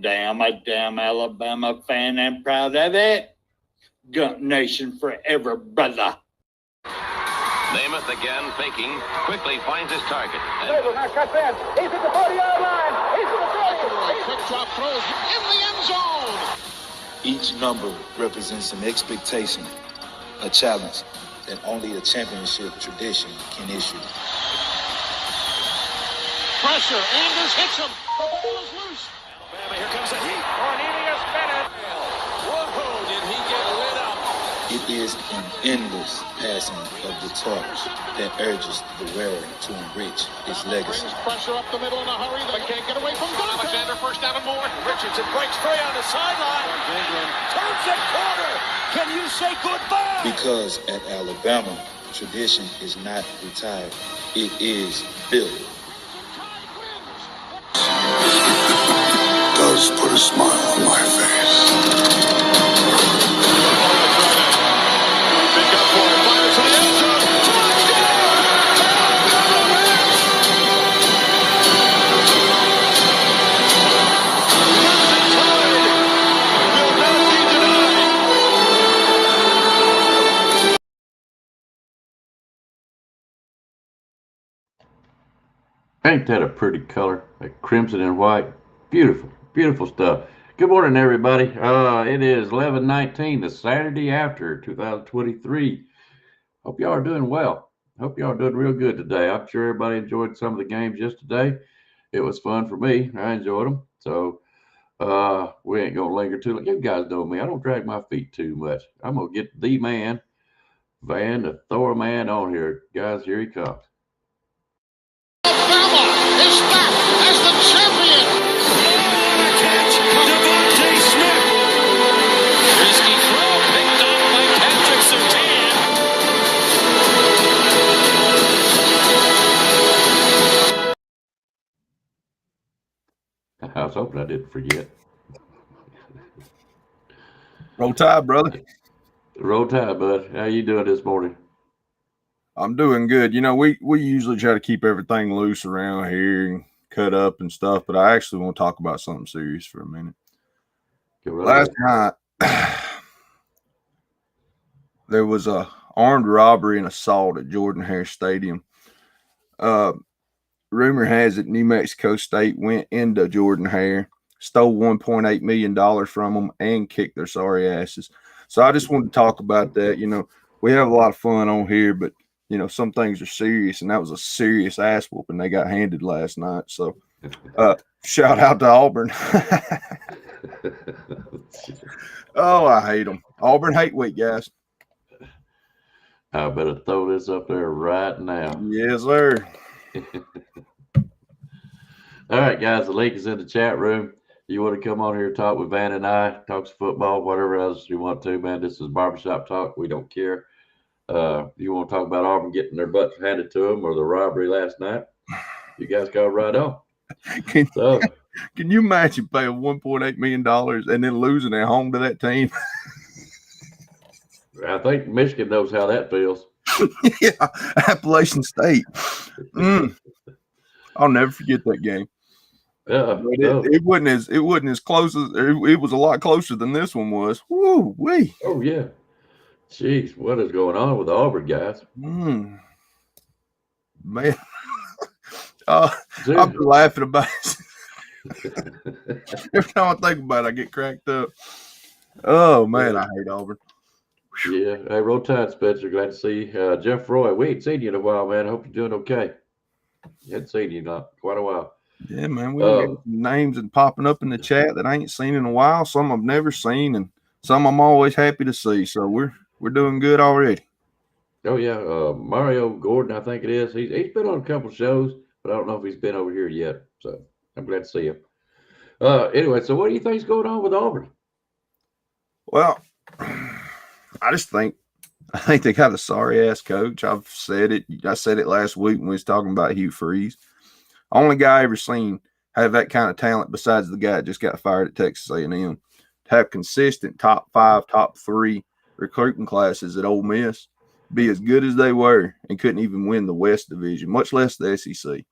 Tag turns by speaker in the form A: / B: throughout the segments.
A: damn, a damn Alabama fan and proud of it. Gump Nation forever, brother.
B: Namath again faking, quickly finds his target.
C: Now cuts in. He's at the 40-yard line. He's at the 30.
D: Quick drop throws in the end zone.
E: Each number represents an expectation, a challenge that only a championship tradition can issue.
D: Pressure. Anders hits him. The ball is loose.
C: Alabama, here comes the heat. Cornelius Bennett. Whoa, did he get lit up?
E: It is an endless passing of the torch that urges the wearer to enrich his legacy.
D: Brings pressure up the middle in a hurry. They can't get away from Gunter.
C: Alexander first down and more. Richardson breaks free on the sideline. Turns the corner. Can you say goodbye?
E: Because at Alabama, tradition is not retired. It is built.
F: Does put a smile on my face.
G: Ain't that a pretty color? Like crimson and white. Beautiful, beautiful stuff. Good morning, everybody. It is 11/19, the Saturday after 2023. Hope y'all are doing well. Hope y'all are doing real good today. I'm sure everybody enjoyed some of the games yesterday. It was fun for me. I enjoyed them. So we ain't going to linger too long. You guys know me. I don't drag my feet too much. I'm going to get the man, Van, the Thor man on here. Guys, here he comes.
D: Alabama is back as the champion.
C: What a catch. Devontae Smith. Risky throw picked up by Patrick Surtain.
G: I was hoping I didn't forget.
H: Roll Tide, brother.
G: Roll Tide, bud. How you doing this morning?
H: I'm doing good. You know, we usually try to keep everything loose around here and cut up and stuff, but I actually want to talk about something serious for a minute. Last night, there was a armed robbery and assault at Jordan-Hare Stadium. Rumor has it New Mexico State went into Jordan-Hare, stole $1.8 million from them, and kicked their sorry asses. So I just wanted to talk about that. You know, we have a lot of fun on here, but, you know, some things are serious, and that was a serious ass whooping they got handed last night. So shout out to Auburn. Oh, I hate them. Auburn hate week, guys.
G: I better throw this up there right now.
H: Yes, sir.
G: All right, guys, the link is in the chat room. You want to come on here and talk with Van and I, talk some football, whatever else you want to, man. This is Barbershop Talk. We don't care. You want to talk about Auburn getting their butts handed to them or the robbery last night, you guys go right on.
H: Can you imagine paying $1.8 million and then losing at home to that team?
G: I think Michigan knows how that feels.
H: Yeah, Appalachian State. I'll never forget that game. It wasn't as close as it was. A lot closer than this one was. Woo wee.
G: Oh yeah. Jeez, what is going on with the Auburn guys?
H: Man, I'm laughing about it. Every time I think about it, I get cracked up. Oh man, I hate Auburn.
G: Yeah. Hey, roll tide, Spencer. Glad to see you. Jeff Roy, we ain't seen you in a while, man. I hope you're doing okay. Hadn't seen you in quite a while.
H: Yeah, man. We got names and popping up in the chat that I ain't seen in a while. Some I've never seen, and some I'm always happy to see. So we're doing good already.
G: Oh yeah, Mario Gordon, I think it is. He's been on a couple shows, but I don't know if he's been over here yet. So I'm glad to see him. Anyway, so what do you think's going on with Auburn?
H: Well, I think they got a sorry ass coach. I've said it. I said it last week when we was talking about Hugh Freeze. Only guy I ever seen have that kind of talent besides the guy that just got fired at Texas A&M. To have consistent top 5, top 3 recruiting classes at Ole Miss, be as good as they were, and couldn't even win the West Division, much less the SEC.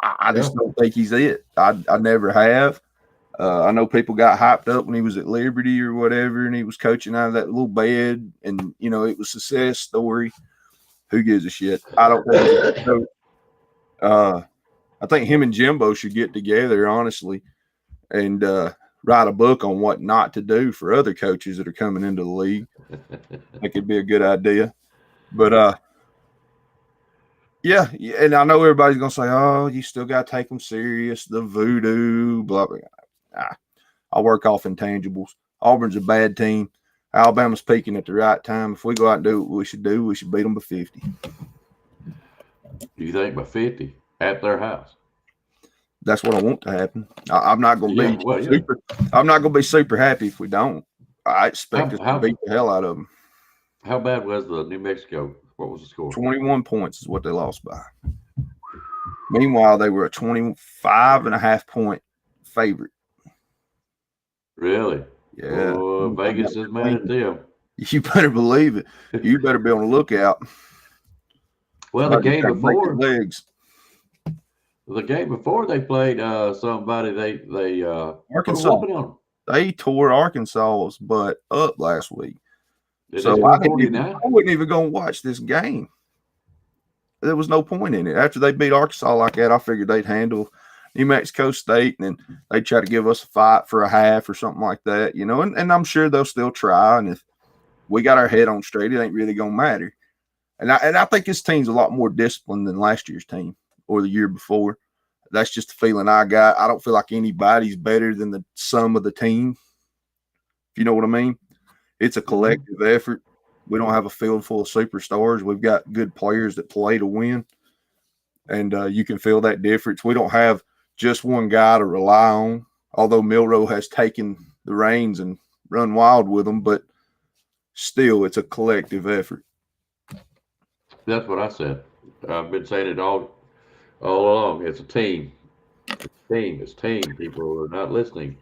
H: I just don't think he's it. I never have. I know people got hyped up when he was at Liberty or whatever, and he was coaching out of that little bed, and it was a success story. Who gives a shit? I don't think he's a good coach. I think him and Jimbo should get together, honestly, and write a book on what not to do for other coaches that are coming into the league. I think it'd be a good idea. But yeah, and I know everybody's gonna say, "Oh, you still got to take them serious." The voodoo, blah blah. Nah, I work off intangibles. Auburn's a bad team. Alabama's peaking at the right time. If we go out and do what we should do, we should beat them by 50.
G: Do you think by 50 at their house?
H: That's what I want to happen. I'm not going to be
G: Yeah.
H: I'm not going to be super happy if we don't. I expect us to beat the hell out of them.
G: How bad was the New Mexico? What was the score?
H: 21 points is what they lost by. Meanwhile, they were a 25.5 point favorite.
G: Really?
H: Yeah.
G: Oh, Vegas is mad at them.
H: You better believe it. You better be on the lookout.
G: Well, the game before they played somebody, they
H: Arkansas.
G: on them.
H: They tore Arkansas's butt up last week.
G: Did
H: so
G: I
H: wasn't even going to watch this game. There was no point in it. After they beat Arkansas like that, I figured they'd handle New Mexico State, and then they'd try to give us a fight for a half or something like that, and I'm sure they'll still try. And if we got our head on straight, it ain't really going to matter. And I think this team's a lot more disciplined than last year's team or the year before. That's just the feeling I got. I don't feel like anybody's better than the sum of the team, if you know what I mean. It's a collective effort. We don't have a field full of superstars. We've got good players that play to win, and you can feel that difference. We don't have just one guy to rely on, although Milroe has taken the reins and run wild with them, but still it's a collective effort.
G: That's what I said. I've been saying it all along. It's a team. It's team. People are not listening.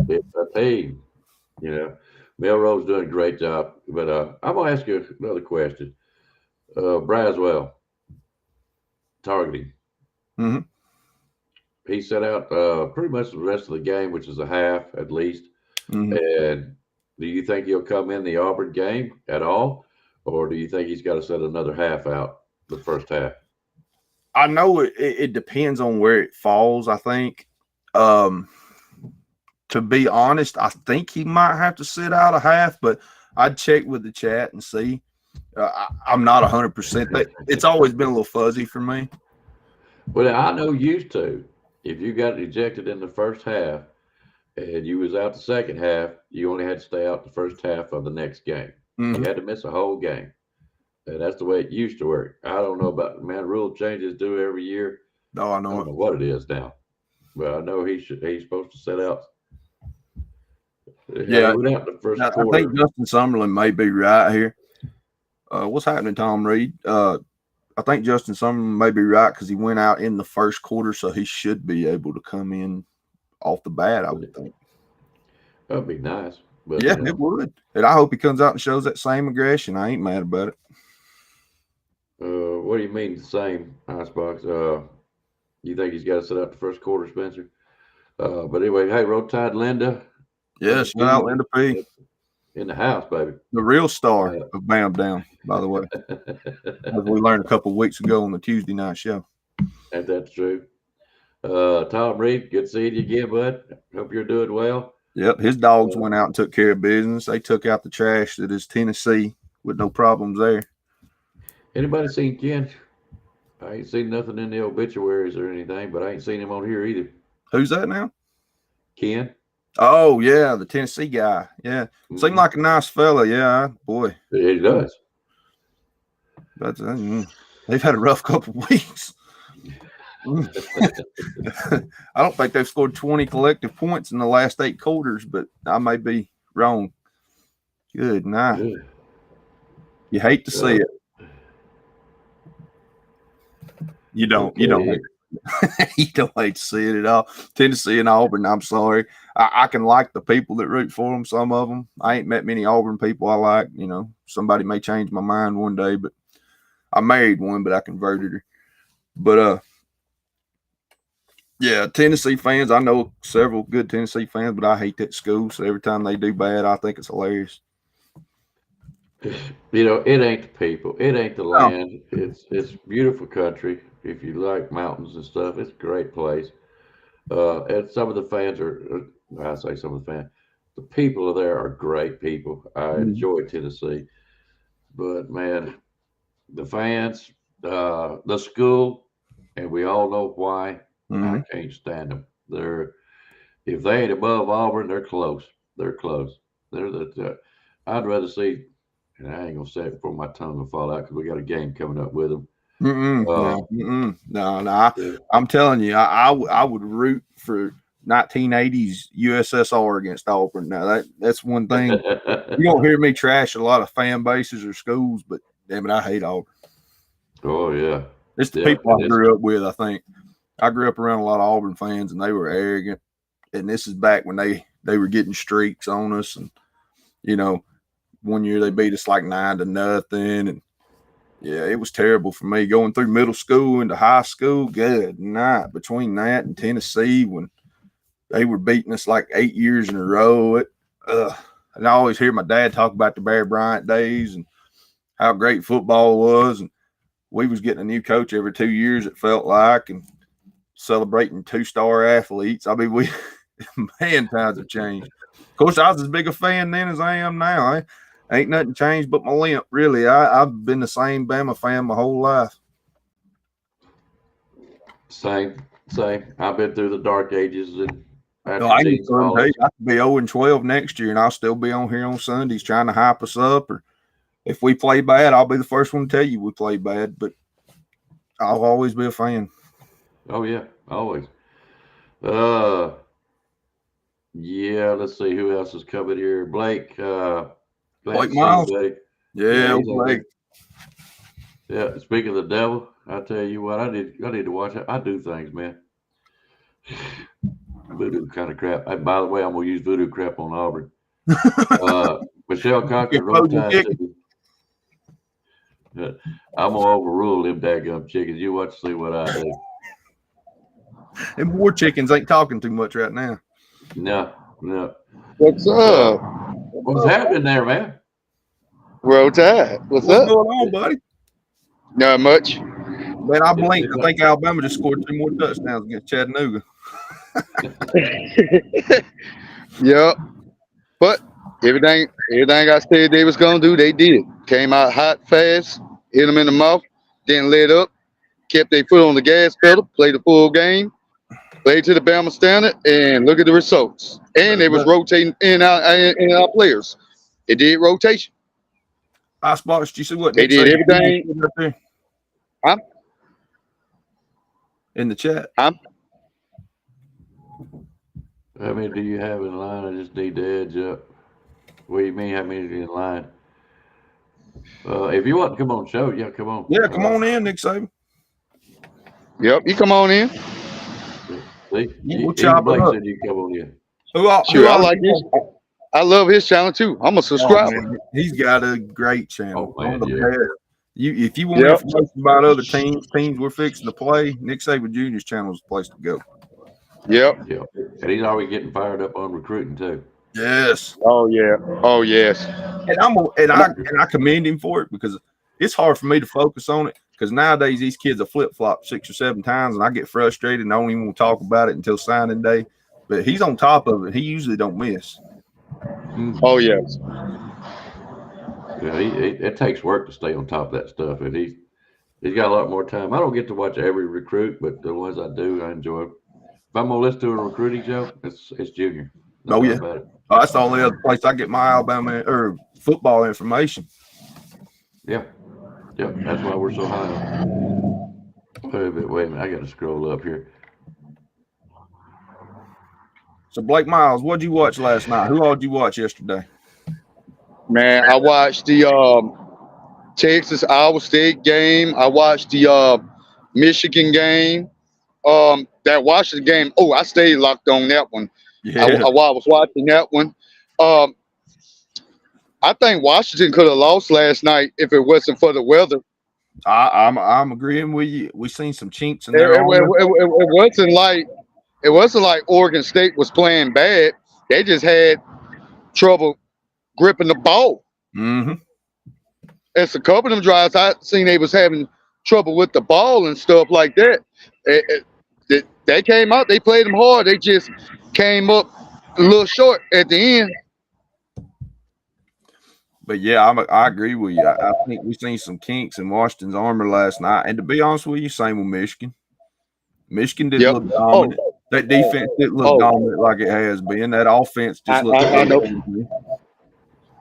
G: It's a team. Milroe's doing a great job. But I'm going to ask you another question. Braswell, targeting.
H: Mm-hmm.
G: He set out pretty much the rest of the game, which is a half at least.
H: Mm-hmm.
G: And do you think he'll come in the Auburn game at all? Or do you think he's got to set another half out the first half?
H: I know it depends on where it falls, I think. To be honest, I think he might have to sit out a half, but I'd check with the chat and see. I'm not 100%. It's always been a little fuzzy for me.
G: Well, I know used to. If you got ejected in the first half and you was out the second half, you only had to stay out the first half of the next game.
H: Mm-hmm.
G: You had to miss a whole game. And that's the way it used to work. I don't know about rule changes do every year.
H: No, I
G: don't know what it is now. But I know he's supposed to set out.
H: Yeah,
G: out the first
H: I
G: quarter.
H: think Justin Summerlin may be right here. What's happening, Tom Reed? I think Justin Summerlin may be right because he went out in the first quarter, so he should be able to come in off the bat, I would think.
G: That'd be nice. But,
H: yeah, it would. And I hope he comes out and shows that same aggression. I ain't mad about it.
G: What do you mean the same, Icebox? You think he's got to set up the first quarter, Spencer? But anyway, hey, Roll Tide Linda.
H: Yes, shout out Linda P.
G: In the house, baby. The
H: real star of Bam Down, by the way. As we learned a couple of weeks ago on the Tuesday night show.
G: Ain't that true? Tom Reed, good seeing you again, bud. Hope you're doing well.
H: Yep, his dogs went out and took care of business. They took out the trash that is Tennessee with no problems there.
G: Anybody seen Ken? I ain't seen nothing in the obituaries or anything, but I ain't seen him on here either.
H: Who's that now?
G: Ken.
H: Oh, yeah, the Tennessee guy. Yeah. Seemed like a nice fella. Yeah, boy.
G: He does.
H: But they've had a rough couple of weeks. I don't think they've scored 20 collective points in the last 8 quarters, but I may be wrong. Good night.
G: Good.
H: You hate to see it. You don't. You don't hate to see it at all. Tennessee and Auburn, I'm sorry. I can like the people that root for them, some of them. I ain't met many Auburn people I like. Somebody may change my mind one day, but I married one, but I converted her. But Yeah, Tennessee fans. I know several good Tennessee fans, but I hate that school. So every time they do bad, I think it's hilarious.
G: You know, it ain't the people, it ain't the
H: Oh,
G: land. It's beautiful country. If you like mountains and stuff, it's a great place. And some of the fans I say some of the fans, the people there are great people. I enjoy Tennessee, but man, the fans, the school, and we all know why. I
H: mm-hmm.
G: can't stand them. They're if they ain't above Auburn, they're close. They're close. They're the. I'd rather see, and I ain't gonna say it before my tongue will fall out because we got a game coming up with them.
H: No. I'm telling you, I would root for 1980s USSR against Auburn. Now that's one thing. You don't hear me trash a lot of fan bases or schools, but damn it, I hate Auburn.
G: Oh yeah,
H: It's the people I grew up with. I think I grew up around a lot of Auburn fans, and they were arrogant. And this is back when they were getting streaks on us, and one year they beat us like 9-0, and yeah, it was terrible for me going through middle school into high school. Good night. Between that and Tennessee, when they were beating us like 8 years in a row, and I always hear my dad talk about the Bear Bryant days and how great football was, and we was getting a new coach every 2 years. It felt like, and celebrating 2-star athletes. I mean, man, times have changed. Of course, I was as big a fan then as I am now. Ain't nothing changed but my limp, really. I've been the same Bama fan my whole life.
G: Same. I've been through the dark ages and
H: No, I could be 0-12 next year, and I'll still be on here on Sundays trying to hype us up. Or if we play bad, I'll be the first one to tell you we play bad. But I'll always be a fan.
G: Oh yeah, always. Yeah. Let's see who else is coming here. Blake.
H: Blake Miles. Yeah,
G: Blake. Yeah. Speaking of the devil, I tell you what, I need to watch it. I do things, man. Voodoo kind of crap. By the way, I'm gonna use voodoo crap on Auburn. Michelle Cochran wrote time. I'm gonna overrule them daggum chickens. You watch, see what I do.
H: And more chickens ain't talking too much right now.
G: No.
I: What's up?
G: What's happening there, man?
I: Roll Tide. What's up?
H: What's going on, buddy?
I: Not much.
H: Man, I blinked. I think Alabama just scored 2 more touchdowns against Chattanooga.
I: Yep. But everything I said they was gonna do, they did. Came out hot, fast, hit them in the mouth, didn't let up, kept their foot on the gas pedal, played the full game, played to the Bama standard, and look at the results. And they was rotating in our players. It did rotation.
H: I spotted. You see what
I: they did everything.
H: I'm in the chat.
G: How many do you have in line? I just need to edge up. What do you mean? How many in line? If you want to come on show, yeah, come on.
H: Yeah, come on in, Nick Saban.
I: Yep, you come on in.
G: See,
H: we'll chop it up.
G: Said you come on in.
I: Sure, I like this. I love his channel too. I'm a subscriber.
H: Oh, he's got a great channel.
G: Oh, man,
H: If you want information about other teams we're fixing to play, Nick Saban Jr.'s channel is the place to go.
I: Yep.
G: And he's always getting fired up on recruiting too.
H: Yes.
I: Oh yeah. Oh yes.
H: And I commend him for it, because it's hard for me to focus on it, because nowadays these kids are flip-flop 6 or 7 times, and I get frustrated and I don't even want to talk about it until signing day. But he's on top of it. He usually don't miss.
I: Oh yes.
G: Yeah, it takes work to stay on top of that stuff, and he's got a lot more time. I don't get to watch every recruit, but the ones I do, I enjoy. If I'm gonna listen to a recruiting show, it's Junior.
H: Oh yeah, that's the only other place I get my Alabama or football information.
G: Yeah, that's why we're so high on. Wait a minute, I got to scroll up here.
H: So Blake Miles, what'd you watch last night? Who all did you watch yesterday?
I: Man, I watched the Texas Iowa State game. I watched the Michigan game. That Washington game. Oh, I stayed locked on that one.
H: Yeah.
I: I was watching that one. I think Washington could have lost last night if it wasn't for the weather.
H: I'm agreeing with you. We seen some chinks in there.
I: It wasn't like it wasn't like Oregon State was playing bad. They just had trouble gripping the ball.
H: Mm-hmm.
I: It's a couple of them drives I seen they was having trouble with the ball and stuff like that. They came out, they played them hard. They just came up a little short at the end.
H: But yeah, I agree with you. I think we seen some kinks in Washington's armor last night. And to be honest with you, same with Michigan. Michigan didn't look dominant. That defense didn't look dominant like it has been. That offense just looked.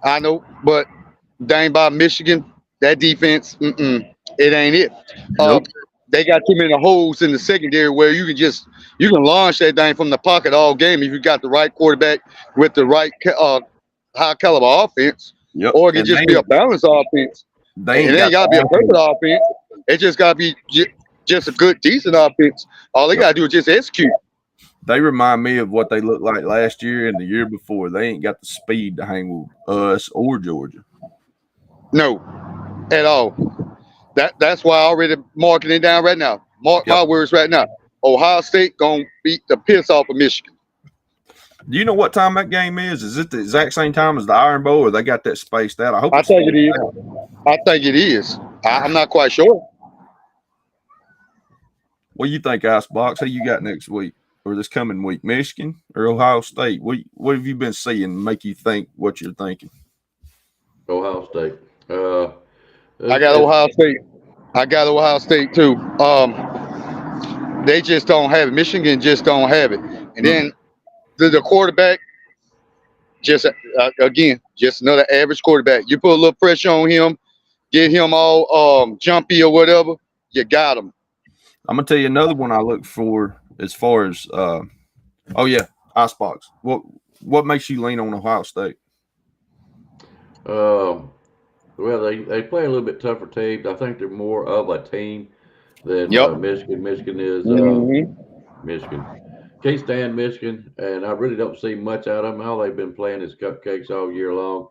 I: I know, but dang by Michigan, that defense, it ain't it.
H: Nope.
I: They got too many holes in the secondary where you can launch that thing from the pocket all game if you got the right quarterback with the right high caliber offense.
H: Yep.
I: Or it can just be a balanced offense. It ain't got to be a perfect offense. It just got to be just a good, decent offense. All they got to do is just execute.
H: They remind me of what they looked like last year and the year before. They ain't got the speed to hang with us or Georgia.
I: No, at all. That's why I already marking it down right now. Mark my words right now. Ohio State going to beat the piss off of Michigan.
H: Do you know what time that game is? Is it the exact same time as the Iron Bowl, or they got that spaced out?
I: I think it is. I think it is. I'm not quite sure.
H: What do you think, Icebox? Who you got next week or this coming week? Michigan or Ohio State? What have you been seeing make you think what you're thinking?
G: Ohio State.
I: I got Ohio State. I got Ohio State too. They just don't have it. Michigan just don't have it. And then the quarterback, just another average quarterback. You put a little pressure on him, get him all jumpy or whatever, you got him.
H: I'm gonna tell you another one I look for as far as Icebox. What makes you lean on Ohio State?
G: Well, they play a little bit tougher teams. I think they're more of a team than Michigan. Michigan is Michigan. Can't stand Michigan, and I really don't see much out of them. All they've been playing is cupcakes all year long.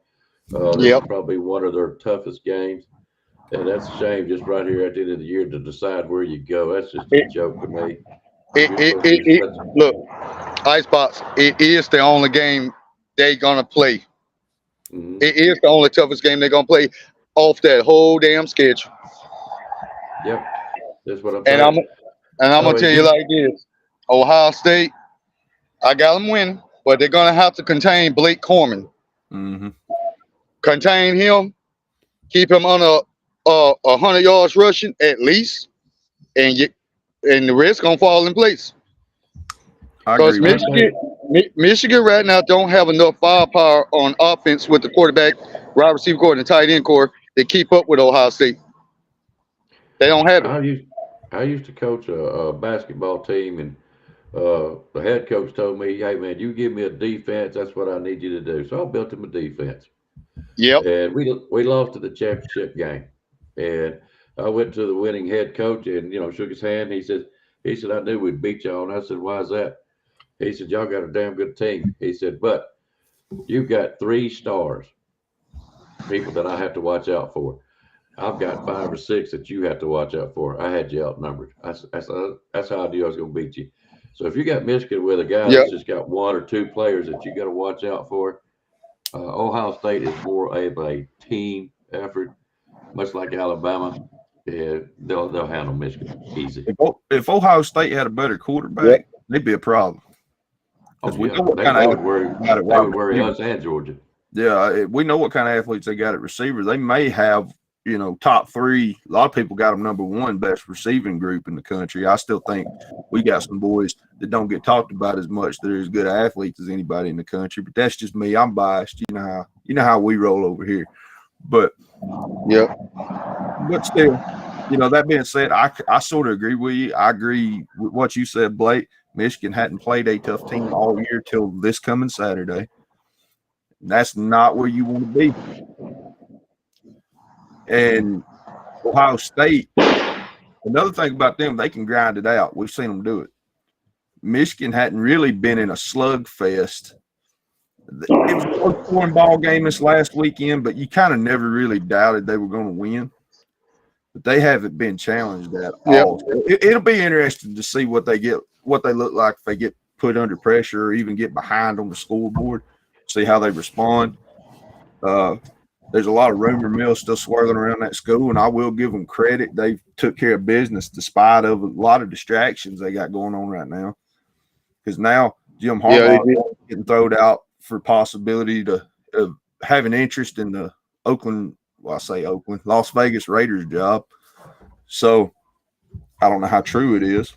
G: This is probably one of their toughest games, and that's a shame just right here at the end of the year to decide where you go. That's just a joke to me.
I: Look, Icebox, it is the only game they're going to play. Mm-hmm. It is the only toughest game they're going to play off that whole damn schedule.
G: Yep, that's what I'm saying.
I: And I'm going to tell you like this. Ohio State, I got them winning, but they're going to have to contain Blake Coleman.
H: Mm-hmm.
I: Contain him, keep him under 100 yards rushing at least, and the rest going to fall in place. Because Michigan right now don't have enough firepower on offense with the quarterback, wide receiver core, and the tight end core to keep up with Ohio State. They don't have it.
G: I used to coach a basketball team, and the head coach told me, "Hey man, you give me a defense. That's what I need you to do." So I built him a defense.
I: Yep.
G: And we lost to the championship game, and I went to the winning head coach and shook his hand. He said, "I knew we'd beat y'all." And I said, "Why is that?" He said, "Y'all got a damn good team." He said, "But you've got 3 stars, people that I have to watch out for. I've got 5 or 6 that you have to watch out for. I had you outnumbered. That's how I knew I was going to beat you." So if you got Michigan with a guy that's just got 1 or 2 players that you got to watch out for, Ohio State is more of a team effort, much like Alabama. Yeah, they'll handle Michigan easy.
H: If Ohio State had a better quarterback, they'd be a problem.
G: We know what kind of they would worry us and Georgia.
H: Yeah, we know what kind of athletes they got at receiver. They may have, top 3. A lot of people got them number 1 best receiving group in the country. I still think we got some boys that don't get talked about as much. They're as good athletes as anybody in the country. But that's just me. I'm biased. You know how we roll over here. But but still, that being said, I sort of agree with you. I agree with what you said, Blake. Michigan hadn't played a tough team all year till this coming Saturday. That's not where you want to be. And Ohio State, another thing about them, they can grind it out. We've seen them do it. Michigan hadn't really been in a slugfest. It was a close ball game this last weekend, but you kind of never really doubted they were going to win. But they haven't been challenged at all. It'll be interesting to see what they get what they look like if they get put under pressure or even get behind on the scoreboard. See how they respond. There's a lot of rumor mill still swirling around that school, and I will give them credit. They took care of business despite of a lot of distractions they got going on right now. Because now Jim Harbaugh is getting thrown out for possibility to have an interest in the Las Vegas Raiders job. So I don't know how true it is.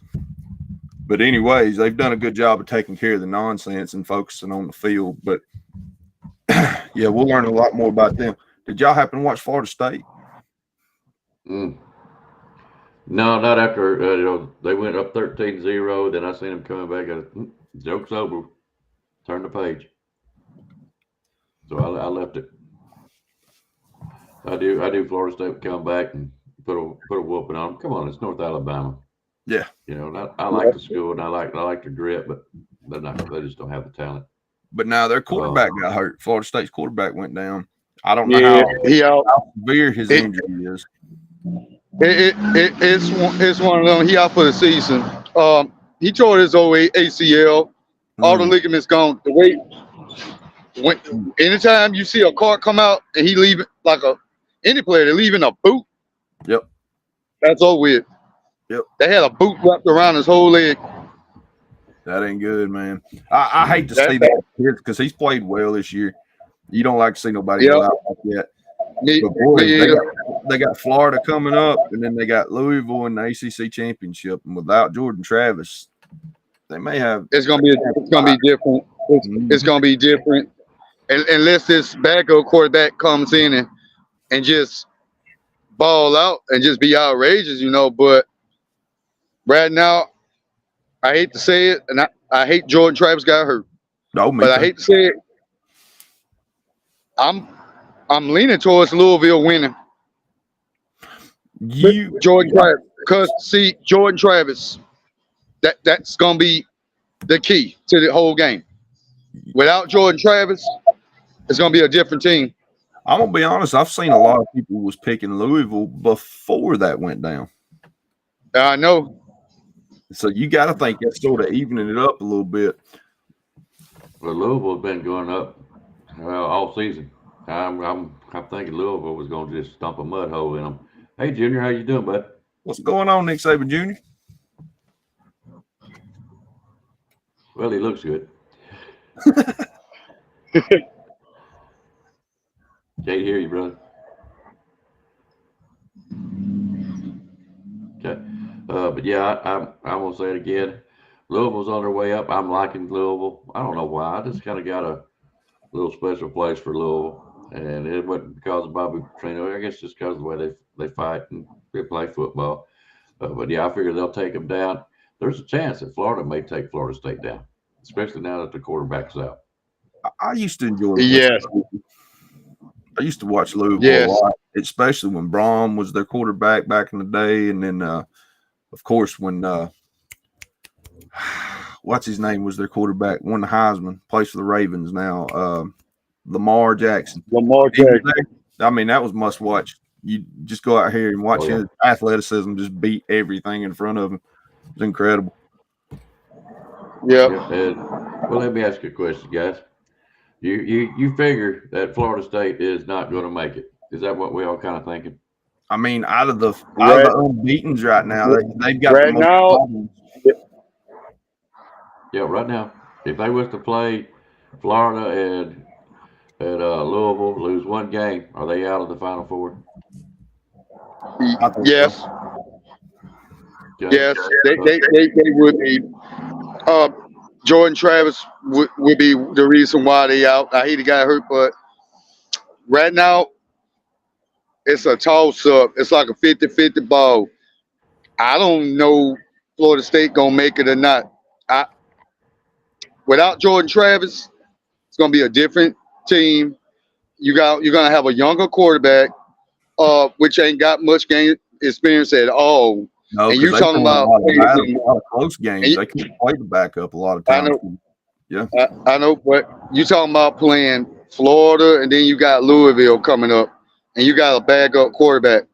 H: But anyways, they've done a good job of taking care of the nonsense and focusing on the field. But yeah, we'll learn a lot more about them. Did y'all happen to watch Florida State?
G: No, not after they went up 13-0. Then I seen them coming back. Joke's over. Turn the page. So I left it. I do. Florida State would come back and put a whooping on them. Come on, it's North Alabama.
H: Yeah.
G: I like the school and I like the grit, but they just don't have the talent.
H: But now their quarterback got hurt. Florida State's quarterback went down. I don't know how severe his injury is.
I: It's one of them. He out for the season. He tore his ACL. All the ligaments gone. The weight. Anytime you see a car come out and he leaving any player, they're leaving a boot.
H: Yep.
I: That's all weird.
H: Yep.
I: They had a boot wrapped around his whole leg.
H: That ain't good, man. I hate to see that because he's played well this year. You don't like to see nobody go out like that. But boy, they got Florida coming up, and then they got Louisville in the ACC championship. And without Jordan Travis, they may have.
I: It's gonna be different. It's gonna be different, unless this backup quarterback comes in and just ball out and just be outrageous, But right now, I hate to say it, and I hate Jordan Travis got hurt.
H: No,
I: but I hate to say it. I'm leaning towards Louisville winning. Jordan Travis, because see Jordan Travis, that's gonna be the key to the whole game. Without Jordan Travis, it's gonna be a different team.
H: I'm gonna be honest. I've seen a lot of people was picking Louisville before that went down.
I: I know.
H: So you got to think that's sort of evening it up a little bit.
G: Well, Louisville's been going up all season. I'm thinking Louisville was going to just stomp a mud hole in them. Hey, Junior, how you doing, bud?
H: What's going on, Nick Saban Jr.?
G: Well, he looks good. Can't hear you, brother. Okay. But yeah, I'm going to say it again. Louisville's on their way up. I'm liking Louisville. I don't know why. I just kind of got a little special place for Louisville. And it wasn't because of Bobby Petrino. I guess just because of the way they fight and they play football. But yeah, I figure they'll take them down. There's a chance that Florida may take Florida State down, especially now that the quarterback's out.
H: I used to enjoy it. I used to watch Louisville a lot, especially when Braum was their quarterback back in the day. And then, of course, when what's his name was their quarterback, won the Heisman, plays for the Ravens now, Lamar Jackson. I mean, that was must watch. You just go out here and watch his athleticism just beat everything in front of him. It was incredible.
I: Yeah.
G: Well, let me ask you a question, guys. You figure that Florida State is not going to make it. Is that what we all kind of thinking?
H: I mean, out of the unbeatens right now, they've got the most problems.
G: Yeah, right now, if they was to play Florida and Louisville, lose one game, are they out of the Final Four?
I: Yes.
G: So.
I: Yes, they would be. Jordan Travis would be the reason why they out. I hate he got hurt, but right now it's a toss-up. It's like a 50-50 ball. I don't know Florida State gonna make it or not. Without Jordan Travis, it's gonna be a different team. You're gonna have a younger quarterback, which ain't got much game experience at all.
H: No,
I: and you're talking about
H: a lot of close games. They couldn't play the backup a lot of times.
I: I know, but you're talking about playing Florida, and then you got Louisville coming up, and you got a backup quarterback.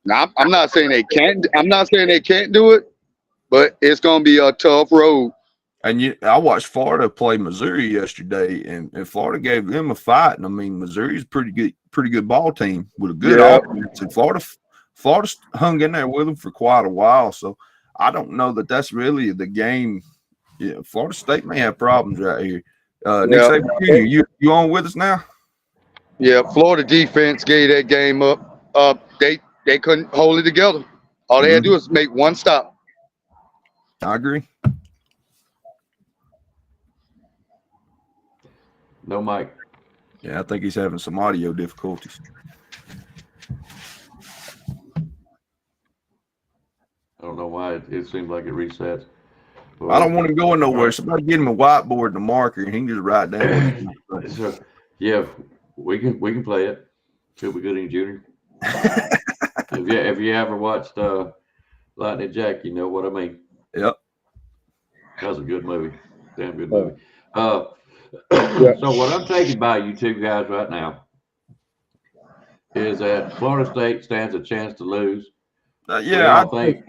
I: Now, I'm not saying they can't. I'm not saying they can't do it, but it's gonna be a tough road.
H: And I watched Florida play Missouri yesterday, and Florida gave them a fight. And I mean, Missouri's a pretty good ball team with a good offense. And Florida hung in there with them for quite a while. So I don't know that that's really the game. Yeah, Florida State may have problems right here. Nick Saban Jr., you on with us now?
I: Yeah, Florida defense gave that game up. They couldn't hold it together. All they had to do was make one stop.
H: I agree.
G: No mic.
H: Yeah, I think he's having some audio difficulties.
G: I don't know why it seems like it resets. Well,
H: I don't want him going nowhere. Somebody get him a whiteboard and a marker, and he can just write down.
G: So, yeah, we can play it. Feel be good in Junior. If you ever watched Lightning Jack, you know what I mean.
H: Yep.
G: That was a good movie. Damn good movie. So what I'm taking by you two guys right now is that Florida State stands a chance to lose.
H: I think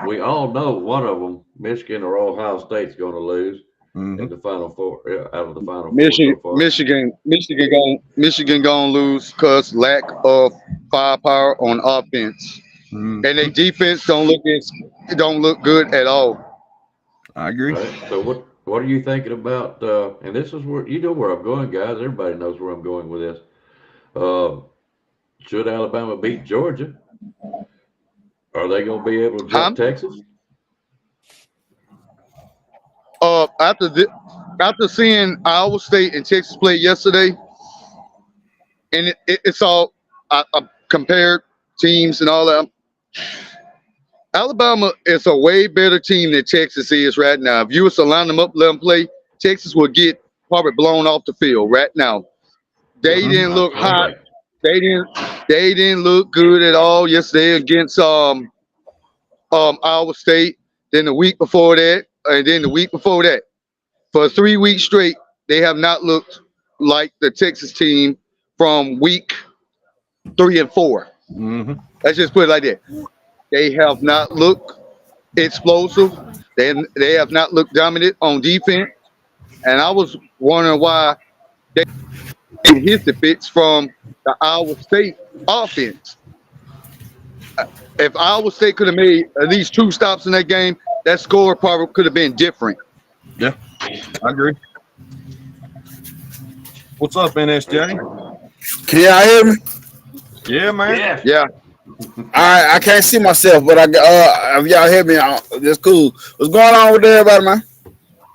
G: we all know one of them, Michigan or Ohio State's going to lose in the Final Four. Out of the Final Four.
I: Michigan gonna lose because lack of firepower on offense, and their defense don't look good at all.
H: I agree.
G: Right. So what are you thinking about? And this is where where I'm going, guys. Everybody knows where I'm going with this. Should Alabama beat Georgia? Are they going to be able to jump Texas?
I: After seeing Iowa State and Texas play yesterday, and it's all I compared teams and all that. Alabama is a way better team than Texas is right now. If you was to line them up, let them play, Texas would get probably blown off the field right now. They didn't look hot. They didn't look good at all yesterday against Iowa State. Then the week before that, and then the week before that. For 3 weeks straight, they have not looked like the Texas team from week 3 and 4. Let's just put it like that. They have not looked explosive. They have not looked dominant on defense. And I was wondering why they hit the bits from the Iowa State offense. If Iowa State could have made at least 2 stops in that game, that score probably could have been different.
H: Yeah, I agree. What's up, NSJ?
J: Can y'all hear me?
H: Yeah, man.
I: Yeah.
J: I can't see myself, but if y'all hear me, that's cool. What's going on with everybody, man?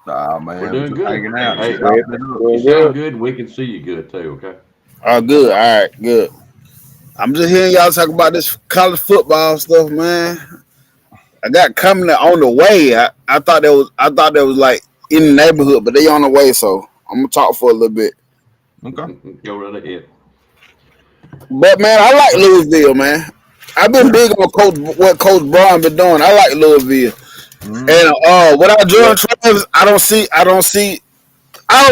H: Nah, man.
G: We're doing good.
H: Hanging out.
G: Hey, you sound good. We can see you good too. Okay.
J: Oh, good. All right, good. I'm just hearing y'all talk about this college football stuff, man. I got coming on the way. I thought that was like in the neighborhood, but they on the way, so I'm gonna talk for a little bit.
H: Okay.
G: Go right ahead.
J: But man, I like Louisville, man. I've been big on what Coach Brown been doing. I like Louisville. And what I join Travis, I don't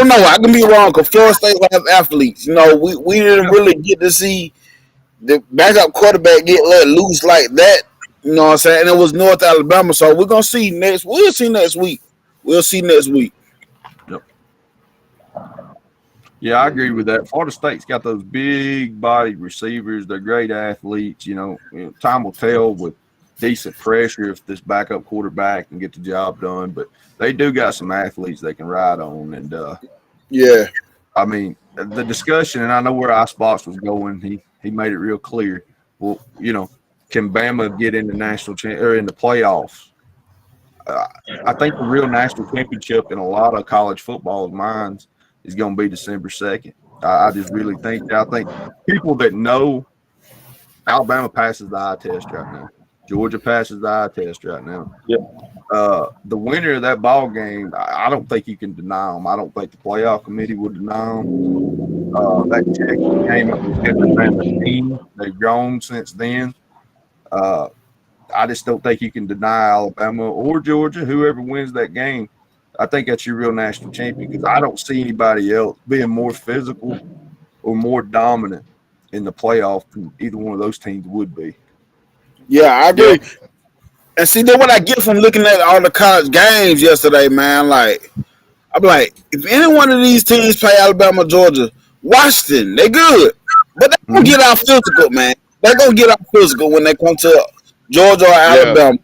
J: know. I can be wrong because Florida State has athletes. You know, we didn't really get to see the backup quarterback get let loose like that. You know what I'm saying? And it was North Alabama, so we're gonna see next. We'll see next week.
H: Yep. Yeah, I agree with that. Florida State's got those big body receivers. They're great athletes. You know, time will tell with decent pressure if this backup quarterback can get the job done. But they do got some athletes they can ride on. And
J: yeah,
H: I mean the discussion, and I know where Icebox was going. He made it real clear. Well, you know, can Bama get in the or in the playoffs? I think the real national championship in a lot of college football minds is going to be December 2nd. I just really think. I think people that know Alabama passes the eye test right now. Georgia passes the eye test right now.
I: Yeah.
H: The winner of that ball game, I don't think you can deny them. I don't think the playoff committee would deny them. That Texas game was different team. They've grown since then. I just don't think you can deny Alabama or Georgia, whoever wins that game. I think that's your real national champion because I don't see anybody else being more physical or more dominant in the playoff than either one of those teams would be.
J: Yeah, I agree. And see, then what I get from looking at all the college games yesterday, man, like, I'm like, if any one of these teams play Alabama, Georgia, Washington, they good. But they gonna get out physical, man. They gonna get out physical when they come to Georgia or Alabama.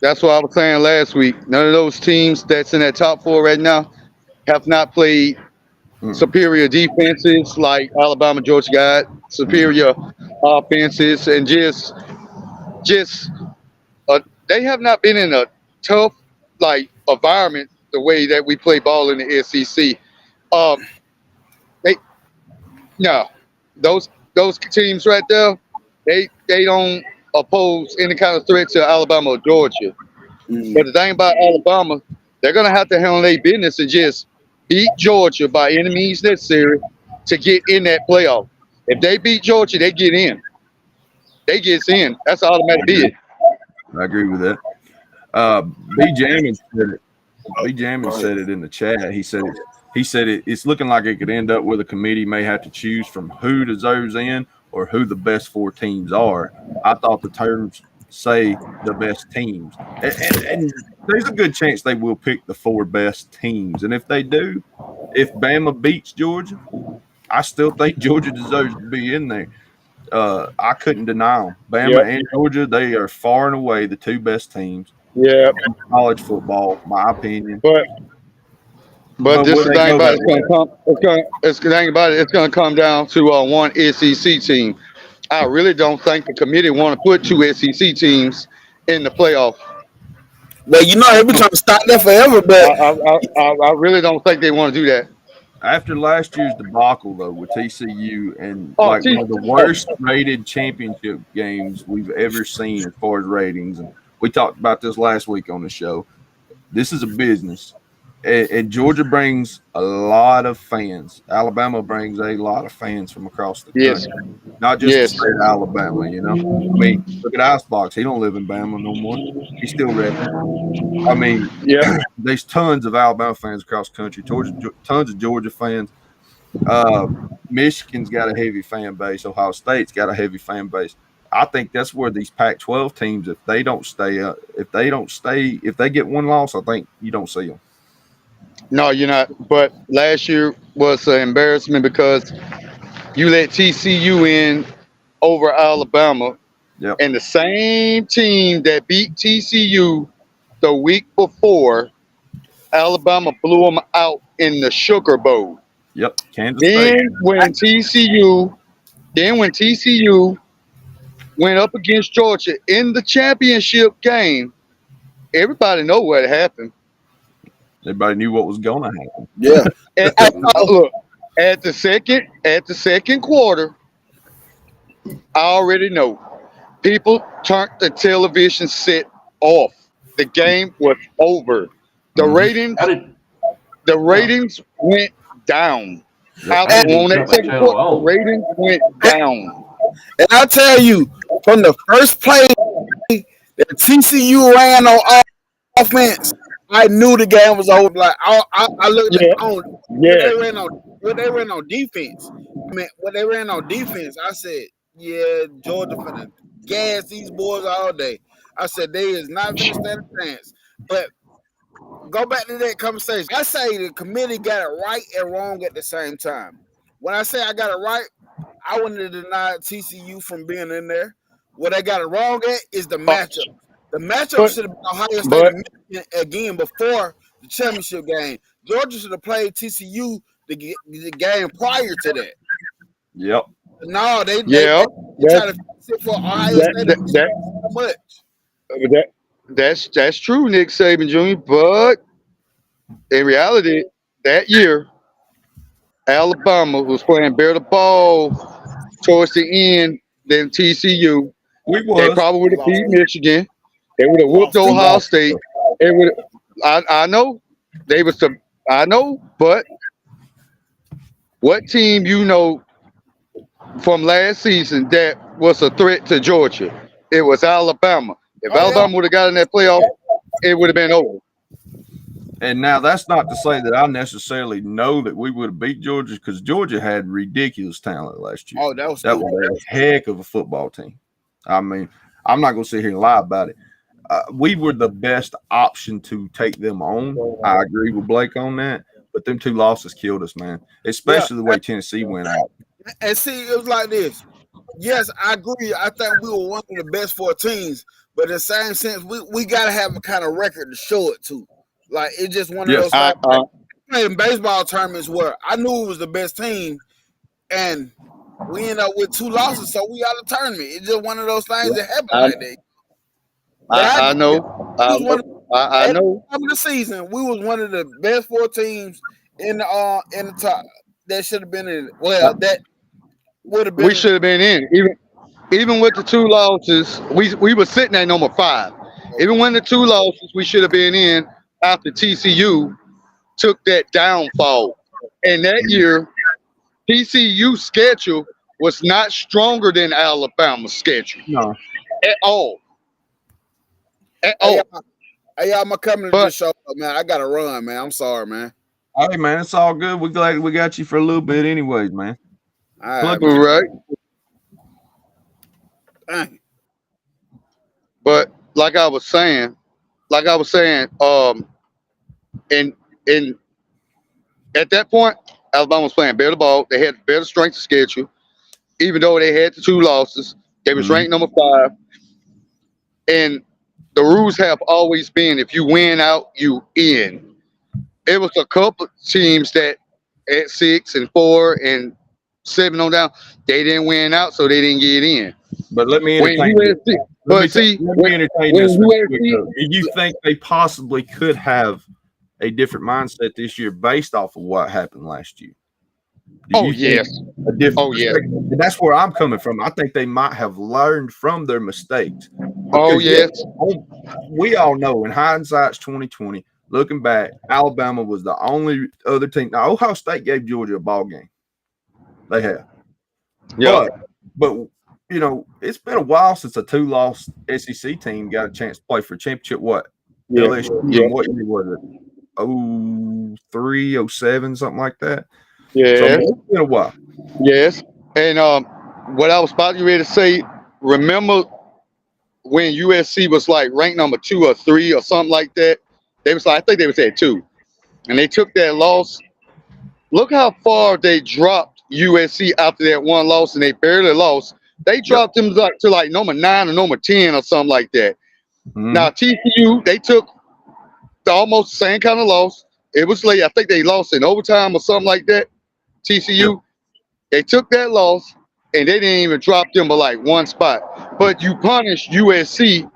I: That's what I was saying last week. None of those teams that's in that top four right now have not played superior defenses like Alabama, Georgia got superior offenses, and just they have not been in a tough like environment the way that we play ball in the SEC. They no, those teams right there, they don't oppose any kind of threat to Alabama or Georgia. But the thing about Alabama, they're gonna have to handle their business and just beat Georgia by any means necessary to get in that playoff. If they beat Georgia, they get in. They get in. That's an automatic bid.
H: I agree with that. B. Jammins said it. B. Jammins said it in the chat. He said it's looking like it could end up where the committee may have to choose from who deserves in or who the best 4 teams are. I thought the terms say the best teams, and there's a good chance they will pick the 4 best teams. And if they do, if Bama beats Georgia, I still think Georgia deserves to be in there. I couldn't deny them. Bama and Georgia, they are far and away the 2 best teams.
I: Yeah,
H: in college football, my opinion.
I: But this is the thing about it. It's going to come down to one SEC team. I really don't think the committee want to put 2 SEC teams in the playoff.
J: Well, you know, they've been trying to stop that forever, but
I: I really don't think they want to do that.
H: After last year's debacle, though, with TCU and one of the worst rated championship games we've ever seen as far as ratings, and we talked about this last week on the show. This is a business, and Georgia brings a lot of fans. Alabama brings a lot of fans from across the country, not just the state of Alabama. You know, I mean, look at Icebox. He don't live in Bama no more. He's still repping. I mean, there's tons of Alabama fans across the country. Tons of Georgia fans. Michigan's got a heavy fan base. Ohio State's got a heavy fan base. I think that's where these Pac-12 teams, if they get one loss, I think you don't see them.
I: No, you're not. But last year was an embarrassment because you let TCU in over Alabama, and the same team that beat TCU the week before, Alabama blew them out in the Sugar Bowl.
H: Yep, Kansas
I: Then
H: State.
I: when TCU went up against Georgia in the championship game, everybody know what happened.
H: Everybody knew what was going to happen.
J: Yeah.
I: And look, at the second quarter, I already know. People turned the television set off. The game was over. The ratings went down. On that second quarter, the ratings went down.
J: And I tell you, from the first play that TCU ran on offense, I knew the game was over. Like I looked at when they ran on defense. When they ran on defense, I said, "Yeah, Georgia finna gas these boys all day." I said they is not gonna stand a chance. But go back to that conversation. I say the committee got it right and wrong at the same time. When I say I got it right, I wouldn't have denied TCU from being in there. What I got it wrong at is the matchup. The matchup should have been Ohio State and Michigan again before the championship game. Georgia should have played TCU the game prior to that.
H: Yep.
J: No, they try to fix it for Ohio State.
I: That's true, Nick Saban Jr. But in reality, that year, Alabama was playing better ball towards the end than TCU. They probably would have beat Michigan. They would have whooped Ohio State. It would. I know they was some. I know, but what team you know from last season that was a threat to Georgia? It was Alabama. If Alabama would have got in that playoff, it would have been over.
H: And now that's not to say that I necessarily know that we would have beat Georgia, because Georgia had ridiculous talent last year.
J: Oh, that was
H: a heck of a football team. I mean, I'm not going to sit here and lie about it. We were the best option to take them on. I agree with Blake on that. But them 2 losses killed us, man. Especially the way Tennessee went out.
J: And see, it was like this. Yes, I agree. I think we were one of the best 4 teams. But in the same sense, we got to have a kind of record to show it to. Like, it's just one of those things. Playing baseball tournaments where I knew it was the best team, and we ended up with 2 losses, so we out of tournament. It's just one of those things that happen like that.
I: I know. I know.
J: At the season, we was one of the best 4 teams in the top. That should have been in. Well, that would have been.
I: We should have been in. Even with the 2 losses, we were sitting at number 5. Even when the 2 losses, we should have been in after TCU took that downfall. And that year, TCU's schedule was not stronger than Alabama's schedule.
H: No.
I: At all.
J: Hey, I'm coming to this show, man. I got to run, man. I'm sorry, man.
H: Hey, man, it's all good. We're glad we got you for a little bit anyways, man.
J: All
I: right.
J: Dang.
I: But like I was saying, and at that point, Alabama was playing better ball. They had better strength of schedule. Even though they had the 2 losses, they was ranked number 5. And the rules have always been, if you win out, you in. It was a couple of teams that at 6 and 4 and 7 on down, they didn't win out, so they didn't get in.
H: But let me entertain this. Do you think they possibly could have a different mindset this year based off of what happened last year?
I: Yes.
H: And that's where I'm coming from. I think they might have learned from their mistakes.
I: Yes.
H: We all know in hindsight's 2020, looking back, Alabama was the only other team. Now, Ohio State gave Georgia a ball game. They have.
I: Yeah.
H: But you know, it's been a while since a 2-loss SEC team got a chance to play for a championship. What?
I: Yeah.
H: LSU, what year was it? 03, 07, something like that.
I: Yeah.
H: So it's been a while.
I: Yes. And what I was about to ready to say, remember when USC was like ranked number 2 or 3 or something like that? They was like, I think they was at 2. And they took that loss. Look how far they dropped USC after that 1 loss, and they barely lost. They dropped them to like number 9 or number 10 or something like that. Now TCU, they took almost the same kind of loss. It was late. I think they lost in overtime or something like that. TCU, they took that loss and they didn't even drop them but like 1 spot. But you punished USC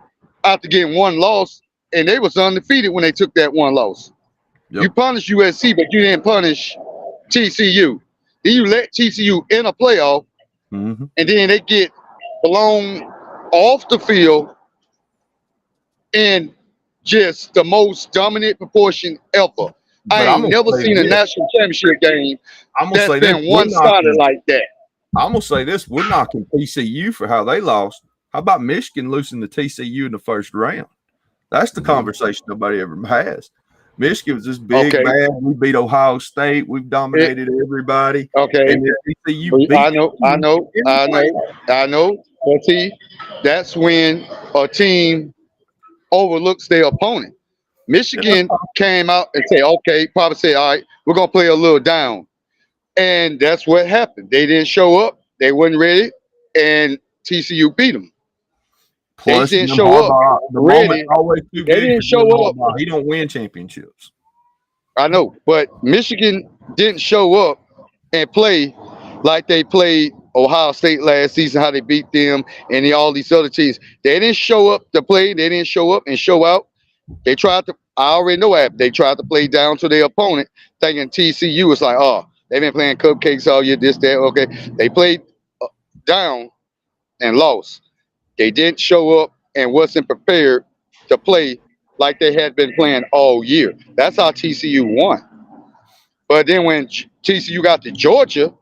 I: after getting 1 loss, and they was undefeated when they took that 1 loss. You punished USC, but you didn't punish TCU. Then you let TCU in a playoff, and then they get blown off the field in just the most dominant proportion ever. I ain't never seen a national championship game that's been one-sided like that.
H: I'm going to say this. We're knocking TCU for how they lost. How about Michigan losing to TCU in the first round? That's the conversation nobody ever has. Michigan was this big, bad. We beat Ohio State. We've dominated everybody.
I: Okay.
H: And TCU beat
I: I know. But see, that's when a team overlooks their opponent. Michigan came out and said, okay, probably said, all right, we're going to play a little down. And that's what happened. They didn't show up. They weren't ready. And TCU beat them.
H: Plus,
I: they didn't show up ready. They didn't show up.
H: He don't win championships.
I: I know. But Michigan didn't show up and play like they played Ohio State last season, how they beat them and all these other teams. They didn't show up to play. They didn't show up and show out. They tried to, I already know that. They tried to play down to their opponent, thinking TCU was like, oh, they've been playing cupcakes all year, this, that. Okay. They played down and lost. They didn't show up and wasn't prepared to play like they had been playing all year. That's how TCU won. But then when TCU got to Georgia,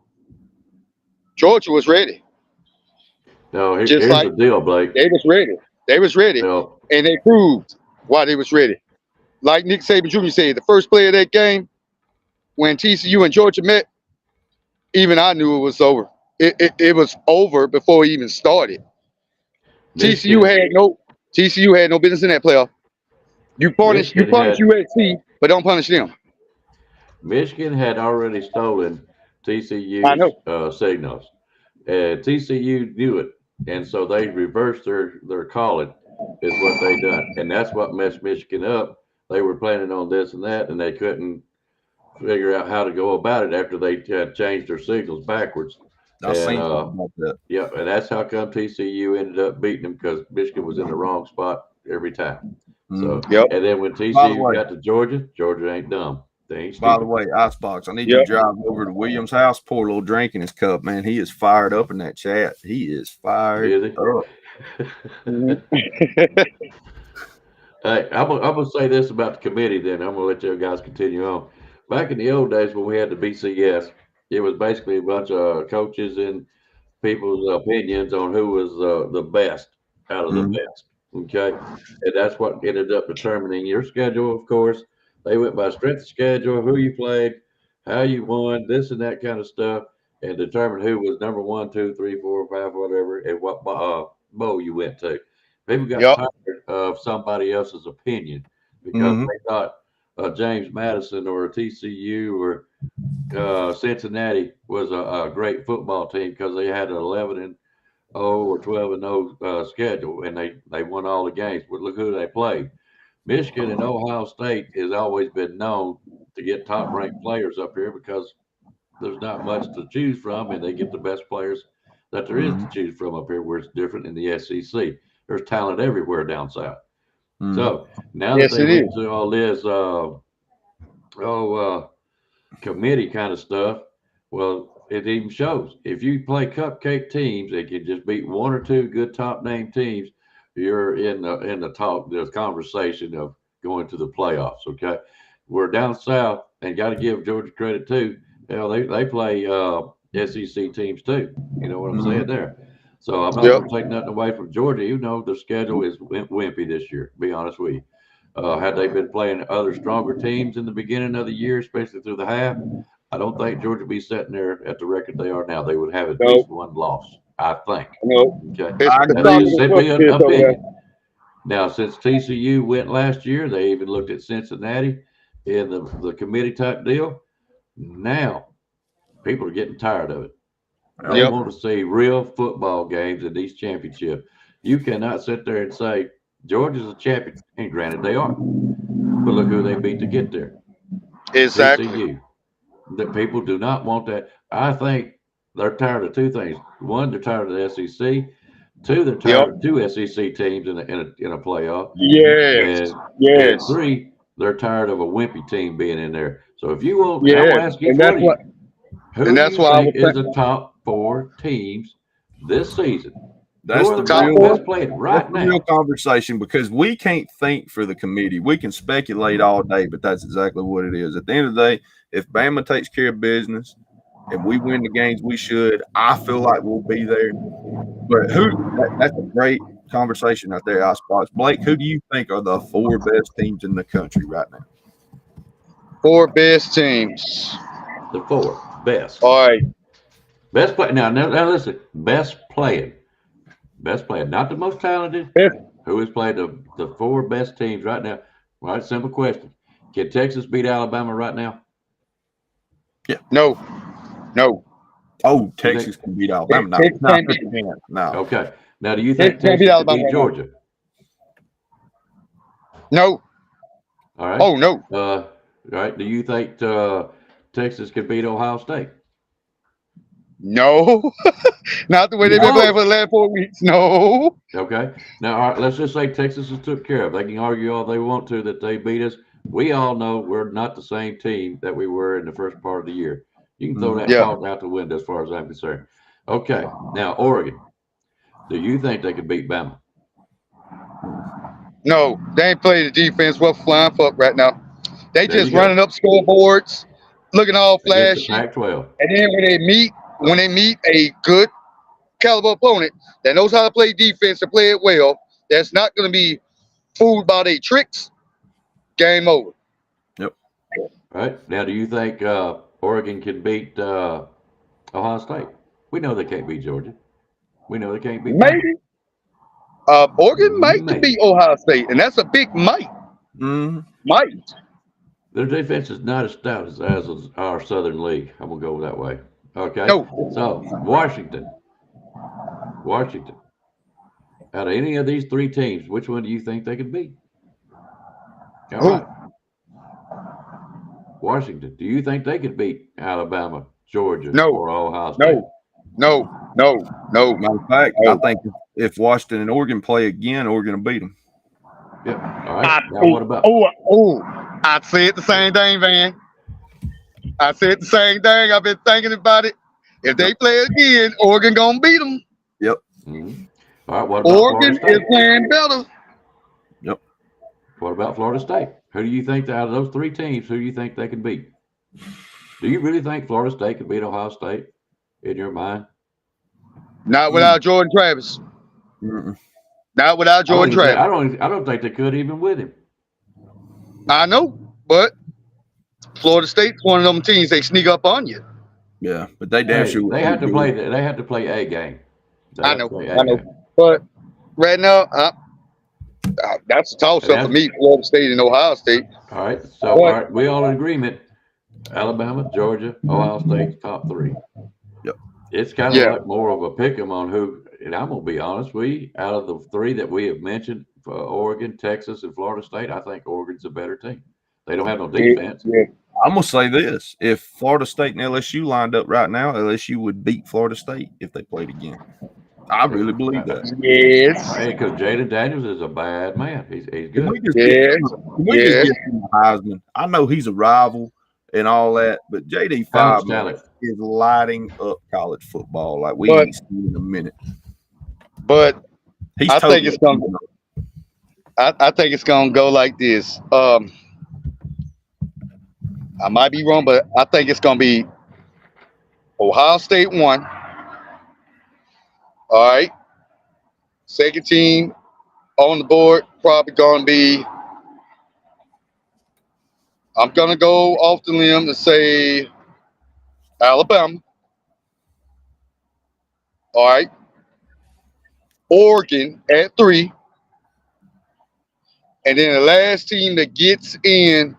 I: Georgia was ready.
G: No, here's the deal, Blake.
I: They was ready. They was ready.
G: No.
I: And they proved why they was ready. Like Nick Saban Jr. said, the first play of that game, when TCU and Georgia met, even I knew it was over. It was over before it even started. TCU had no business in that playoff. You punish USC, but don't punish them.
G: Michigan had already stolen
I: I
G: TCU's
I: know.
G: signals, and TCU knew it, and so they reversed their calling, is what they done, and that's what messed Michigan up. They were planning on this and that, and they couldn't figure out how to go about it after they had changed their signals backwards.
H: I seen something about that.
G: Yeah, and that's how come TCU ended up beating them, because Michigan was in the wrong spot every time. So, and then when TCU got to Georgia ain't dumb. They ain't stupid.
H: By the way, Icebox, I need you to drive over to Williams' house, pour a little drink in his cup, man. He is fired up in that chat. He is fired up.
G: Hey, I'm gonna say this about the committee. Then I'm gonna let you guys continue on. Back in the old days when we had the BCS, it was basically a bunch of coaches and people's opinions on who was the best out of the best. Okay, and that's what ended up determining your schedule. Of course, they went by strength of schedule, who you played, how you won, this and that kind of stuff, and determined who was number 1, 2, 3, 4, 5, whatever, and what bowl you went to. People got tired of somebody else's opinion because they thought James Madison or TCU or Cincinnati was a great football team because they had an 11-0 or 12-0 schedule, and they won all the games. But look who they played. Michigan and Ohio State has always been known to get top-ranked players up here because there's not much to choose from, and they get the best players that there is to choose from up here, where it's different in the SEC. There's talent everywhere down south. So now that they went to all this committee kind of stuff, well, it even shows. If you play cupcake teams and can just beat 1 or 2 good top name teams, you're in the conversation of going to the playoffs. Okay, we're down south, and got to give Georgia credit too. Hell, they play SEC teams too. You know what I'm saying there? So I'm not going to take nothing away from Georgia. You know, their schedule is wimpy this year, to be honest with you. Had they been playing other stronger teams in the beginning of the year, especially through the half, I don't think Georgia would be sitting there at the record they are now. They would have at least one loss, I think. Okay. That's simply an opinion. Now, since TCU went last year, they even looked at Cincinnati in the committee type deal. Now, people are getting tired of it. They want to see real football games in these championships. You cannot sit there and say Georgia's a champion, and granted they are, but look who they beat to get there.
I: Exactly.
G: TCU. The people do not want that. I think they're tired of 2 things. 1, they're tired of the SEC. 2, they're tired of 2 SEC teams in a playoff. And 3, they're tired of a wimpy team being in there. So if you will, I will ask each one of you, who do you think is the top 4 teams this season?
H: That's
G: the
H: best
G: playing right now.
H: Real conversation, because we can't think for the committee. We can speculate all day, but that's exactly what it is. At the end of the day, if Bama takes care of business and we win the games we should, I feel like we'll be there. But that's a great conversation out there, Icebox. Blake, who do you think are the 4 best teams in the country right now?
I: 4 best teams.
G: The 4 best.
I: All right.
G: Best play. Now listen. Best playing. Best player, not the most talented. Who has played the 4 best teams right now? All right, simple question. Can Texas beat Alabama right now?
H: Yeah.
I: No.
H: Oh, Texas can beat Alabama. No.
G: Okay. Now, do you think Texas can beat Georgia?
I: No.
G: All right.
I: Oh, no.
G: All right. Do you think Texas can beat Ohio State?
I: No. Not the way they've been playing for the last 4 weeks. No.
G: Okay. Now, all right, let's just say Texas is took care of. They can argue all they want to that they beat us. We all know we're not the same team that we were in the first part of the year. You can throw that talk out the window as far as I'm concerned. Okay. Now, Oregon. Do you think they could beat Bama?
I: No. They ain't playing the defense well flying fuck right now. They just running up scoreboards, looking all flashy.
G: Pac-12.
I: And then when they meet a good caliber opponent that knows how to play defense and play it well, that's not going to be fooled by their tricks, game over.
H: Yep.
G: All right. Now, do you think Oregon can beat Ohio State? We know they can't beat Georgia. We know they can't beat
I: Maybe. Oregon might beat Ohio State, and that's a big might. Might.
G: Their defense is not as stout as our Southern League. I'm gonna go that way. Okay.
I: No.
G: So Washington. Out of any of these three teams, which one do you think they could beat? All right. Washington. Do you think they could beat Alabama, Georgia, or Ohio State?
I: No.
H: Matter of fact, I think if Washington and Oregon play again, Oregon will beat them.
G: Yep. All right. Now what about?
I: I said the same thing, Van. I said the same thing. I've been thinking about it. If they play again, Oregon gonna beat them.
H: Yep.
G: Mm-hmm. All right. What about
I: Oregon
G: Florida State?
I: is playing better.
H: Yep.
G: What about Florida State? Who do you think out of those three teams? Who do you think they can beat? Do you really think Florida State could beat Ohio State? In your mind?
I: Not without Jordan Travis. Not without Jordan Travis.
G: I don't think they could even with him.
I: I know, but Florida State's one of them teams they sneak up on you.
H: Yeah, but they damn sure
G: they have to play. They have to play a game.
I: I know. But right now, that's a toss-up for me. Florida State and Ohio State.
G: All right. So all right, we all in agreement. Alabama, Georgia, Ohio State, top three.
H: Yep.
G: It's kind of like more of a pick 'em on who. And I'm gonna be honest, out of the three that we have mentioned, for Oregon, Texas, and Florida State, I think Oregon's a better team. They don't have no defense.
H: I'm gonna say this: if Florida State and LSU lined up right now, LSU would beat Florida State if they played again. I really believe that.
I: Yes.
G: Hey, because Jaden Daniels is a bad man. He's good.
H: Can we just get him Heisman? I know he's a rival and all that, but JD5 is lighting up college football like we ain't seen in a minute.
I: But I think it's gonna go like this. I might be wrong, but I think it's gonna be Ohio State 1. All right. Second team on the board probably gonna be. I'm gonna go off the limb and say Alabama. All right. Oregon at 3. And then the last team that gets in,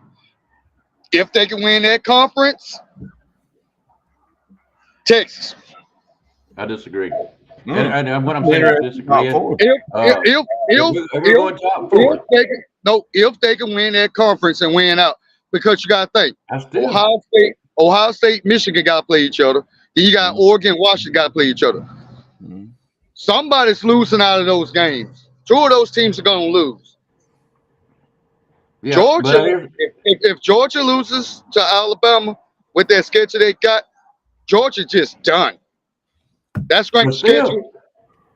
I: if they can win that conference, Texas.
G: I disagree. And what I'm saying is disagree.
I: If they can win that conference and win out, because you got to think, Ohio State, Michigan got to play each other. Then you got Oregon, Washington got to play each other. Somebody's losing out of those games. 2 of those teams are going to lose.
G: Yeah,
I: Georgia, if Georgia loses to Alabama with that schedule they got, Georgia just done. That's great schedule.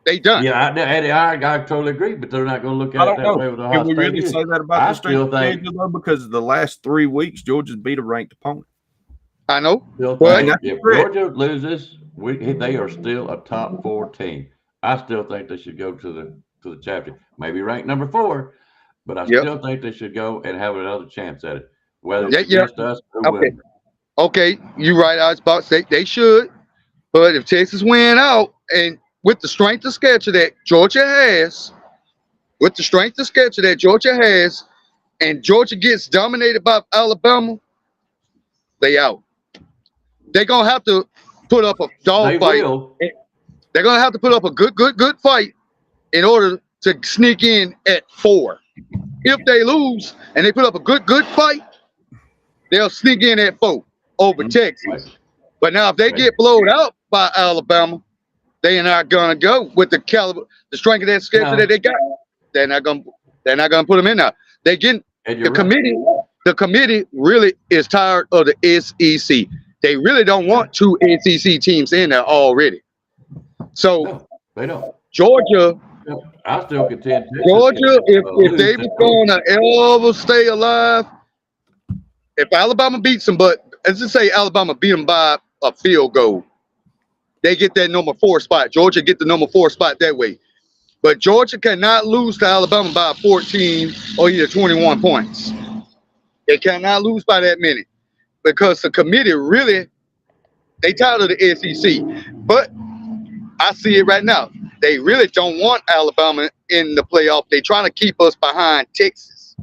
I: They done.
G: Yeah, I totally agree, but they're not going to look at it that way with Ohio State.
H: Can we really say that about the strength schedule, though? Because the last 3 weeks, Georgia's beat a ranked opponent.
I: I know.
G: If Georgia loses, they are still a top 4 team. I still think they should go to the championship. Maybe ranked number 4, but I still think they should go and have another chance at it. Whether it's against us or
I: Okay, you're right. I was about to say they should, but if Texas win out and with the strength of schedule that Georgia has, and Georgia gets dominated by Alabama, they out. They're gonna have to put up a dog fight. They're gonna have to put up a good fight in order to sneak in at 4. If they lose and they put up a good fight, they'll sneak in at 4 over Texas. But now if they get blown out by Alabama, they are not gonna go with the caliber, the strength of that schedule that they got. They're not gonna put them in now. They get the committee. The committee really is tired of the SEC. They really don't want 2 SEC teams in there already. So
G: they don't.
I: Georgia.
G: I still contend.
I: Georgia, if they were going to ever stay alive, if Alabama beats them, but let's just say Alabama beat them by a field goal, they get that number 4 spot. Georgia get the number 4 spot that way. But Georgia cannot lose to Alabama by 14 or either 21 points. They cannot lose by that many because the committee really, they tired of the SEC. But I see it right now. They really don't want Alabama in the playoff. They trying to keep us behind Texas.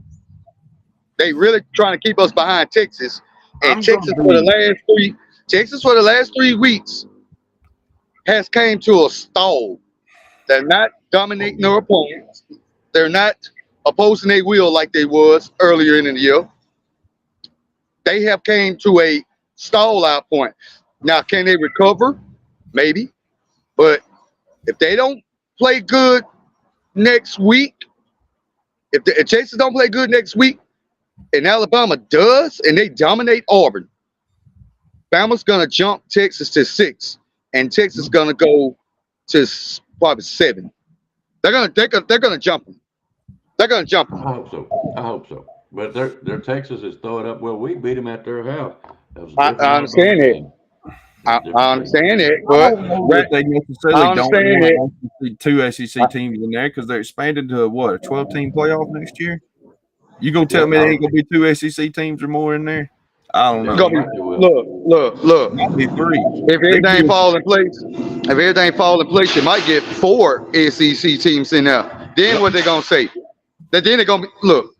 I: They really trying to keep us behind Texas. And
H: I'm gonna
I: Texas for the last 3 weeks has came to a stall. They're not dominating their opponents. They're not opposing their will like they was earlier in the year. They have came to a stall out point. Now, can they recover? Maybe. But if they don't play good next week, if Texas don't play good next week, and Alabama does, and they dominate Auburn, Bama's gonna jump Texas to 6, and Texas gonna go to probably 7. They're gonna jump them. They're gonna jump them.
G: I hope so. But their Texas is throwing up. Well, we beat them at their house. That was a
I: I
G: different
I: understand
G: Alabama
I: it.
G: team.
I: I understand it,
H: I
I: but
H: don't know that they necessarily
I: I
H: don't
I: understand it.
H: want two SEC teams in there because they're expanding to what, a 12-team playoff next year. You gonna tell me there ain't gonna be two SEC teams or more in there? I don't
I: It's
H: know.
I: gonna be look.
H: Might be 3.
I: If everything fall in place, it might get 4 SEC teams in there. Then what they gonna say? Then they gonna be look.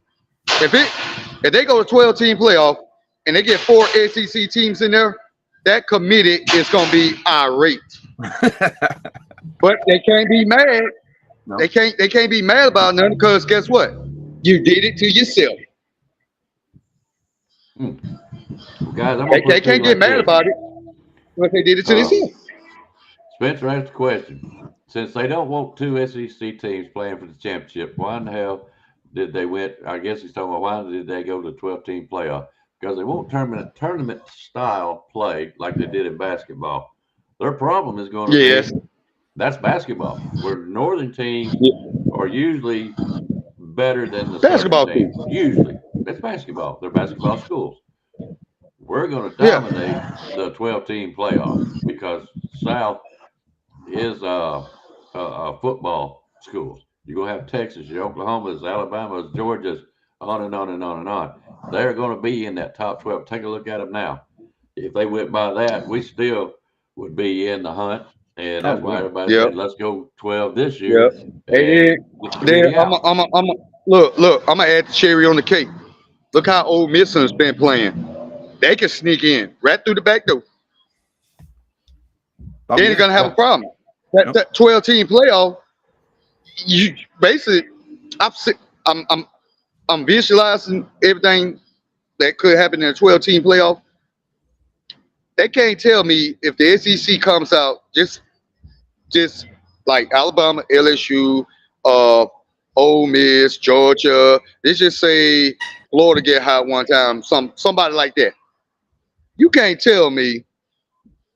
I: If they go to 12-team playoff and they get 4 SEC teams in there, that committee is gonna be irate. But they can't be mad.
H: No.
I: They can't be mad about nothing because guess what? You did it to yourself.
G: Well, guys, I'm gonna
I: They can't get mad about it because they did it to themselves.
G: Spencer asked the question. Since they don't want 2 SEC teams playing for the championship, why in the hell did they win? I guess he's talking about why did they go to the 12-team playoff? Because they won't tournament style play like they did in basketball. Their problem is going to be that's basketball, where northern teams are usually better than the
I: basketball
G: teams. Usually, it's basketball. They're basketball schools. We're going to dominate the 12-team playoff because South is football schools. You're going to have Texas, your Oklahomas, Alabamas, Georgias, on and on and on and on. They're going to be in that top 12. Take a look at them now. If they went by that, we still would be in the hunt. And that's why everybody said, let's go 12 this year.
I: Then look, I'm gonna add the cherry on the cake. Look how Ole Miss has been playing. They can sneak in right through the back door. They ain't gonna have a problem. That 12-team playoff, you basically, I'm visualizing everything that could happen in a 12-team playoff. They can't tell me if the SEC comes out just like Alabama, LSU, Ole Miss, Georgia. Let's just say Florida get hot one time. Somebody like that. You can't tell me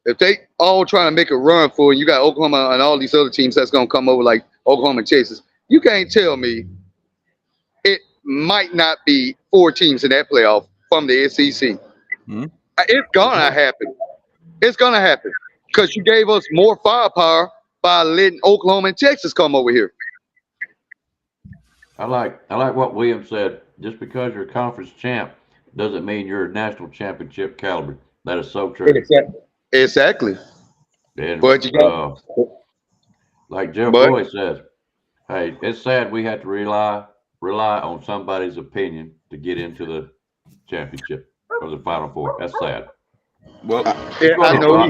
I: if they all trying to make a run for it. You got Oklahoma and all these other teams that's gonna come over like Oklahoma and Texas. You can't tell me it might not be 4 teams in that playoff from the SEC.
H: Mm-hmm.
I: It's gonna happen. It's gonna happen because you gave us more firepower by letting Oklahoma and Texas come over here.
G: I like what William said. Just because you're a conference champ doesn't mean you're a national championship caliber. That is so true.
I: Exactly.
G: And,
I: but you got,
G: like Jeff Boy says, hey, it's sad we have to rely on somebody's opinion to get into the championship or the Final Four. That's sad.
H: Well, I know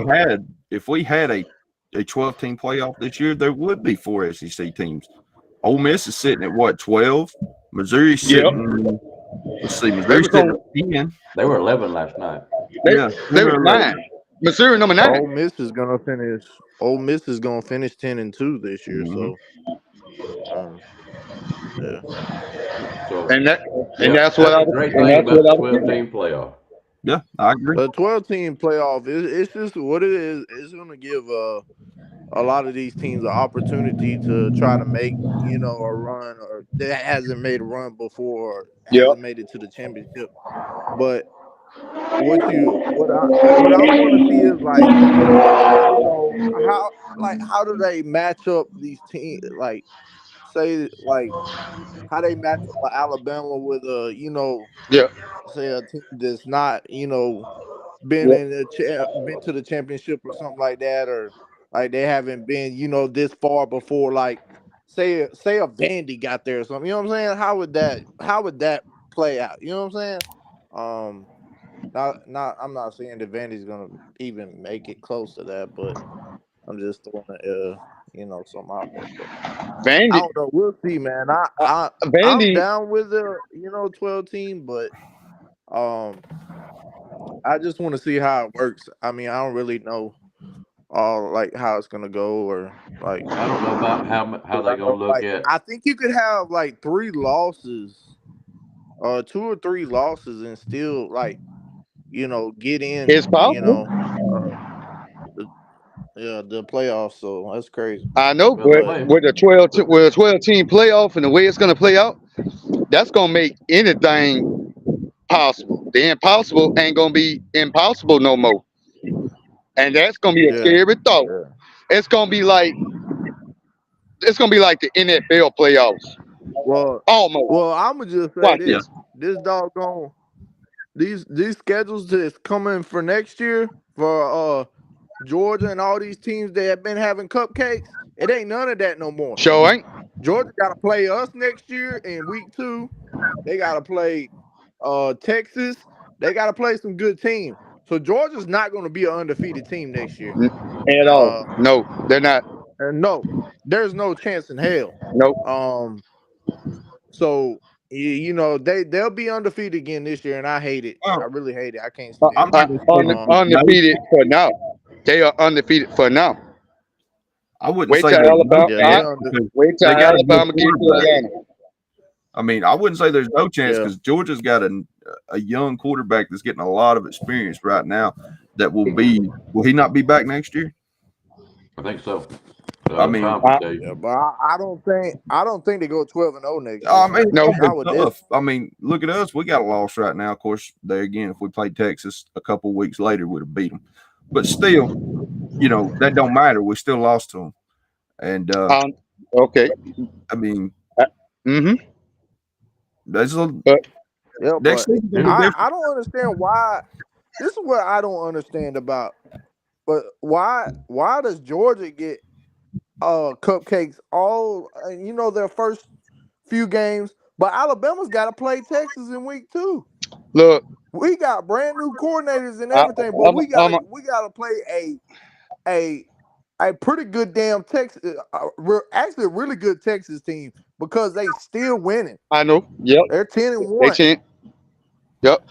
H: if we had a 12-team playoff this year, there would be 4 SEC teams. Ole Miss is sitting at what, 12? Missouri's sitting. Let's see, Missouri's sitting at 10.
G: They were 11 last night.
I: They were 9. Missouri number 9.
K: Ole Miss is gonna finish 10-2 this year.
H: Mm-hmm.
K: So,
I: that's what I was.
G: Great thing about the 12-team playoff.
H: Yeah, I agree.
K: The 12-team playoff it's just what it is. It's going to give a lot of these teams an opportunity to try to make a run or that hasn't made a run before, or hasn't made it to the championship. But what I want to see is how do they match up these teams? Like say how they match up Alabama with say a team that's not been been to the championship or something like that, or like they haven't been this far before, like say a Vandy got there or something. You know what I'm saying? How would that play out? You know what I'm saying? I'm not saying that Vandy's gonna even make it close to that, but I'm just throwing something out there. But I
I: Vandy,
K: don't know. We'll see, man. I'm
I: Vandy,
K: down with the 12 team, but I just want to see how it works. I mean, I don't really know like how it's gonna go or like.
G: I don't know about how they gonna look at.
K: I think you could have like 3 losses, 2 or 3 losses, and still get in.
I: it's possible.
K: The playoffs. So that's crazy.
I: I know,
G: Well,
I: but with a 12 team playoff and the way it's going to play out, that's going to make anything possible. The impossible ain't going to be impossible no more, and that's going to be a scary thought.
K: Yeah.
I: It's going to be like the NFL playoffs.
K: Well,
I: Almost.
K: I'm gonna just say
I: Watch
K: this: this doggone these schedules that's coming for next year for Georgia and all these teams that have been having cupcakes. It ain't none of that no more.
I: Sure ain't.
K: Georgia got to play us next year in week 2. They got to play Texas. They got to play some good teams. So Georgia's not going to be an undefeated team next year
I: At all. No, they're not.
K: And no, there's no chance in hell.
I: Nope.
K: So they'll be undefeated again this year, and I hate it. I really hate it. I can't stand it.
I: Undefeated for now. They are undefeated for now.
H: I wouldn't
I: wait
H: say
I: till
H: there's
I: Alabama.
H: no chance
I: Wait till
H: they got a good
I: Alabama gets to
H: quarterback.
I: Atlanta.
H: I mean, I wouldn't say there's no chance because Georgia's got a young quarterback that's getting a lot of experience right now. That will he not be back next year?
G: I think so.
H: I mean,
K: but I don't think they go 12-0 next year.
H: I mean,
K: no,
H: tough. I mean, look at us. We got a loss right now. Of course, there again, if we played Texas a couple of weeks later, we'd have beat them. But still, that don't matter. We still lost to them. And
I: okay.
H: I mean,
K: that's
H: a
K: but I don't understand why. This is what I don't understand about. But why does Georgia get cupcakes all their first few games, but Alabama's got to play Texas in week 2?
I: Look,
K: we got brand new coordinators and everything, but we got to play a pretty good damn Texas, actually a really good Texas team because they still winning.
I: I know. Yep.
K: They're 10-1.
I: They 10. Yep.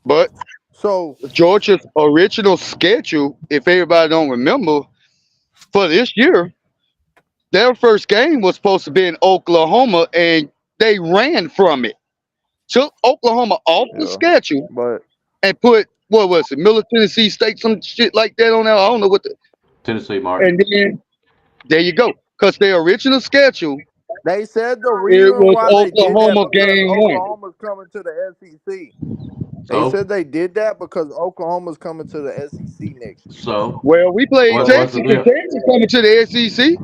I: But
K: so
I: Georgia's original schedule, if everybody don't remember, for this year, their first game was supposed to be in Oklahoma, and they ran from it. Took Oklahoma off the schedule, and put what was it, Middle Tennessee State, some shit like that on there. I don't know what the
G: Tennessee Martin.
I: And then there you go, because their original schedule.
K: They said the reason why they did that because Oklahoma's coming to the SEC. They said they did that because Oklahoma's coming to the SEC next year.
G: So
I: well, we played Texas, and Texas coming to the SEC.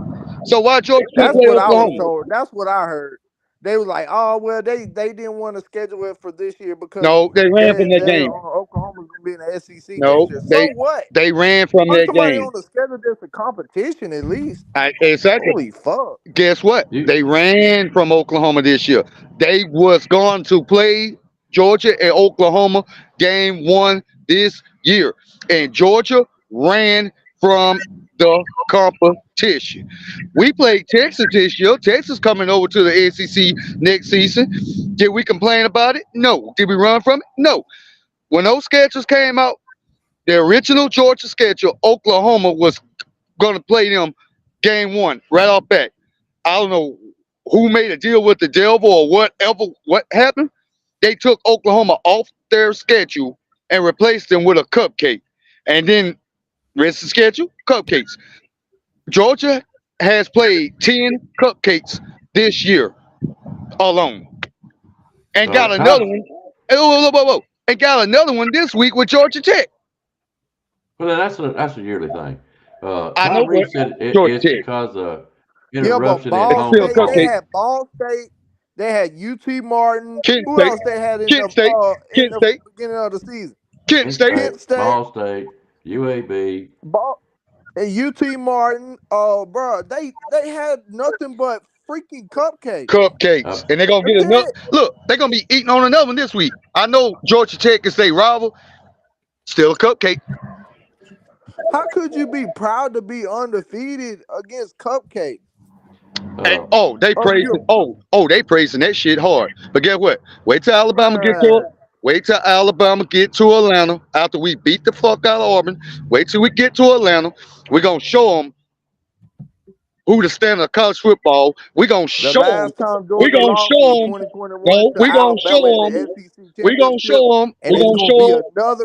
I: So why Georgia play
K: what
I: Oklahoma?
K: I was told. That's what I heard. They was like, oh well, they didn't want to schedule it for this year because
I: they ran from that game.
K: Oklahoma's gonna be in the SEC
I: No,
K: next year. So what?
I: They ran from that
K: somebody
I: game.
K: on the schedule that's a competition at least.
I: Exactly.
K: Holy fuck!
I: Guess what? They ran from Oklahoma this year. They was going to play Georgia and Oklahoma game 1 this year, and Georgia ran from the competition. We played Texas this year. Texas coming over to the SEC next season. Did we complain about it? No. Did we run from it? No. When those schedules came out, the original Georgia schedule, Oklahoma was going to play them game 1 right off back. I don't know who made a deal with the devil or whatever. What happened? They took Oklahoma off their schedule and replaced them with a cupcake. And then rest of the schedule, cupcakes. Georgia has played 10 cupcakes this year alone. And got another one. And got another one this week with Georgia Tech.
G: Well, that's a yearly thing.
I: I know
G: Reed said it's because of interruption at home.
K: They had Ball State. They had UT Martin.
I: Kent
K: Who
I: State.
K: else they had in
I: Kent State.
K: in the beginning of the season?
I: Kent State.
G: Ball State, UAB.
K: And UT Martin, bro, they had nothing but freaking cupcakes.
I: Cupcakes. And they're going to get another. Look, they're going to be eating on another one this week. I know Georgia Tech is their rival. Still a cupcake.
K: How could you be proud to be undefeated against cupcakes?
I: And, they praising. They praising that shit hard. But guess what? Wait till Alabama get to Atlanta after we beat the fuck out of Auburn. Wait till we get to Atlanta. We're gonna show them who the standard of college football. We're gonna show them.
K: Last time
I: We're
K: Georgia
I: gonna
K: lost
I: show
K: was
I: them.
K: 2021
I: No,
K: to
I: we're gonna
K: Alabama
I: show
K: in
I: them.
K: the SEC
I: We're gonna
K: championship,
I: show them.
K: and it's gonna be another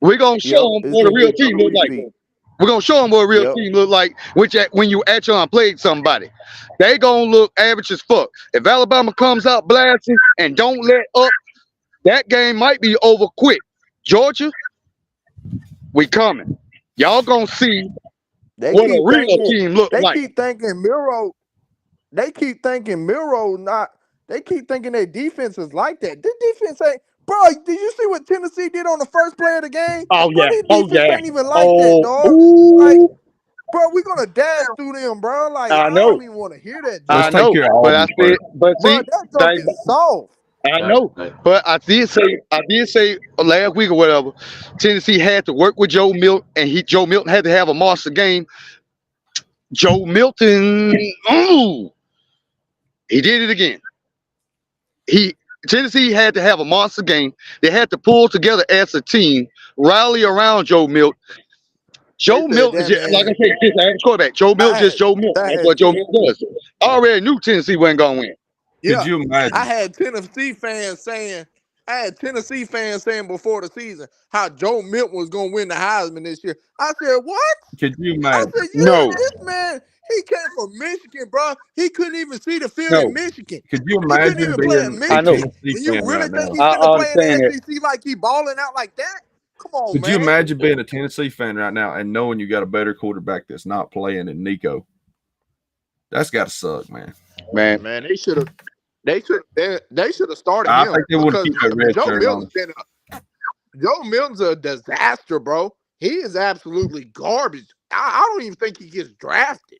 I: We're gonna show them
K: it's
I: what a
K: gonna be
I: real team
K: another
I: look like.
K: repeat.
I: We're gonna show them what a real team look like. When you actually played somebody, they gonna look average as fuck. If Alabama comes out blasting and don't let up, that game might be over quick. Georgia, we coming. Y'all gonna see what a real team look like.
K: They keep thinking Miro. They keep thinking Miro not. They keep thinking their defense is like that. This defense ain't. Bro, did you see what Tennessee did on the first play of the game?
I: Oh
K: Bro,
I: yeah.
K: their
I: Oh
K: defense
I: yeah.
K: ain't even like that, dog. Like, bro, we gonna dash through them, bro. Like, I
I: know.
K: don't even want to hear that.
I: I know. But I said, but
K: bro,
I: see,
K: that joke is soft.
I: I know, but I did say last week or whatever, Tennessee had to work with Joe Milton, and Joe Milton had to have a monster game. Joe Milton, he did it again. Tennessee had to have a monster game. They had to pull together as a team, rally around Joe Milton. Joe Milton, like I said, just average quarterback. Joe Milton, just Joe Milton. That's what Joe Milton does. I already knew Tennessee wasn't gonna win.
H: Could you imagine?
K: I had Tennessee fans saying before the season how Joe Milton was gonna win the Heisman this year. I said, what?
H: Could you
K: I
H: imagine?
K: said, this man, he came from Michigan, bro. He couldn't even see the field in Michigan.
H: Could you
K: He couldn't
H: imagine
K: even play in
H: being a
K: Michigan.
H: Tennessee
K: And you
H: fan
K: really
H: right
K: think
H: now?
K: he's gonna play in the SEC like he balling out like that? Come on,
H: Could
K: man.
H: you imagine being a Tennessee fan right now and knowing you got a better quarterback that's not playing than Nico? That's got to suck, man.
K: Man, they should have started
H: I
K: him.
H: think they would have keep that red shirt on.
K: Joe Milton's a disaster, bro. He is absolutely garbage. I don't even think he gets drafted.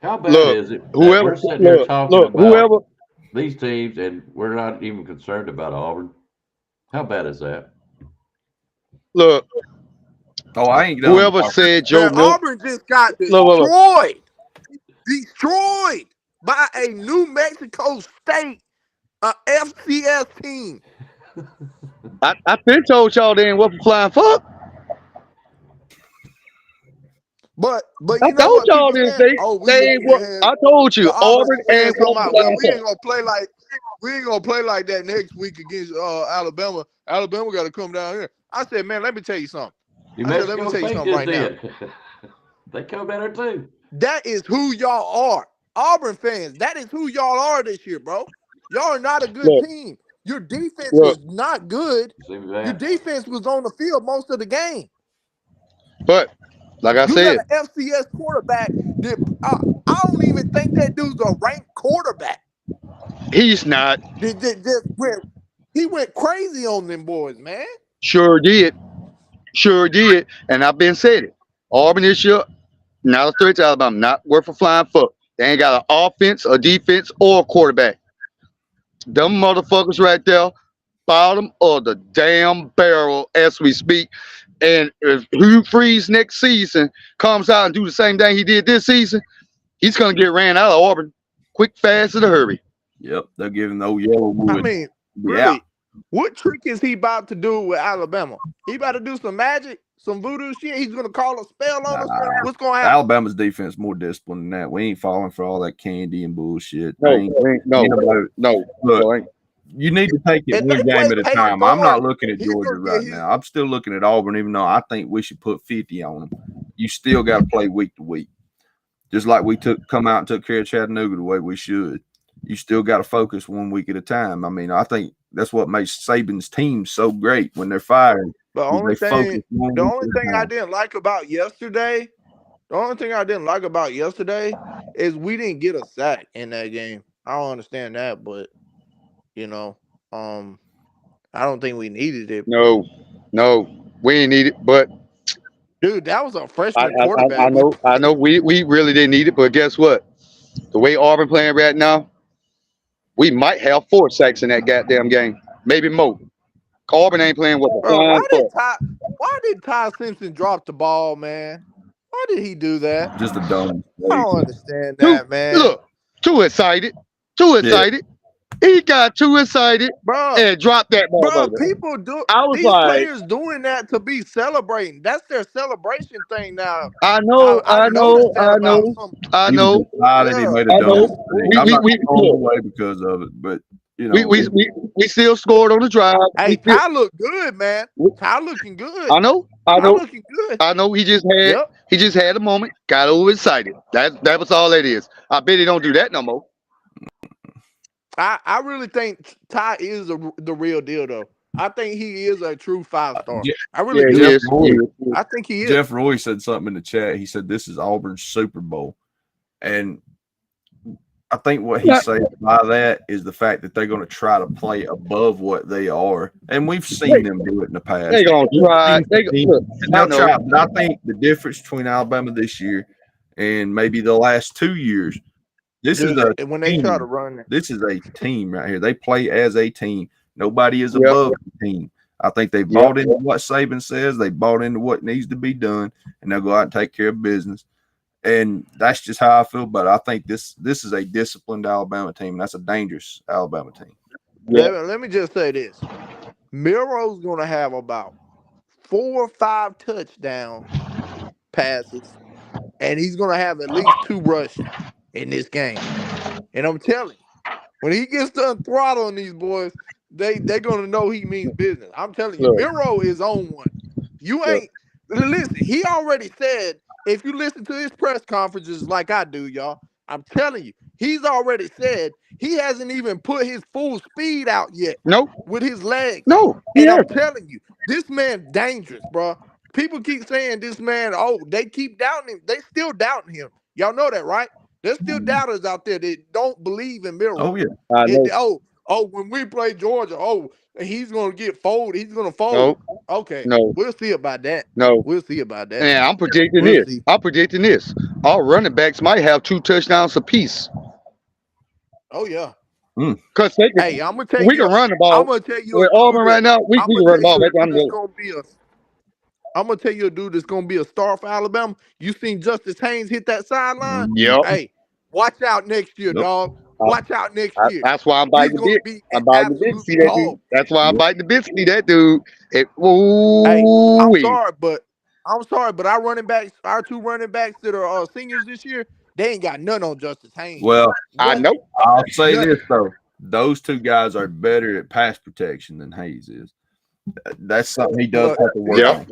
G: How bad is it? We're sitting here talking about these teams, and we're not even concerned about Auburn. How bad is that?
I: Look.
H: I ain't
I: done. Whoever said Joe Milton.
K: Auburn just got destroyed. Destroyed by a New Mexico State FCS team.
I: I've been told y'all they ain't worth a flying fuck.
K: But
I: I told y'all this. They ain't worth. I told you Auburn ain't worth a flying
K: we ain't gonna play like that next week against Alabama. Alabama got to come down here. I said, man, let me tell you something. Let me tell you something right now.
G: They come down here too.
K: That is who y'all are. Auburn fans, that is who y'all are this year, bro. Y'all are not a good team. Your defense was not good. Your defense was on the field most of the game.
I: But, like I said,
K: you got an FCS quarterback. I don't even think that dude's a ranked quarterback.
I: He's not.
K: He went crazy on them boys, man.
I: Sure did. And I've been said it. Auburn this year, not a threat to Alabama, not worth a flying fuck. They ain't got an offense, a defense, or a quarterback. Them motherfuckers right there, bottom of the damn barrel as we speak. And if Hugh Freeze next season comes out and do the same thing he did this season, he's gonna get ran out of Auburn quick, fast, in a hurry.
H: Yep, they're giving the old yellow wood.
K: I mean, really, what trick is he about to do with Alabama? He about to do some magic, some voodoo shit. He's gonna call a spell on us. What's gonna happen?
H: Alabama's defense more disciplined than that. We ain't falling for all that candy and bullshit.
I: No.
H: Look, you need to take it one game at a time. I'm not looking at Georgia right now. I'm still looking at Auburn, even though I think we should put 50 on them. You still got to play week to week, just like we come out and took care of Chattanooga the way we should. You still got to focus 1 week at a time. I mean, I think that's what makes Saban's team so great when they're fired.
K: The only thing I didn't like about yesterday is we didn't get a sack in that game. I don't understand that, but I don't think we needed it.
I: No, we ain't need it. But
K: Dude, that was a
I: I,
K: freshman
I: I,
K: quarterback.
I: I know. We really didn't need it, but guess what? The way Auburn playing right now, we might have 4 sacks in that goddamn game, maybe more. Auburn ain't playing with a
K: Bro,
I: flying fuck.
K: why did Ty Simpson drop the ball, man? Why did he do that?
H: Just a dumb
K: I
H: mistake.
K: don't understand that, man.
I: Look, too excited. Too excited. He got too excited
K: Bro,
I: and dropped that motherfucker.
K: people do
I: I was
K: these
I: like,
K: players doing that to be celebrating. That's their celebration thing now.
I: I know.
K: I've noticed that about some.
I: I
H: He was
I: know.
H: excited. He
K: Yeah.
H: made a
I: I
H: dumb
I: know.
H: mistake. I'm not throwing away because of it, but you know,
I: We still scored on the drive.
K: Hey, Ty looked good, man. Ty looking good.
I: I know.
K: Ty looking good.
I: I know. He just had a moment, got overexcited. That was all that is. I bet he don't do that no more.
K: I really think Ty is the real deal, though. I think he is a true 5-star. I really do. I think he is.
H: Jeff Roy said something in the chat. He said this is Auburn's Super Bowl, and I think what he's saying by that is the fact that they're going to try to play above what they are, and we've seen them do it in the past.
I: They're going to try.
H: They'll try. But I think the difference between Alabama this year and maybe the last 2 years, this is a
K: when
H: team.
K: they try to run.
H: This is a team right here. They play as a team. Nobody is above the team. I think they bought into what Saban says. They bought into what needs to be done, and they'll go out and take care of business. And that's just how I feel about it. I think this is a disciplined Alabama team. And that's a dangerous Alabama team.
K: Let me just say this. Miro's going to have about 4 or 5 touchdown passes, and he's going to have at least 2 rushing in this game. And I'm telling you, when he gets done throttling these boys, they're going to know he means business. I'm telling you, Miro is on one. You ain't – listen, he already said, if you listen to his press conferences like I do, y'all, I'm telling you, he's already said he hasn't even put his full speed out yet.
I: Nope.
K: With his legs.
I: No.
K: And I'm telling you, this man dangerous, bro. People keep saying this man, they keep doubting him. They still doubting him. Y'all know that, right? There's still doubters out there that don't believe in Miro.
H: Oh, yeah.
K: When we play Georgia, he's going to get folded. He's going to fold.
I: Nope.
K: Okay.
I: No.
K: We'll see about that.
I: No.
K: We'll see about that.
I: Yeah, I'm predicting this. I'm predicting this. Our running backs might have 2 touchdowns apiece.
K: Oh, yeah.
I: Because
K: hey, I'm gonna tell
I: we can run the ball.
K: I'm gonna tell you
I: with Auburn right now. We can run the ball.
K: I'm gonna tell you a dude that's gonna be a star for Alabama. You seen Justice Haynes hit that sideline?
I: Yep.
K: Hey, watch out next year, dog. Watch out next year.
I: That's why I'm biting the bit. I'm biting the bit to see that dude. That's why I'm biting the bit to see that dude.
K: I'm sorry, but our 2 running backs that are seniors this year, they ain't got none on Justice Haynes.
H: Well,
I: I know.
H: I'll say this though: those 2 guys are better at pass protection than Hayes is. That's something he does have to work on.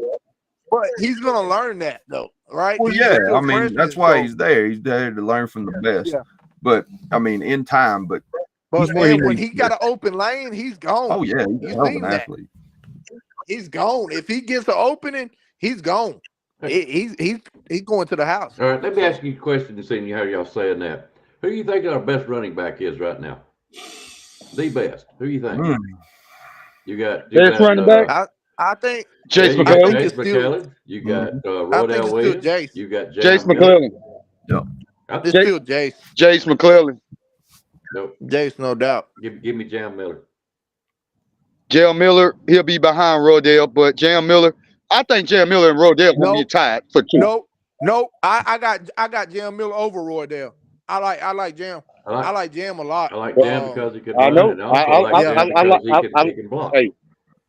K: But he's gonna learn that though, right?
H: Well, yeah. I mean, that's why he's there. He's there to learn from the best.
K: Yeah.
H: But I mean, in time. But
K: man, when he got an open lane, he's gone.
H: Oh yeah, he's an athlete.
K: He's gone. If he gets an opening, he's gone. He's going to the house.
G: All right, let me ask you a question and see how y'all saying that. Who do you think our best running back is right now? The best. Who do you think? You got
I: running back.
K: I think
I: Jace
G: McClellan. You got Rodell Williams.
K: Jace.
G: You got
I: Jace McClellan.
H: Yep.
K: It's still Jace.
I: Jace McClellan.
G: Nope.
K: Jace, no doubt.
G: Give me Jam Miller.
I: Jam Miller, he'll be behind Rodell, but Jam Miller, I think Jam Miller and Rodell will be tied for 2.
K: Nope. I got Jam Miller over Rodell. I like Jam. I like Jam a lot.
G: I like Jam because he can run.
I: I know.
G: And also I like Jam because he can block.
I: Hey,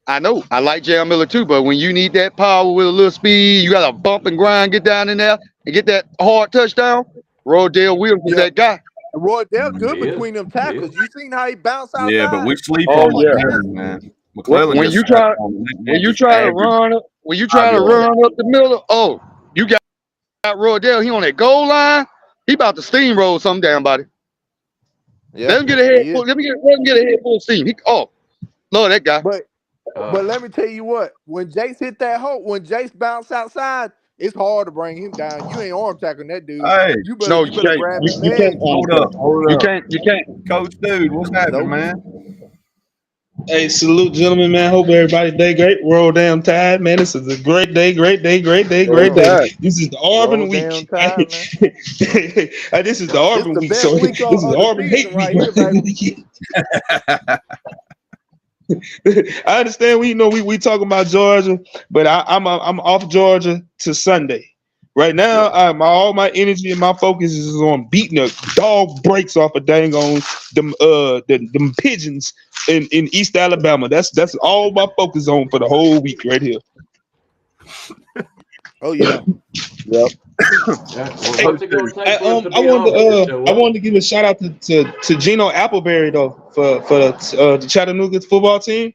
I: I know. I like Jam Miller too, but when you need that power with a little speed, you got to bump and grind, get down in there and get that hard touchdown. Rodell Williams is that guy.
K: Rodell good between them tackles. You seen how he bounced outside?
H: Yeah, but we sleep on McClellan, man. McClellan
I: when you try to run up the middle, you got Rodell. He on that goal line. He about to steamroll some damn body. Yeah, let him get a head full. Let him get a head full of steam. Lord, that guy.
K: But let me tell you what, when Jace hit that hole, when Jace bounced outside, it's hard to bring him down. You ain't arm tackling that dude.
H: Hey,
K: you better grab his leg.
H: Hold up.
I: You can't.
H: Coach, dude, what's happening, man?
L: Hey, salute, gentlemen, man. Hope everybody's day great. Roll damn tide, man. This is a great day, great day, great day,
I: Roll
L: great day.
I: Tide.
L: This is the
K: Roll
L: Auburn
K: down
L: week.
K: time, man.
L: This is the
K: This
L: Auburn
K: the
L: week,
K: best
L: so
K: week
L: this is
K: of the
L: Auburn
K: season
L: hate week.
K: right here, baby.
L: I understand we talking about Georgia, but I'm off Georgia to Sunday. Right now, all my energy and my focus is on beating the dog breaks off of dang on them pigeons in East Alabama. That's all my focus on for the whole week right here.
K: Oh yeah.
I: Yep.
G: Yeah. Well, what's it going to take for us to
L: I
G: beat Auburn? Just show up.
L: wanted to give a shout out to Gino Appleberry though for the Chattanooga football team.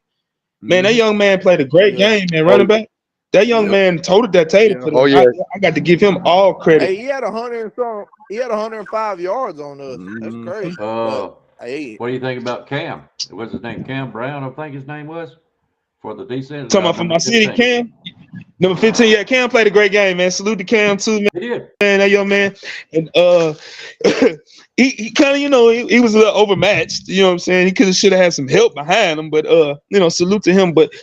L: Man, that young man played a great game, man. Running back, that young man toted that tater for them.
I: Oh yeah.
L: I got to give him all credit.
K: Hey, he had 100 and some. He had 105 yards on us. That's crazy. But hey,
G: What do you think about Cam? What's his name? Cam Brown, I think his name was, for the defense.
L: Talking about from my city, Cam. Number 15, yeah, Cam played a great game, man. Salute to Cam too, man.
G: He did.
L: Man, that young man. And he kind of, he was a little overmatched. You know what I'm saying? He should have had some help behind him, but salute to him. But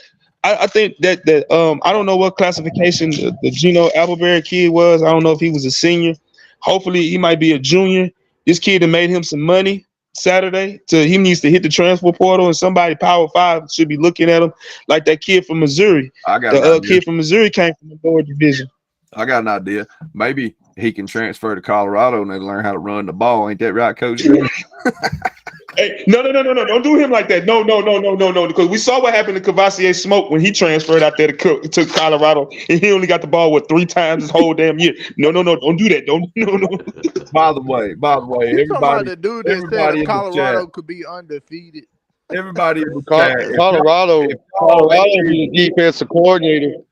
L: I think that I don't know what classification the Gino Appleberry kid was. I don't know if he was a senior. Hopefully he might be a junior. This kid that made him some money Saturday. He needs to hit the transfer portal, and somebody Power 5 should be looking at him like that kid from Missouri. The kid from Missouri came from the lower division.
H: I got an idea. Maybe he can transfer to Colorado and they learn how to run the ball. Ain't that right, Coach?
L: Hey, no, don't do him like that. No, because we saw what happened to Cavassier Smoke when he transferred out there to Colorado, and he only got the ball 3 times his whole damn year. No, don't do that. No.
H: By the way,
K: you talking about the dude that said Colorado could be undefeated.
H: Everybody in the chat.
I: Colorado needs a defensive coordinator.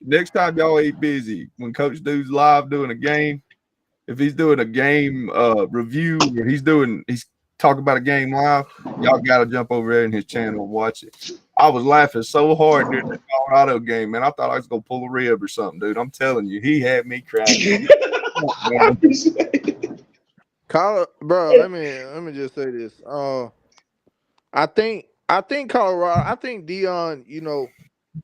H: Next time y'all ain't busy, when Coach Dude's live doing a game, if he's doing a game review or he's talking about a game live, y'all gotta jump over there in his channel and watch it. I was laughing so hard during the Colorado game, man. I thought I was gonna pull a rib or something, dude. I'm telling you, he had me crying.
K: Bro, let me just say this. I think Colorado. I think Dion.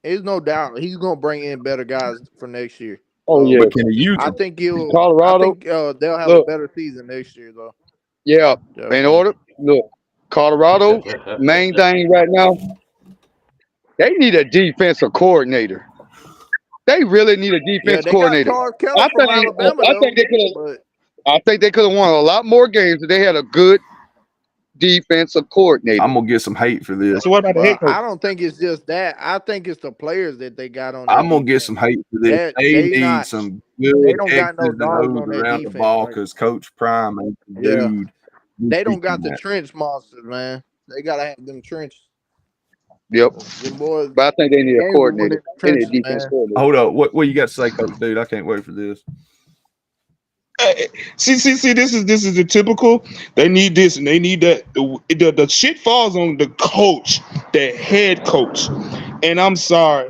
K: There's no doubt he's gonna bring in better guys for next year.
I: Oh yeah,
H: but can he use
K: I
H: them?
K: think
I: Colorado.
K: I think they'll have a better season next year, though.
I: Yeah, in order. Look, Colorado. Main thing right now, they need a defensive coordinator. They really need a defense coordinator. I think they could have won a lot more games if they had a good defensive coordinator.
H: I'm gonna get some hate for this.
L: So what about the head coach?
K: I don't think it's just that. I think it's the players that they got on.
H: I'm gonna get some hate for this. They need some good
K: They don't got no
H: X's and
K: dogs
H: O's
K: on that
H: around the
K: defense,
H: ball
K: right?
H: because Coach Prime ain't the dude.
K: They don't got the trench monsters, man. They gotta have them trenches.
I: Yep.
K: Boys,
I: but I think they need a coordinator. They need a
K: trenches,
I: defense
K: man.
I: coordinator.
H: Hold up. What you got to say, Coach Dude? I can't wait for this.
L: See. This is the typical. They need this and they need that. The shit falls on the coach, the head coach. And I'm sorry,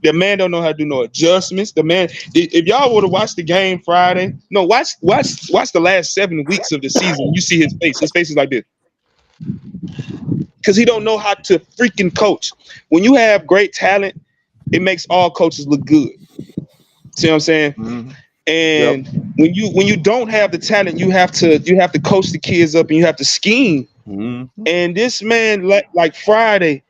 L: the man don't know how to do no adjustments. The man, if y'all would have watched the game Friday, no, watch the last 7 weeks of the season. You see his face. His face is like this. Because he don't know how to freaking coach. When you have great talent, it makes all coaches look good. See what I'm saying?
H: Mm-hmm.
L: And when you don't have the talent, you have to coach the kids up and you have to scheme.
H: Mm-hmm.
L: And this man, like Friday,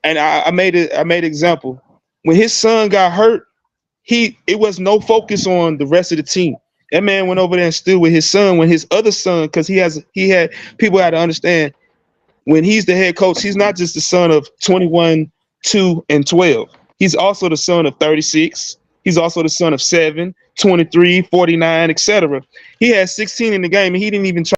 L: and I made an example. When his son got hurt, it was no focus on the rest of the team. That man went over there and stood with his son when his other son, because he had people had to understand. When he's the head coach, he's not just the son of 21, 2, and 12. He's also the son of 36. He's also the son of 7, 23, 49, etc. He had 16 in the game, and he didn't even try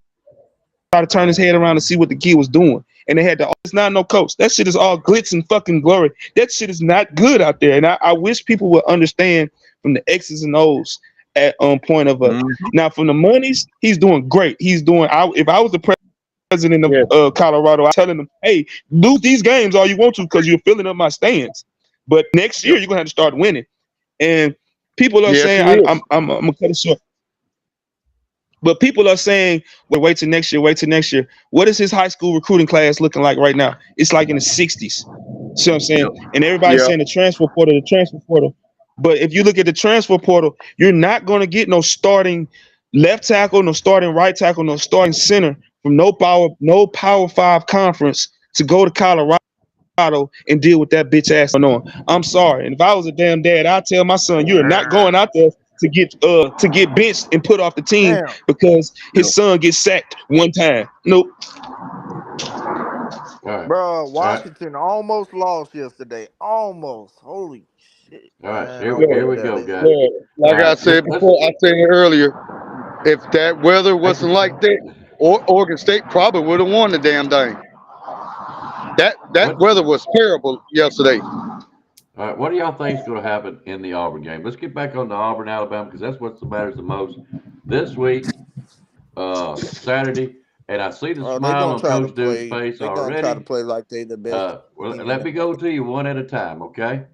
L: to turn his head around to see what the kid was doing. And they had it's not no coach. That shit is all glitz and fucking glory. That shit is not good out there. And I wish people would understand from the X's and O's at point of Now, from the monies, he's doing great. He's doing. If I was the president of Colorado, I'm telling them, hey, lose these games all you want to because you're filling up my stands. But next year, you're going to have to start winning. And people are saying, I'm going to cut it short. But people are saying, well, wait till next year, wait till next year. What is his high school recruiting class looking like right now? It's like in the 60s. See what I'm saying? And everybody's saying the transfer portal, the transfer portal. But if you look at the transfer portal, you're not going to get no starting left tackle, no starting right tackle, no starting center from no power 5 conference to go to Colorado and deal with that bitch ass going on. I'm sorry. And if I was a damn dad, I'd tell my son, you are not going out there to get benched and put off the team
K: Damn.
L: because his son gets sacked one time. Nope.
G: All right.
K: Bro, Washington almost lost yesterday. Almost. Holy shit.
G: All right.
K: Man,
G: Here we go, guys.
I: Like
G: All
I: I
G: right,
I: said before, I said earlier, if that weather wasn't like that, Oregon State probably would have won the damn thing. That weather was terrible yesterday.
G: All right, what do y'all think is going to happen in the Auburn game? Let's get back on to Auburn, Alabama, because that's what matters the most this week, Saturday. And I see the
K: they
G: smile
K: gonna
G: on
K: try to
G: Coach Duke's
K: play.
G: face
K: They gonna try to
G: already.
K: play like they the best.
G: Well,
K: team
G: let
K: in
G: me
K: the
G: go to you one at a time, okay?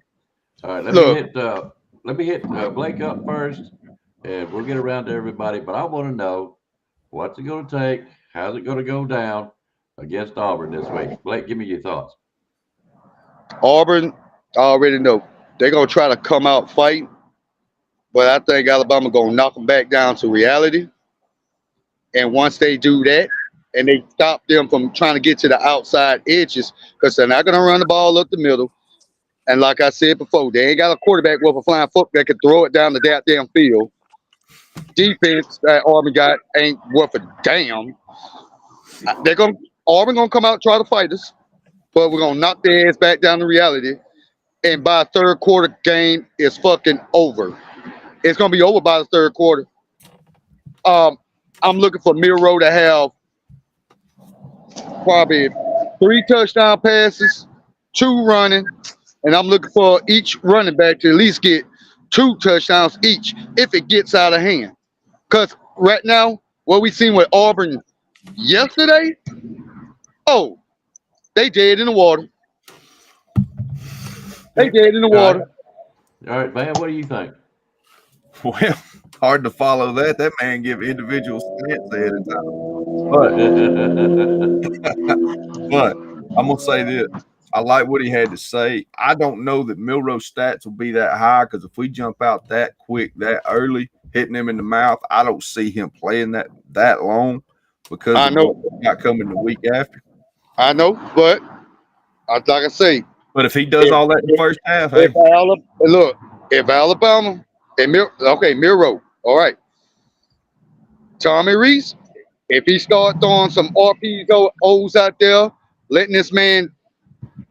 G: All right, let me hit Blake up first, and we'll get around to everybody. But I want to know what's it going to take, how's it going to go down against Auburn this week. Blake, give me your thoughts.
I: Auburn, I already know they're gonna try to come out fighting, but I think Alabama gonna knock them back down to reality. And once they do that, and they stop them from trying to get to the outside edges, because they're not gonna run the ball up the middle. And like I said before, they ain't got a quarterback with a flying foot that can throw it down the goddamn field. Defense that Auburn got ain't worth a damn. Auburn gonna come out and try to fight us, but we're gonna knock their ass back down to reality. And by third quarter, game is fucking over. It's gonna be over by the third quarter. I'm looking for Miro to have probably 3 touchdown passes, 2 running, and I'm looking for each running back to at least get 2 touchdowns each if it gets out of hand. Because right now, what we seen with Auburn yesterday, they dead in the water. They dead in the water.
G: All right, man, what do you think?
H: Well, hard to follow that. That man give individual stance ahead of time. But I'm gonna say this. I like what he had to say. I don't know that Milroe's stats will be that high because if we jump out that quick, that early, hitting him in the mouth, I don't see him playing that long because
I: I know
H: what got coming the week after.
I: I know, but like I say,
H: but if he does all that in the first half,
I: if Alabama and Miro, all right, Tommy Reese, if he start throwing some RPOs out there, letting this man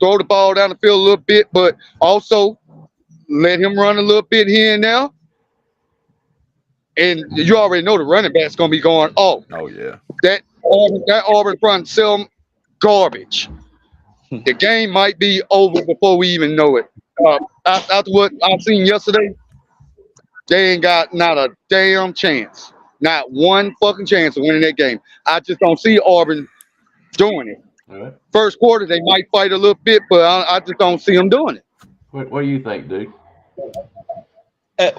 I: throw the ball down the field a little bit, but also let him run a little bit here and there. And you already know the running back's gonna be going off.
H: Oh yeah,
I: that Auburn front still garbage. The game might be over before we even know it. After what I've seen yesterday, they ain't got not a damn chance. Not one fucking chance of winning that game. I just don't see Auburn doing it.
G: Right.
I: First quarter, they might fight a little bit, but I just don't see them doing it.
G: What do you think, Duke?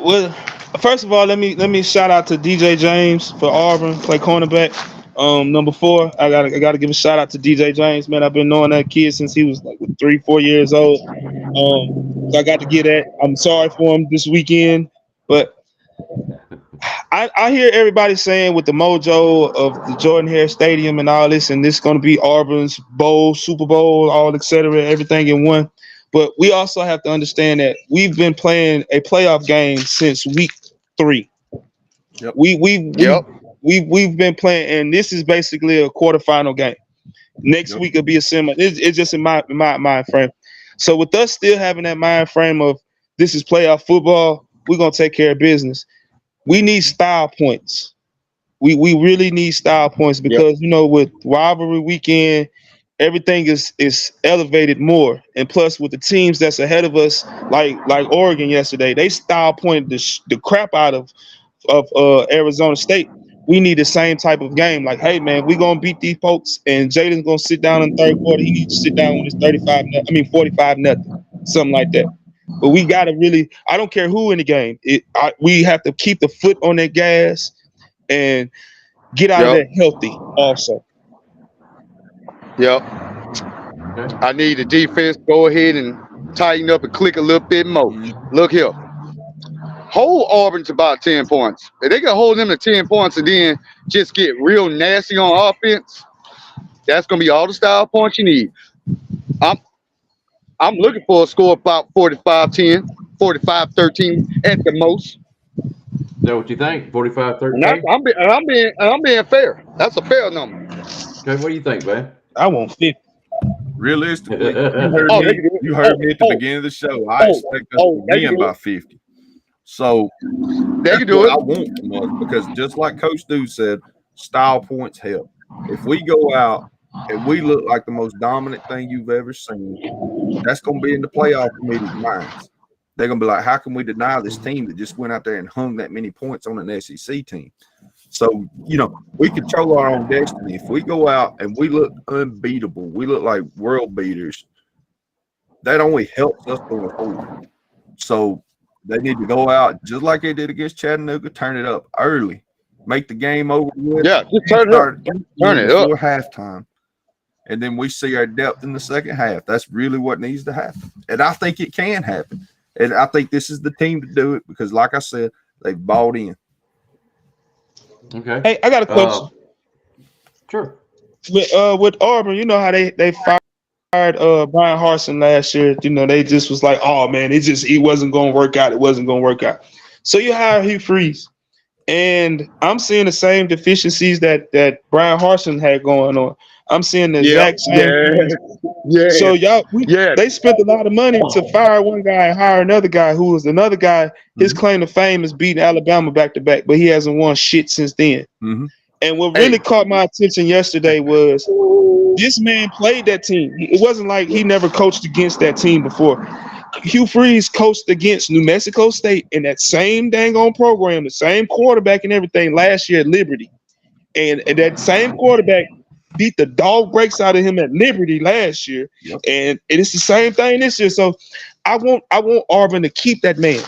L: Well, first of all, let me shout out to DJ James for Auburn, play cornerback. Number 4, I gotta give a shout out to DJ James, man. I've been knowing that kid since he was like 3-4 years old. So I got to get that. I'm sorry for him this weekend, but I hear everybody saying with the mojo of the Jordan Hare Stadium and all this, and this is going to be Auburn's bowl, Super Bowl, all etc., everything in one. But we also have to understand that we've been playing a playoff game since week 3.
H: Yep.
L: We've been playing, and this is basically a quarterfinal game. Next week will be a similar. It's just in my mind frame. So with us still having that mind frame of this is playoff football, we're gonna take care of business. We need style points. We really need style points because with rivalry weekend, everything is elevated more. And plus with the teams that's ahead of us, like Oregon yesterday, they style pointed the crap out of Arizona State. We need the same type of game. Like, hey man, we're gonna beat these folks, and Jaden's gonna sit down in the third quarter. He needs to sit down when it's 45-0, something like that. But we gotta really, I don't care who in the game. We have to keep the foot on that gas, and get out of there healthy also.
I: Yep. I need the defense to go ahead and tighten up and click a little bit more. Look here. Hold Auburn to about 10 points. If they can hold them to 10 points and then just get real nasty on offense, that's going to be all the style points you need. I'm looking for a score about 45-10, 45-13 at the most.
G: Is that what you think? 45-13?
I: And I'm being fair. That's a fair number.
G: Okay, what do you think, man?
L: I want 50.
H: Realistically, you heard me at the beginning of the show. I expect us to win by 50. So
I: they can do
H: what
I: it.
H: I want from us, because just like Coach Dude said, style points help. If we go out and we look like the most dominant thing you've ever seen, that's going to be in the playoff committee's minds. They're going to be like, how can we deny this team that just went out there and hung that many points on an SEC team? So, we control our own destiny. If we go out and we look unbeatable, we look like world beaters, that only helps us going forward. So they need to go out just like they did against Chattanooga, turn it up early, make the game over with.
I: Yeah, just turn it up. Turn it up
H: before halftime. And then we see our depth in the second half. That's really what needs to happen. And I think it can happen. And I think this is the team to do it because, like I said, they've bought in.
G: Okay.
L: Hey, I got a question.
G: Sure.
L: With Auburn, you know how they fired Brian Harsin last year. They just was like, oh man, it wasn't gonna work out. It wasn't gonna work out. So you hire Hugh Freeze. And I'm seeing the same deficiencies that Brian Harsin had going on. I'm seeing the exact same.
I: Yeah.
L: So they spent a lot of money to fire one guy and hire another guy who was another guy. His claim to fame is beating Alabama back to back, but he hasn't won shit since then.
H: Mm-hmm.
L: And what really caught my attention yesterday was this man played that team. It wasn't like he never coached against that team before. Hugh Freeze coached against New Mexico State in that same dang on program, the same quarterback and everything last year at Liberty. And that same quarterback beat the dog breaks out of him at Liberty last year. Yep. And it's the same thing this year. So I want Auburn to keep that man.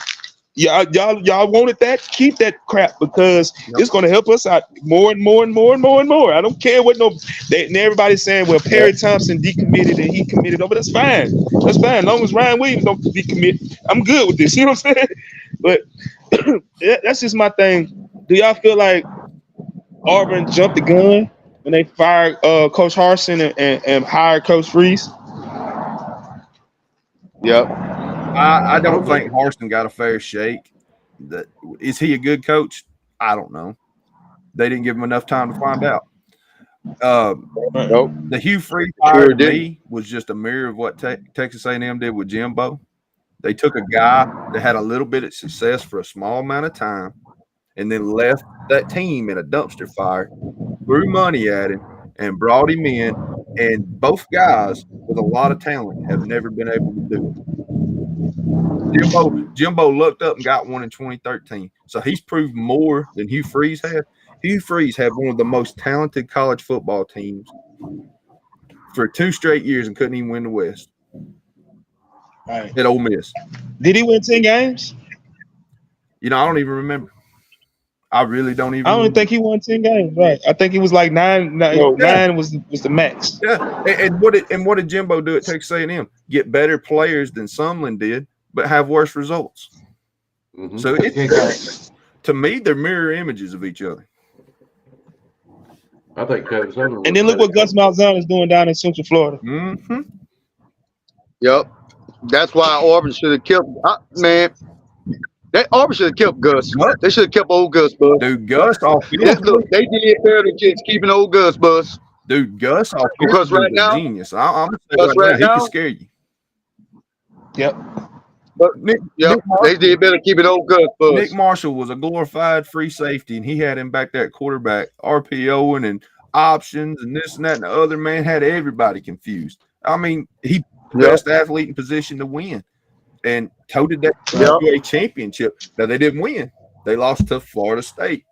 L: Y'all wanted that? Keep that crap because it's going to help us out more and more and more and more and more. I don't care what everybody's saying. Well, Perry Thompson decommitted and he committed over. That's fine. That's fine. As long as Ryan Williams don't decommit, I'm good with this. You know what I'm saying? But that's just my thing. Do y'all feel like Auburn jumped the gun when they fired Coach Harsin and hired Coach Freeze?
I: Yep.
H: I don't think Harsin got a fair shake. Is he a good coach? I don't know. They didn't give him enough time to find out. The Hugh Freeze hire to me was just a mirror of what Texas A&M did with Jimbo. They took a guy that had a little bit of success for a small amount of time and then left that team in a dumpster fire, threw money at him, and brought him in. And both guys with a lot of talent have never been able to do it. Jimbo looked up and got one in 2013. So he's proved more than Hugh Freeze had. Hugh Freeze had one of the most talented college football teams for 2 straight years and couldn't even win the West.
L: Right.
H: At Ole Miss.
L: Did he win 10 games?
H: I don't even remember. I really don't even.
L: I don't think he won 10 games. Right. I think he was like 9. 9 was the max.
H: Yeah. And what did Jimbo do at Texas A&M? Get better players than Sumlin did, but have worse results. Mm-hmm. So to me, they're mirror images of each other.
G: I think Kevin Sumlin.
L: And then look what Gus Malzahn is doing down in Central Florida.
H: Mm-hmm.
I: Yep. That's why Auburn should have kept man. Auburn should have kept Gus. What? They should have kept old Gus, bud.
H: Dude, Gus
I: look, they did better than just keeping old Gus, buzz.
H: Dude, Gus
I: because right now,
H: genius. I'm right now, he can scare you.
L: Yep.
I: But they did better keep it old Gus, buzz.
H: Nick Marshall was a glorified free safety, and he had him back there at quarterback, RPOing and options and this and that, and the other man had everybody confused. I mean, he best athlete in position to win. And toted that to a championship. Now, they didn't win. They lost to Florida State.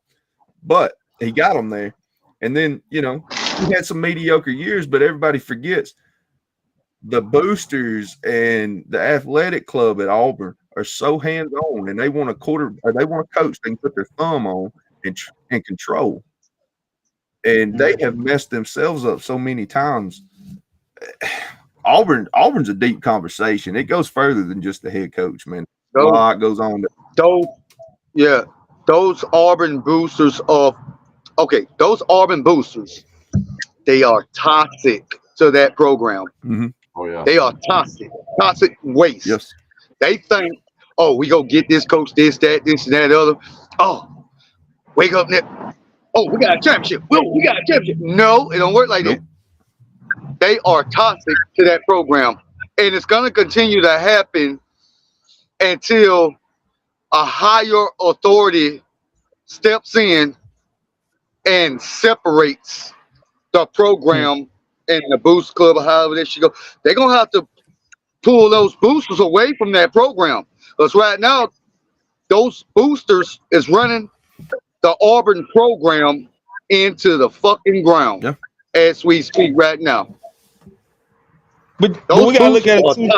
H: But he got them there. And then, he had some mediocre years, but everybody forgets the boosters and the athletic club at Auburn are so hands-on, and they want a coach they can put their thumb on and control. and they have messed themselves up so many times. Auburn's a deep conversation. It goes further than just the head coach, man. A lot goes on.
I: Those Auburn boosters they are toxic to that program.
H: Mm-hmm.
G: Oh yeah,
I: they are toxic waste.
H: Yes,
I: they think, oh, we go get this coach, this, that, the other. Oh, wake up now. Oh, we got a championship. We got a championship. No, it don't work like that. They are toxic to that program, and it's going to continue to happen until a higher authority steps in and separates the program and the boost club, or however they should go. They're going to have to pull those boosters away from that program, because right now those boosters is running the Auburn program into the fucking ground as we speak right now.
L: But we gotta look at it too.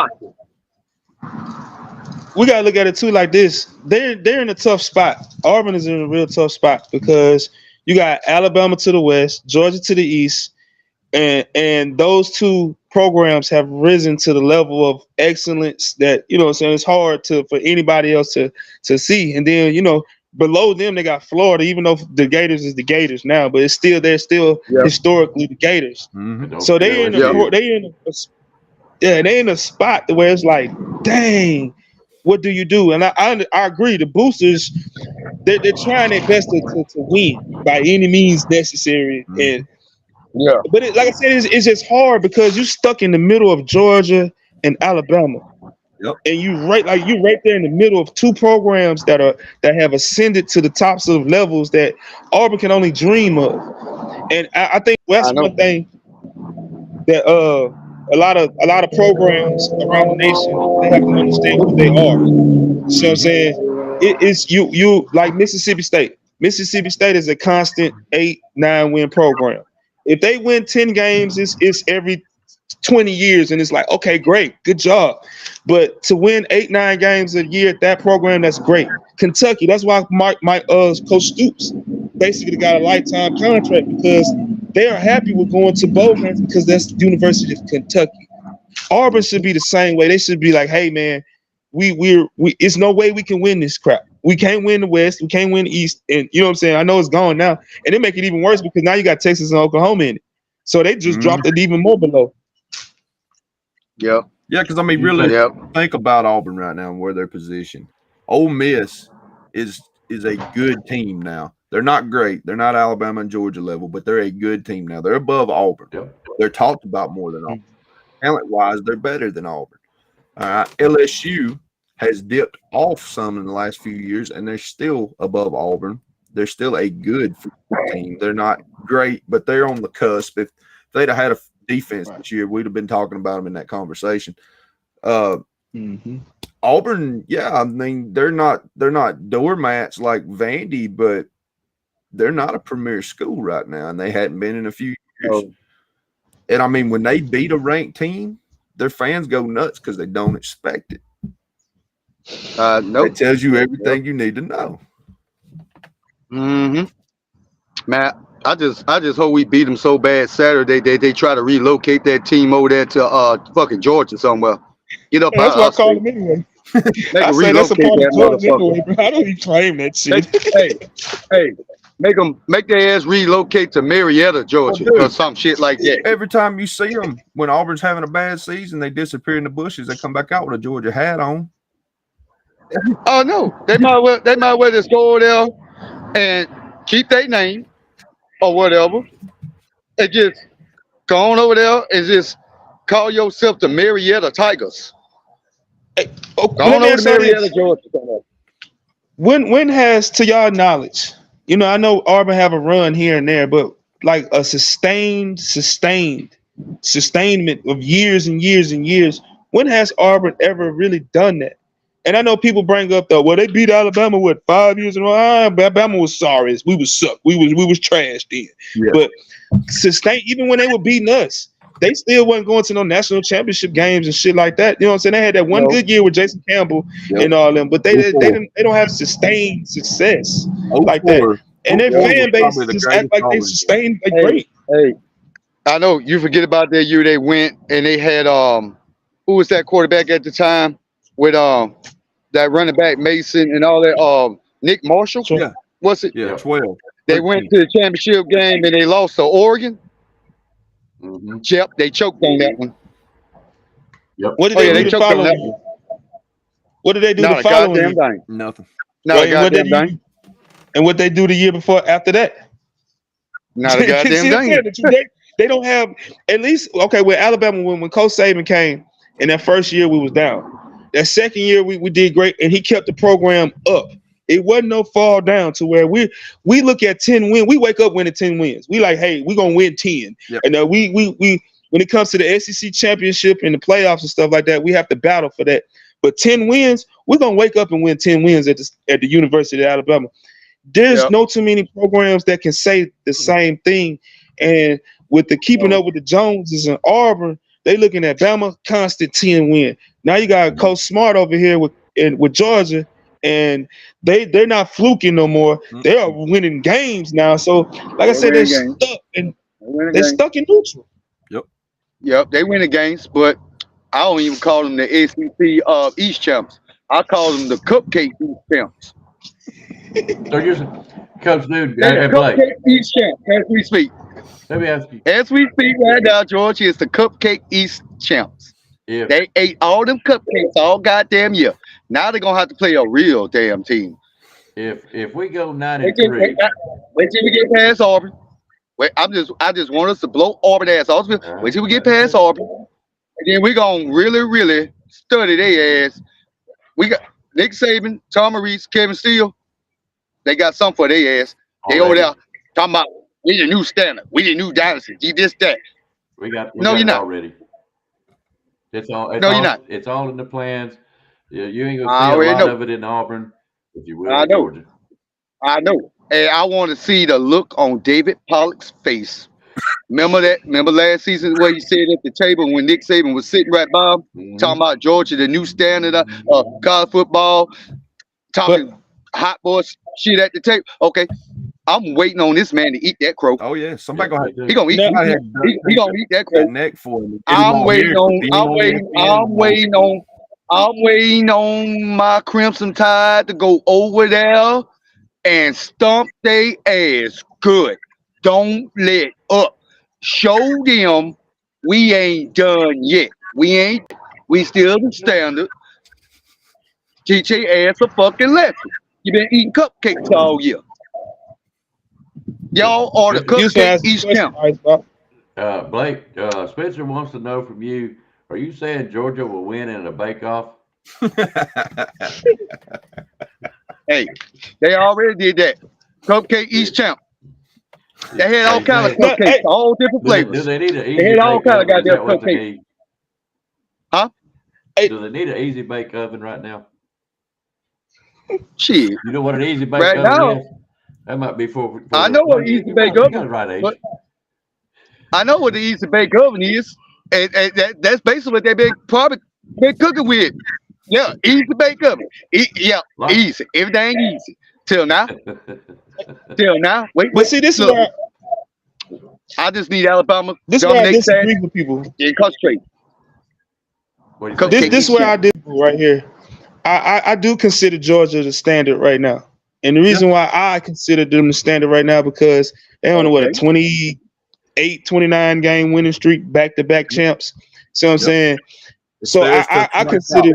L: We gotta look at it too like this. They're in a tough spot. Auburn is in a real tough spot because you got Alabama to the west, Georgia to the east, and those two programs have risen to the level of excellence that, you know what I'm saying, it's hard for anybody else to see. And then, you know, below them they got Florida, even though the Gators is the Gators now, but they're still historically the Gators.
H: Mm-hmm.
L: So they're in a spot where it's like, dang, what do you do? And I agree. The boosters, they're trying their best to win by any means necessary. And but like I said, it's just hard because you're stuck in the middle of Georgia and Alabama.
H: Yep.
L: And you're right there in the middle of two programs that have ascended to the tops of levels that Auburn can only dream of. And I think that's one thing that a lot of programs around the nation, they have to understand who they are. You see what I'm saying? It's you like Mississippi State. Mississippi State is a constant 8-9 win program. If they win 10 games, it's every 20 years, and it's like, okay, great, good job. But to win 8-9 games a year at that program, that's great. Kentucky, that's why Coach Stoops basically got a lifetime contract, because they are happy with going to bowl games because that's the University of Kentucky. Auburn should be the same way. They should be like, hey man, we it's no way we can win this crap. We can't win the West, we can't win the East, and you know what I'm saying? I know it's gone now, and it make it even worse because now you got Texas and Oklahoma in it. So they just dropped it even more below.
H: Yeah, because I mean, really think about Auburn right now and where they're positioned. Ole Miss is a good team now. They're not great. They're not Alabama and Georgia level, but they're a good team now. They're above Auburn. They're talked about more than Auburn. Talent-wise, they're better than Auburn. LSU has dipped off some in the last few years, and they're still above Auburn. They're still a good team. They're not great, but they're on the cusp. If they'd have had a defense this year, we'd have been talking about them in that conversation. Auburn, I mean, they're not doormats like Vandy, but they're not a premier school right now, and they hadn't been in a few years. And I mean, when they beat a ranked team, their fans go nuts because they don't expect it. It tells you everything you need to know.
I: Matt, I just hope we beat them so bad Saturday they try to relocate that team over there to fucking Georgia somewhere. Get up.
L: That's why I call them anyway. I say that's a part of Georgia anyway, bro. I don't even claim that shit.
I: Hey, make their ass relocate to Marietta, Georgia, or some shit like that.
H: Every time you see them, when Auburn's having a bad season, they disappear in the bushes. They come back out with a Georgia hat on.
I: Oh no, they might well just go over there and keep their name or whatever, and just go on over there and just call yourself the Marietta Tigers.
L: Hey,
I: go on over to Marietta, Georgia.
L: When has, to y'all knowledge, you know, I know Auburn have a run here and there, but like a sustainment of years and years and years, when has Auburn ever really done that? And I know people bring up though, well, they beat Alabama 5 years in a row. Alabama was sorry. We was suck. We was trash then. Yeah. But even when they were beating us, they still wasn't going to no national championship games and shit like that. You know what I'm saying? They had that one good year with Jason Campbell and all them, but they don't have sustained success like that. and their
H: Florida
L: fan
H: was
L: base
H: probably the
L: just
H: greatest
L: act like they
H: always.
L: sustained like
I: Hey,
L: great.
I: hey, I know you forget about that year they went and they had who was that quarterback at the time with that running back Mason and all that Nick Marshall?
L: Sure.
H: Yeah,
I: What's it?
H: yeah,
G: Yep.
H: 12.
I: They went
H: 13.
I: to the championship game and they lost to Oregon.
G: Mm-hmm.
I: Yep, they choked on that one.
G: Yep.
L: What did
I: Oh
L: they
I: yeah,
L: do
I: they
L: the
I: choked on
L: following
I: that
L: year?
I: one.
L: What did they do
I: Not
L: the
I: a
L: following
I: goddamn
L: year?
I: thing.
H: Nothing.
I: Not a
L: Right, and what they
I: goddamn
L: do,
I: thing.
L: and what they do the year before after that?
I: Not a
L: See
I: goddamn
L: what I'm saying?
I: thing.
L: They don't have at least okay with Alabama when Coach Saban came in that first year we was down. That second year we did great and he kept the program up. It wasn't no fall down to where we look at 10 wins. We wake up winning 10 wins. We like, hey, we're gonna win 10.
H: Yep.
L: And we when it comes to the SEC championship and the playoffs and stuff like that, we have to battle for that. But 10 wins, we're gonna wake up and win 10 wins at the University of Alabama. There's
I: Yep.
L: no too many programs that can say the same thing. And with the keeping up with the Joneses and Auburn, they looking at Bama constant 10 win. Now you got Coach Smart over here with Georgia, and they're not fluking no more. They are winning games now. So like I said, they're
I: winning games.
L: stuck and
I: They winning
L: they're
I: games.
L: stuck in neutral.
I: Yep, they win the games, but I don't even call them the SEC East champs. I call them the Cupcake East champs.
G: So you're Coach Dude,
I: They're
G: hey,
I: the
G: Blake,
I: Cupcake East champs as we speak.
G: let me ask you
I: As we speak right now, Georgia is the Cupcake East champs.
G: if
I: They ate all them cupcakes all goddamn year. Now they're gonna have to play a real damn team.
G: if we go 9
I: Wait
G: and
I: till,
G: 3,
I: wait till we get past Auburn. Wait, I just want us to blow Auburn ass off. Wait till we get past Auburn, and then we're gonna really study their ass. We got Nick Saban, Tom Reese, Kevin Steele. They got something for their ass. They over
G: already.
I: there talking about we the new standard, we the new dynasty, you this that.
G: We got
I: No, you're
G: it
I: not.
G: already. It's
I: No, you're not.
G: It's all in the plans. You ain't
I: I
G: gonna see a
I: already
G: lot
I: know.
G: of it in Auburn, but you will
I: I
G: in
I: know.
G: Georgia.
I: I know. And I want to see the look on David Pollock's face. Remember that? Remember last season where he said at the table when Nick Saban was sitting right by him, talking about Georgia, the new standard of college football, talking hot boy shit at the table. Okay, I'm waiting on this man to eat that crow.
H: Oh yeah, somebody gonna have
I: He gonna eat.
H: somebody
I: He gonna eat that crow.
H: that neck for me.
I: I'm waiting on my Crimson Tide to go over there and stomp they ass good. Don't let up. Show them we ain't done yet. We still the standard. Teach your ass a fucking lesson. You been eating cupcakes all year. Y'all are the Cupcake East champ.
G: Blake, Spencer wants to know from you, are you saying Georgia will win in a bake-off?
I: Hey, they already did that. Cupcake East champ. They had all kind of cupcakes, all different flavors.
G: Do they need an easy
I: They had all
G: bake
I: kind of
G: oven? Is
I: goddamn
G: that what they
I: cupcakes.
G: need?
I: Huh?
G: Do they need an easy bake oven right now?
I: Shit.
G: You know what an easy bake
I: Right
G: oven
I: now,
G: is? That might be for
I: I know what the easy bake
G: You
I: oven.
G: got the right age.
I: But I know what the easy bake oven is, and that's basically what they've been probably been cooking with. Yeah, easy bake oven. Easy. Everything easy. Till now. Wait.
L: But see, this
I: look,
L: is where
I: I just need Alabama.
L: this is where I
I: Dominic
L: disagree
I: said,
L: with people.
I: and concentrate.
L: This is where I did right here. I do consider Georgia the standard right now. And the reason why I consider them the standard right now because they on what a 28, 29 game winning streak, back-to-back champs. See what I'm saying? So I consider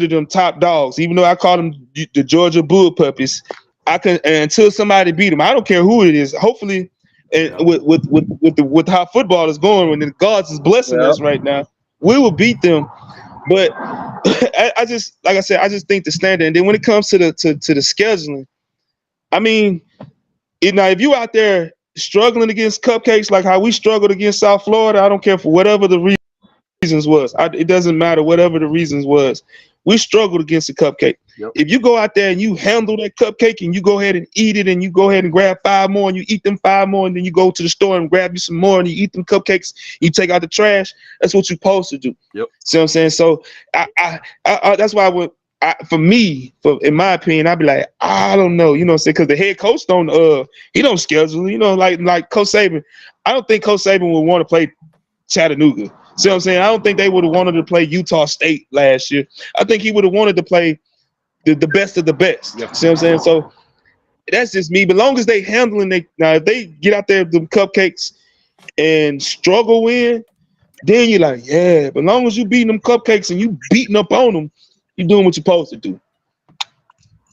L: them top dogs, even though I call them the Georgia Bull Puppies. Until somebody beat them. I don't care who it is. Hopefully, with how football is going, when the gods is blessing us right now, we will beat them. But I just, like I said, I just think the standard. And then when it comes to the scheduling, I mean, if you out there struggling against cupcakes like how we struggled against South Florida, I don't care for whatever the reasons was. It doesn't matter whatever the reasons was. We struggled against the cupcake. Yep. If you go out there and you handle that cupcake and you go ahead and eat it and you go ahead and grab 5 more and you eat them 5 more and then you go to the store and grab you some more and you eat them cupcakes, you take out the trash, that's what you're supposed to do.
H: Yep.
L: See what I'm saying? So I that's why in my opinion, I'd be like, I don't know, you know what I'm saying? Because the head coach he don't schedule, you know, like Coach Saban. I don't think Coach Saban would want to play Chattanooga. See what I'm saying? I don't think they would have wanted to play Utah State last year. I think he would have wanted to play the best of the best. You see what I'm saying? So that's just me. But long as they handling if they get out there with them cupcakes and struggle win, then you're like, yeah. But long as you beating them cupcakes and you beating up on them, you're doing what you're supposed to do.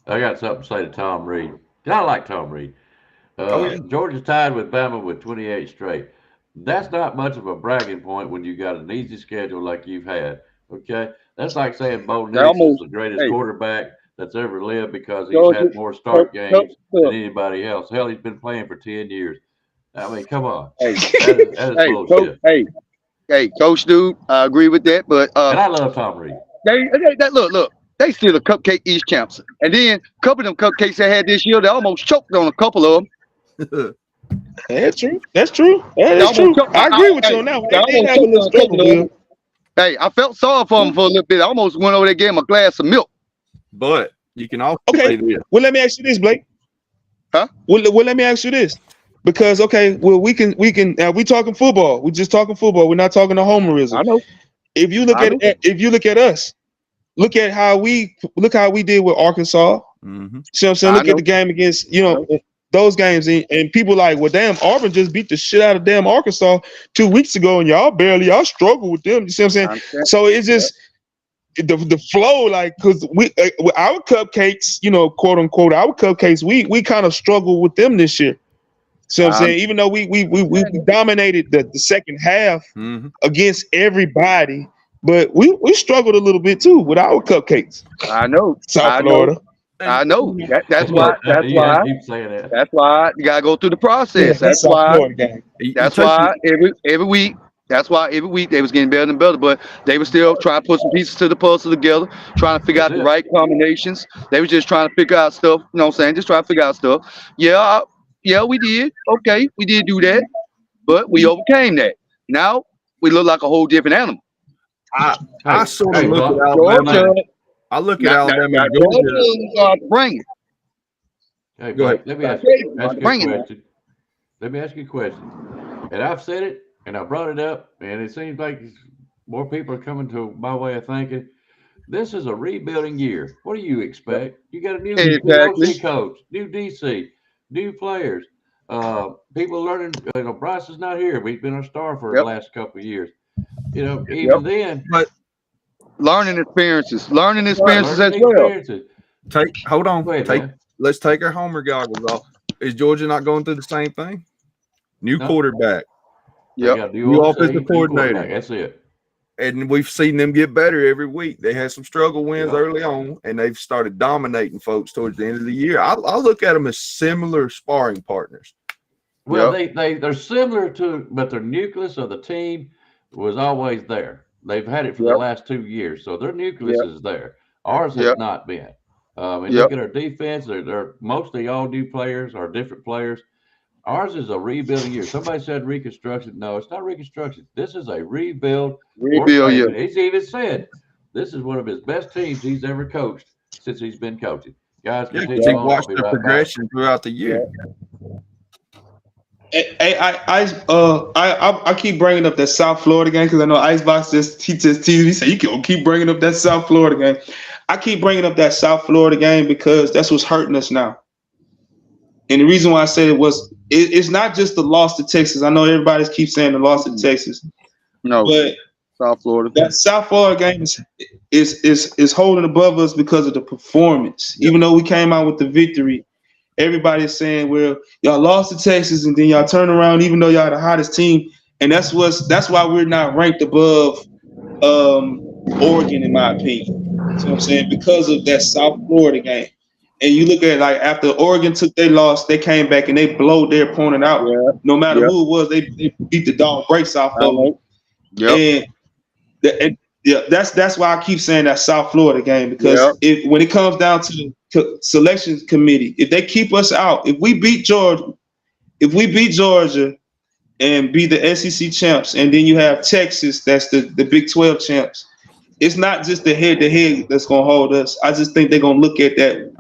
G: I got something to say to Tom Reed. I like Tom Reed. Georgia's tied with Bama with 28 straight. That's not much of a bragging point when you got an easy schedule like you've had. Okay, that's like saying Bo Nix is the greatest quarterback that's ever lived because he's had more start games than anybody else. Hell, he's been playing for 10 years. I mean, come on. That is bullshit.
I: Hey, Coach Dude, I agree with that. But
G: and I love Tom Reed.
I: Look. They still the Cupcake East champs. And then a couple of them cupcakes they had this year, they almost choked on a couple of them.
L: That's true. That's true. I agree with you on that one.
I: Hey, I felt sorry for them for a little bit. I almost went over there and gave him a glass of milk.
H: But you can also
L: say this. Well, let me ask you this, Blake.
I: Huh?
L: Well, let me ask you this. Because we talking football. We're just talking football. We're not talking the homerism.
I: I know.
L: If you look at us, look how we did with Arkansas.
H: Mm-hmm.
L: See what I'm saying? Look at the game against, those games. And people like, well, damn, Auburn just beat the shit out of damn Arkansas 2 weeks ago, and y'all struggle with them. You see what I'm saying? So it's just the flow, like, because with our cupcakes, quote unquote, our cupcakes, we kind of struggle with them this year. So I'm saying, even though we dominated the second half against everybody, but we struggled a little bit too with our cupcakes.
I: I know.
L: South Florida.
I: I know. That's why you gotta go through the process. That's why every week. That's why every week they was getting better and better, but they were still trying to put some pieces to the puzzle together, trying to figure out the right combinations. They were just trying to figure out stuff. You know what I'm saying? Just trying to figure out stuff. Yeah, we did. Okay, we did do that, but we overcame that. Now we look like a whole different animal.
H: I sort of look at Alabama. I look at Alabama.
I: Bring it.
G: Hey,
H: go ahead.
G: Let me ask you a question. Let me ask you a question. And I've said it, and I brought it up, and it seems like more people are coming to my way of thinking. This is a rebuilding year. What do you expect? You got a new OC coach, new DC, new players. People learning. Bryce is not here. We've been a star for the last couple of years. Then,
I: but learning experiences as well.
H: Let's take our homer goggles off. Is Georgia not going through the same thing? New quarterback. New offensive coordinator.
G: That's it.
H: And we've seen them get better every week. They had some struggle wins early on, and they've started dominating folks towards the end of the year. I look at them as similar sparring partners.
G: Well, they're similar to, but their nucleus of the team was always there. They've had it for the last 2 years, so their nucleus is there. Ours has not been. Look at our defense; they're mostly all new players or different players. Ours is a rebuilding year. Somebody said reconstruction. No, it's not reconstruction. This is a rebuild.
I: Rebuild.
G: He's even said this is one of his best teams he's ever coached since he's been coaching. Guys, continue on.
H: Watch the progression throughout the year.
L: I keep bringing up that South Florida game because I know Icebox just teased me. He said you can keep bringing up that South Florida game. I keep bringing up that South Florida game because that's what's hurting us now. And the reason why I said it's not just the loss to Texas. I know everybody keeps saying the loss to Texas.
I: No,
L: but
I: South Florida.
L: That South Florida game is holding above us because of the performance. Even though we came out with the victory, everybody's saying, well, y'all lost to Texas and then y'all turn around even though y'all the hottest team. And that's why we're not ranked above Oregon, in my opinion. You know what I'm saying? Because of that South Florida game. And you look at it, like after Oregon took their loss, they came back and they blowed their opponent out. No matter who it was, they beat the dog breaks off of them. And that's why I keep saying that South Florida game, because when it comes down to the selection committee, if they keep us out, if we beat Georgia and be the SEC champs, and then you have Texas, that's the Big 12 champs. it's not just the head-to-head that's gonna hold us. I just think they're gonna look at that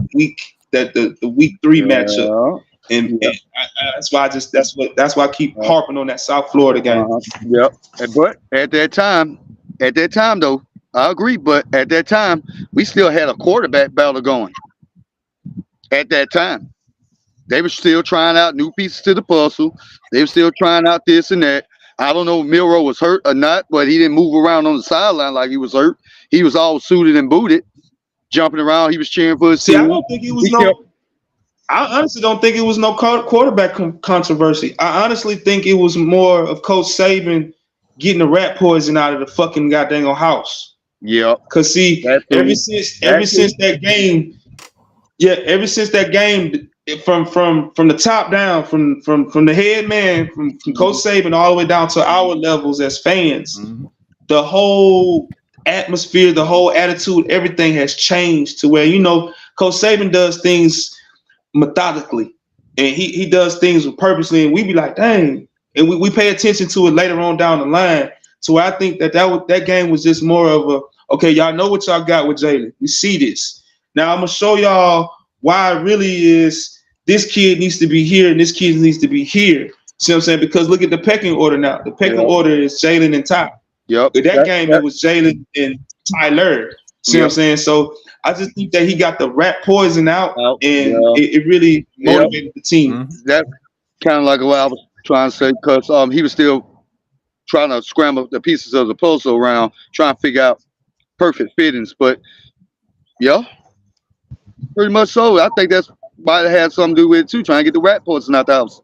L: the week 3 matchup, and that's why I keep harping on that South Florida game.
I: Yep. But at that time though, I agree. But at that time, we still had a quarterback battle going. At that time, they were still trying out new pieces to the puzzle. They were still trying out this and that. I don't know if Milroe was hurt or not, but he didn't move around on the sideline like he was hurt. He was all suited and booted, jumping around. He was cheering for his team.
L: I don't think it was I honestly don't think it was no quarterback controversy. I honestly think it was more of Coach Saban getting the rat poison out of the fucking goddamn house.
I: Yeah.
L: Cause see, ever since that game, from the top down, from the head man, from Coach Saban all the way down to our levels as fans, the whole atmosphere, the whole attitude, everything has changed to where, Coach Saban does things methodically, and he does things purposely, and we be like, dang, and we pay attention to it later on down the line. So I think that game was just more of a, okay, y'all know what y'all got with Jalen. We see this. Now I'm gonna show y'all why it really is this kid needs to be here and this kid needs to be here. See what I'm saying? Because look at the pecking order now. The pecking order is Jalen and Ty.
I: Yep.
L: With that game, it was Jalen and Tyler. See what I'm saying? So I just think that he got the rat poison out, and it really motivated the team.
I: That's kind of like what I was trying to say, because he was still trying to scramble the pieces of the puzzle around, trying to figure out perfect fittings. But yeah, pretty much so. I think that's why it had something to do with it too, trying to get the rat poison out the house.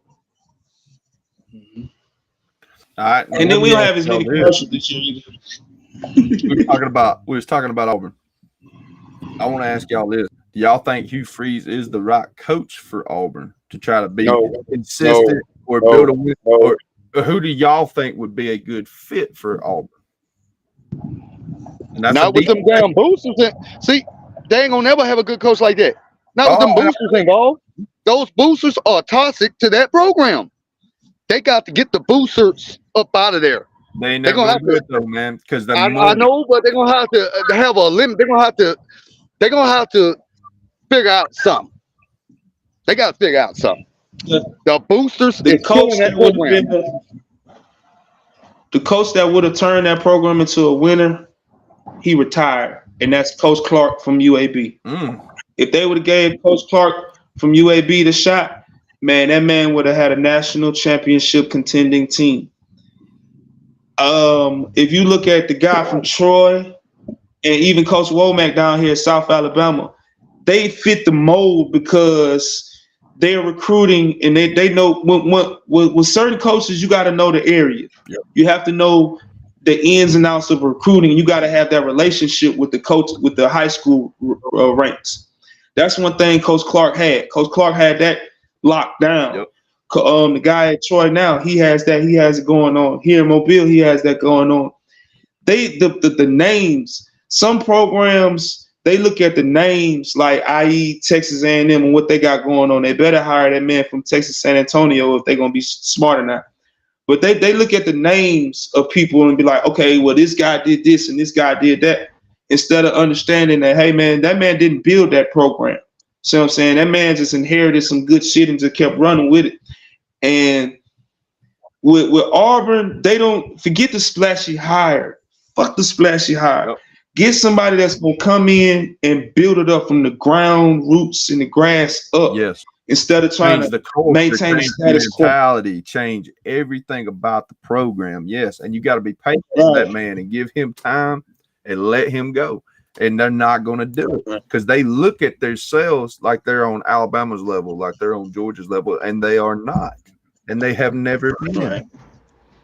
H: All right,
L: and then we don't have as many commercials this year either.
H: we was talking about Auburn. I want to ask y'all this: do y'all think Hugh Freeze is the right coach for Auburn to try to be consistent or build a win? Or who do y'all think would be a good fit for Auburn?
I: Not with them damn boosters. See, they ain't gonna never have a good coach like that. Not with them boosters involved. Those boosters are toxic to that program. They got to get the boosters up out of there.
H: They're gonna have to, though, man. Because
I: I know, but they're gonna have to have a limit. They're gonna have to figure out something. They got to figure out something. The boosters,
L: the coach that would have turned that program into a winner, he retired, and that's Coach Clark from UAB. If they would have gave Coach Clark from UAB the shot, man, that man would have had a national championship contending team. If you look at the guy from Troy and even Coach Womack down here in South Alabama, they fit the mold because they're recruiting, and they know with certain coaches, you got to know the area. Yep. You have to know the ins and outs of recruiting. You got to have that relationship with the coach, with the high school ranks. That's one thing Coach Clark had. Coach Clark had that locked down. Yep. The guy at Troy now, he has that. He has it going on. Here in Mobile, he has that going on. The names, some programs, they look at the names like i.e. Texas A&M and what they got going on. They better hire that man from Texas San Antonio if they're going to be smart enough. But they look at the names of people and be like, okay, well, this guy did this and this guy did that, instead of understanding that, hey, man, that man didn't build that program. See what I'm saying? That man just inherited some good shit and just kept running with it. And with Auburn, they don't forget the splashy hire. Fuck the splashy hire. Get somebody that's going to come in and build it up from the ground, roots, and the grass up.
H: Yes.
L: Instead of trying to maintain the status quo.
H: Change everything about the program. Yes. And you got to be patient with that man and give him time and let him go. And they're not going to do it because they look at themselves like they're on Alabama's level, like they're on Georgia's level, and they are not. And they have never been.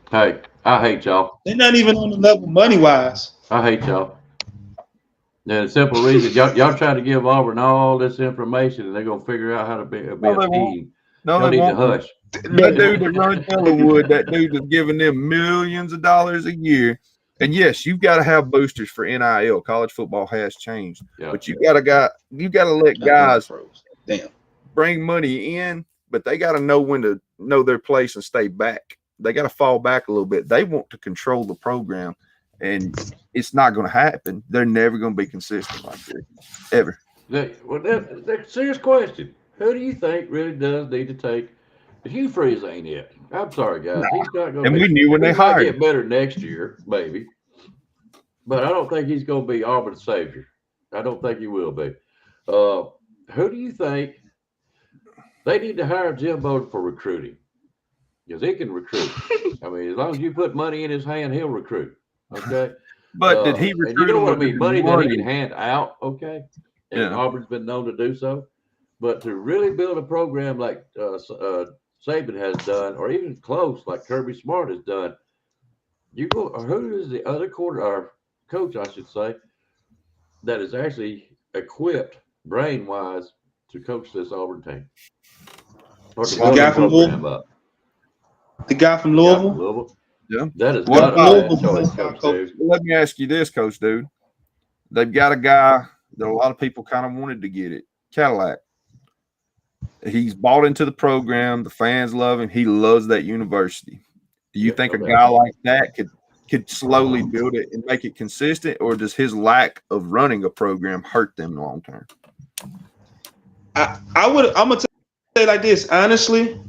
G: Hey, I hate y'all.
L: They're not even on the level money-wise.
G: I hate y'all. The simple reason y'all try to give Auburn all this information, and they're gonna figure out how to be a team. Y'all need to hush.
H: That dude that runs Ellerwood, that dude is giving them millions of dollars a year. And yes, you've got to have boosters for NIL. College football has changed, but you gotta let guys bring money in, but they got to know when to know their place and stay back. They got to fall back a little bit. They want to control the program. and it's not going to happen. They're never going to be consistent like this, ever.
G: That's a serious question. Who do you think really does need to take? Hugh Freeze ain't it. I'm sorry, guys.
H: Nah.
G: He's not going to
H: And
G: be.
H: we knew when they
G: He might
H: hired
G: get better next year, maybe. But I don't think he's going to be Auburn's savior. I don't think he will be. Who do you think they need to hire Jim Bowden for recruiting? Because he can recruit. I mean, as long as you put money in his hand, he'll recruit. Okay.
H: But did he recruit?
G: And you know what I
H: him
G: mean?
H: with
G: Money that he can hand out. Okay. And
H: Yeah.
G: Auburn's been known to do so. But to really build a program like Saban has done, or even close like Kirby Smart has done, you go. Or who is the other coach, I should say, that is actually equipped brain-wise to coach this Auburn team? Or to
L: The
G: build
L: guy
G: a
L: from
G: program
L: Louisville?
G: up.
L: The guy from Louisville?
H: Yeah.
G: That is
H: What
G: not a
H: about-
G: bad choice, Coach Dude.
H: Let me ask you this, Coach Dude. They've got a guy that a lot of people kind of wanted to get it, Cadillac. He's bought into the program. The fans love him. He loves that university. Do you think a guy like that could slowly build it and make it consistent, or does his lack of running a program hurt them long term?
L: I'm gonna tell you like this. Honestly,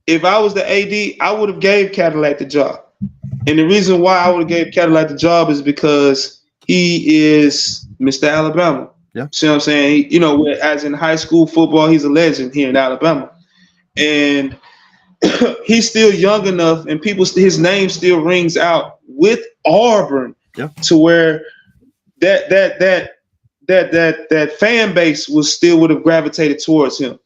L: if I was the AD, I would have gave Cadillac the job. And the reason why I would have gave Cadillac the job is because he is Mr. Alabama.
H: Yeah.
L: See what I'm saying? You know, as in high school football, he's a legend here in Alabama. And he's still young enough, and his name still rings out with Auburn to where that fan base would have gravitated towards him.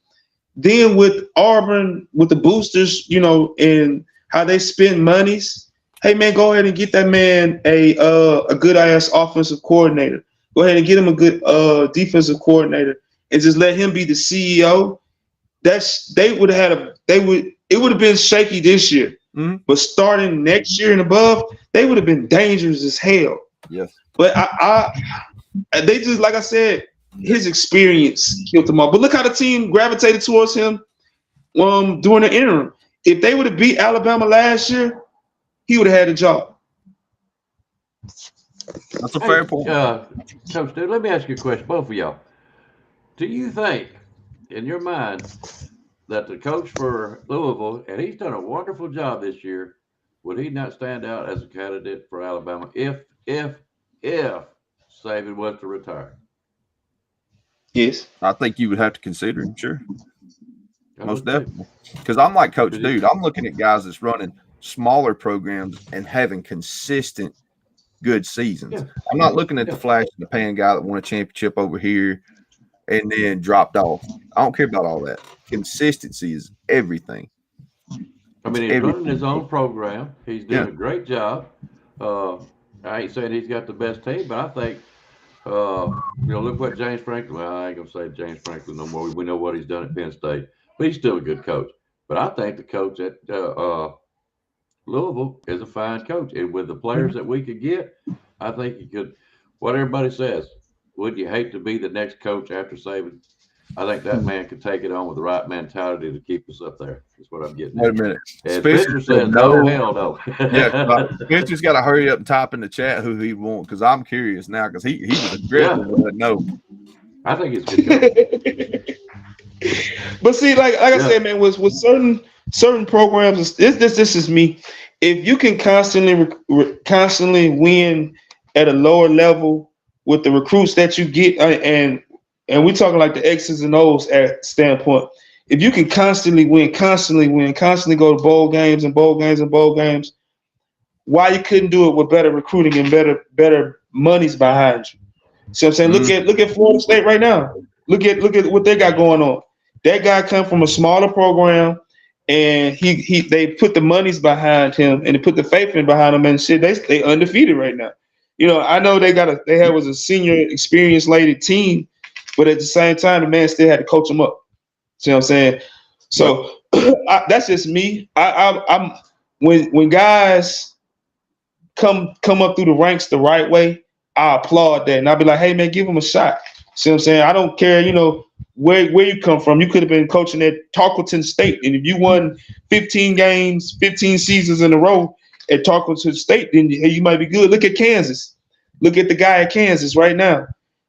L: Then with Auburn, with the boosters, you know, and how they spend monies, hey man, go ahead and get that man a good ass offensive coordinator. Go ahead and get him a good defensive coordinator, and just let him be the CEO. It would have been shaky this year, but starting next year and above, they would have been dangerous as hell.
H: Yes.
L: But they just, like I said, his experience killed him off. But look how the team gravitated towards him during the interim. If they would have beat Alabama last year, he would have had a job.
H: That's a fair point.
G: Coach Dude, let me ask you a question, both of y'all. Do you think, in your mind, that the coach for Louisville, and he's done a wonderful job this year, would he not stand out as a candidate for Alabama if Saban was to retire?
L: Yes.
H: I think you would have to consider him, sure. Most definitely. Because I'm like Coach Dude. I'm looking at guys that's running smaller programs and having consistent good seasons. Yeah. I'm not looking at the flash in the pan guy that won a championship over here and then dropped off. I don't care about all that. Consistency is everything.
G: I mean, he's running his own program. He's doing a great job. I ain't saying he's got the best team, but I think, look what James Franklin. Well, I ain't gonna say James Franklin no more. We know what he's done at Penn State, but he's still a good coach. But I think the coach at Louisville is a fine coach, and with the players that we could get, I think he could. What everybody says, would you hate to be the next coach after Saban? I think that man could take it on with the right mentality to keep us up there. That's what I'm getting.
H: Wait a minute.
G: And Spencer says no, hell no.
H: Yeah, Spencer's got to hurry up and type in the chat who he wants, because I'm curious now, because he was aggressive with no.
G: I think it's good.
L: But see, like I said, man, with certain programs, this is me. If you can constantly win at a lower level with the recruits that you get, and we're talking like the X's and O's at standpoint. If you can constantly win, constantly go to bowl games, why you couldn't do it with better recruiting and better monies behind you? See what I'm saying? Look at Florida State right now. Look at what they got going on. That guy come from a smaller program, and they put the monies behind him and they put the faith in behind him, and shit, they undefeated right now. You know, I know they was a senior experienced lady team, but at the same time, the man still had to coach them up. See what I'm saying? So that's just me. I'm when guys come up through the ranks the right way, I applaud that, and I'll be like, hey man, give them a shot. See what I'm saying? I don't care, where you come from. You could have been coaching at Tarleton State, and if you won 15 games, 15 seasons in a row, at Tarleton State, then you might be good. Look at Kansas. Look at the guy at Kansas right now.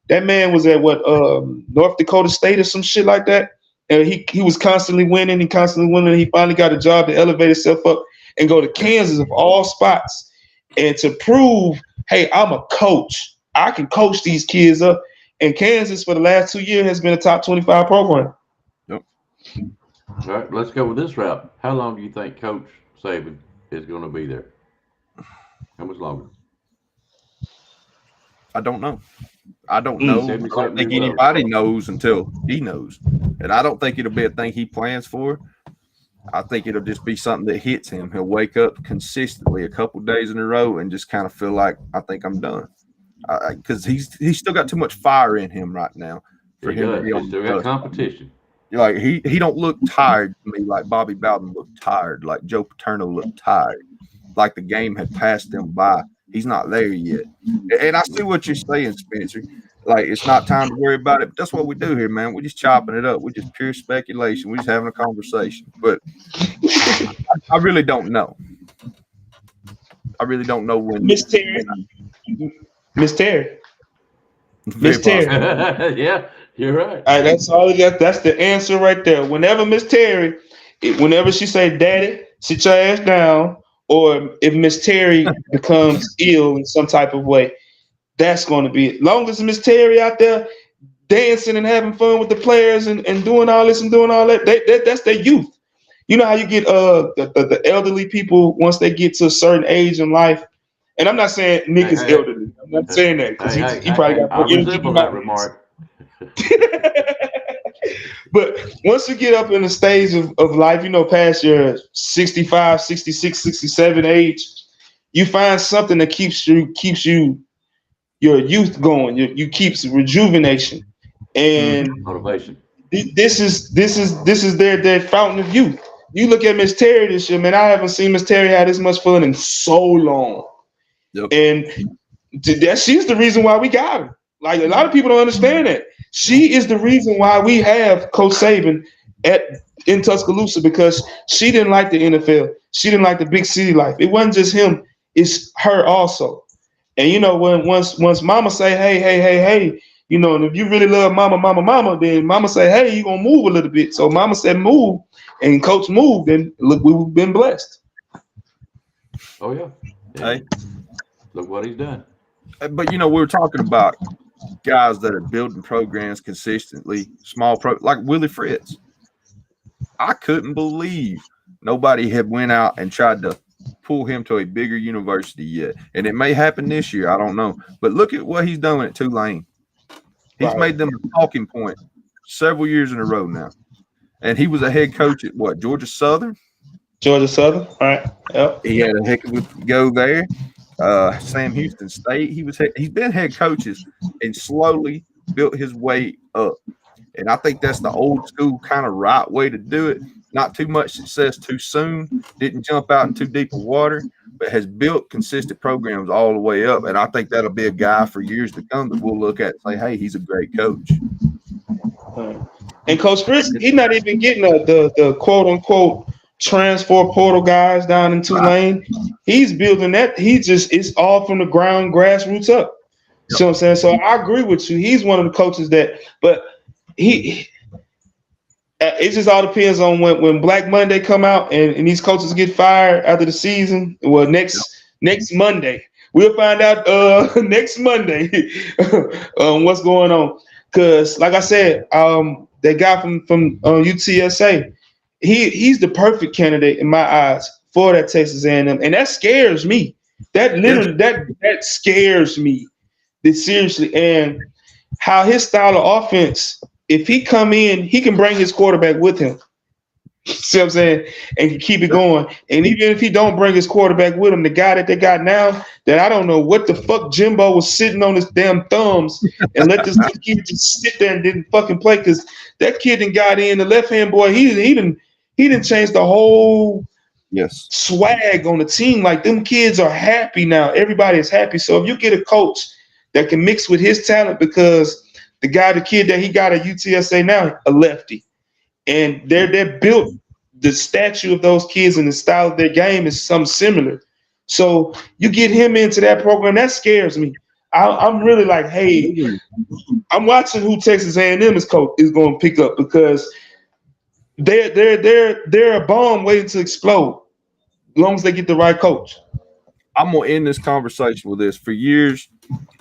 L: That man was at North Dakota State or some shit like that. And he was constantly winning and constantly winning. He finally got a job to elevate himself up and go to Kansas of all spots. And to prove, hey, I'm a coach. I can coach these kids up. And Kansas for the last 2 years has been a top 25 program.
H: Yep.
G: All right, let's go with this route. How long do you think Coach Saban is going to be there? How much longer?
H: I don't know. I don't know. I don't think
G: Well.
H: anybody knows until he knows. And I don't think it'll be a thing he plans for. I think it'll just be something that hits him. He'll wake up consistently a couple days in a row and just kind of feel like, I think I'm done. Because he's still got too much fire in him right now for him to be on.
G: He's still got competition.
H: Like he don't look tired to me like Bobby Bowden looked tired, like Joe Paterno looked tired, like the game had passed him by. He's not there yet. And I see what you're saying, Spencer. Like, it's not time to worry about it. But that's what we do here, man. We're just chopping it up. We're just pure speculation. We're just having a conversation. But I really don't know. I really don't know when.
L: Miss Terry.
G: Yeah, you're right.
L: All right, that's all. That's the answer right there. Whenever Miss Terry, whenever she say, "Daddy, sit your ass down," or if Miss Terry becomes ill in some type of way, that's going to be it. Long as Miss Terry out there dancing and having fun with the players and doing all this and doing all that, that's their youth. You know how you get the elderly people once they get to a certain age in life. And I'm not saying Nick is elderly. I'm not saying that because he probably got more energy than that remark. But once you get up in the stage of life, past your 65, 66, 67 age, you find something that keeps your youth going. You keeps rejuvenation and
G: motivation.
L: This is their fountain of youth. You look at Miss Terry this year, man. I haven't seen Miss Terry have this much fun in so long.
H: Yep.
L: And she's the reason why we got her. Like, a lot of people don't understand that. She is the reason why we have Coach Saban in Tuscaloosa, because she didn't like the NFL. She didn't like the big city life. It wasn't just him, it's her also. And when once mama say, hey, and if you really love mama, then mama say, hey, you gonna move a little bit. So mama said move, and coach moved, and look, we've been blessed.
G: Oh yeah.
H: Hey.
G: Look what he's done.
H: But we were talking about guys that are building programs consistently, like Willie Fritz. I couldn't believe nobody had went out and tried to pull him to a bigger university yet. And it may happen this year, I don't know. But look at what he's done at Tulane. He's made them a talking point several years in a row now. And he was a head coach at Georgia Southern?
L: Georgia Southern, all right. Yep.
H: He had a heck of a go there. Sam Houston State. He's been head coaches and slowly built his way up. And I think that's the old school kind of right way to do it. Not too much success too soon. Didn't jump out in too deep of water, but has built consistent programs all the way up. And I think that'll be a guy for years to come that we'll look at and say, hey, he's a great coach.
L: And Coach Fritz, he's not even getting the quote unquote transfer portal guys down in Tulane. He's building that. It's all from the ground, grassroots up. You know what I'm saying? So I agree with you. He's one of the coaches but it just all depends on when Black Monday come out and these coaches get fired after the season. Well, next Monday. We'll find out next Monday what's going on. Because, like I said, that guy from UTSA, he's the perfect candidate in my eyes for that Texas A&M, and that scares me. That literally that scares me. Seriously, and how his style of offense, if he come in, he can bring his quarterback with him. See what I'm saying? And can keep it going. And even if he don't bring his quarterback with him, the guy that they got now, that I don't know what the fuck Jimbo was sitting on his damn thumbs and let this kid just sit there and didn't fucking play, because that kid done got in. The left-hand boy, he didn't change the whole swag on the team. Like, them kids are happy now. Everybody is happy. So if you get a coach that can mix with his talent, because the kid that he got at UTSA now, a lefty. And they're built, the statue of those kids and the style of their game is something similar. So you get him into that program, that scares me. I'm really like, hey, I'm watching who Texas A&M is going to pick up because they're a bomb waiting to explode as long as they get the right coach.
H: I'm gonna end this conversation with this. For years,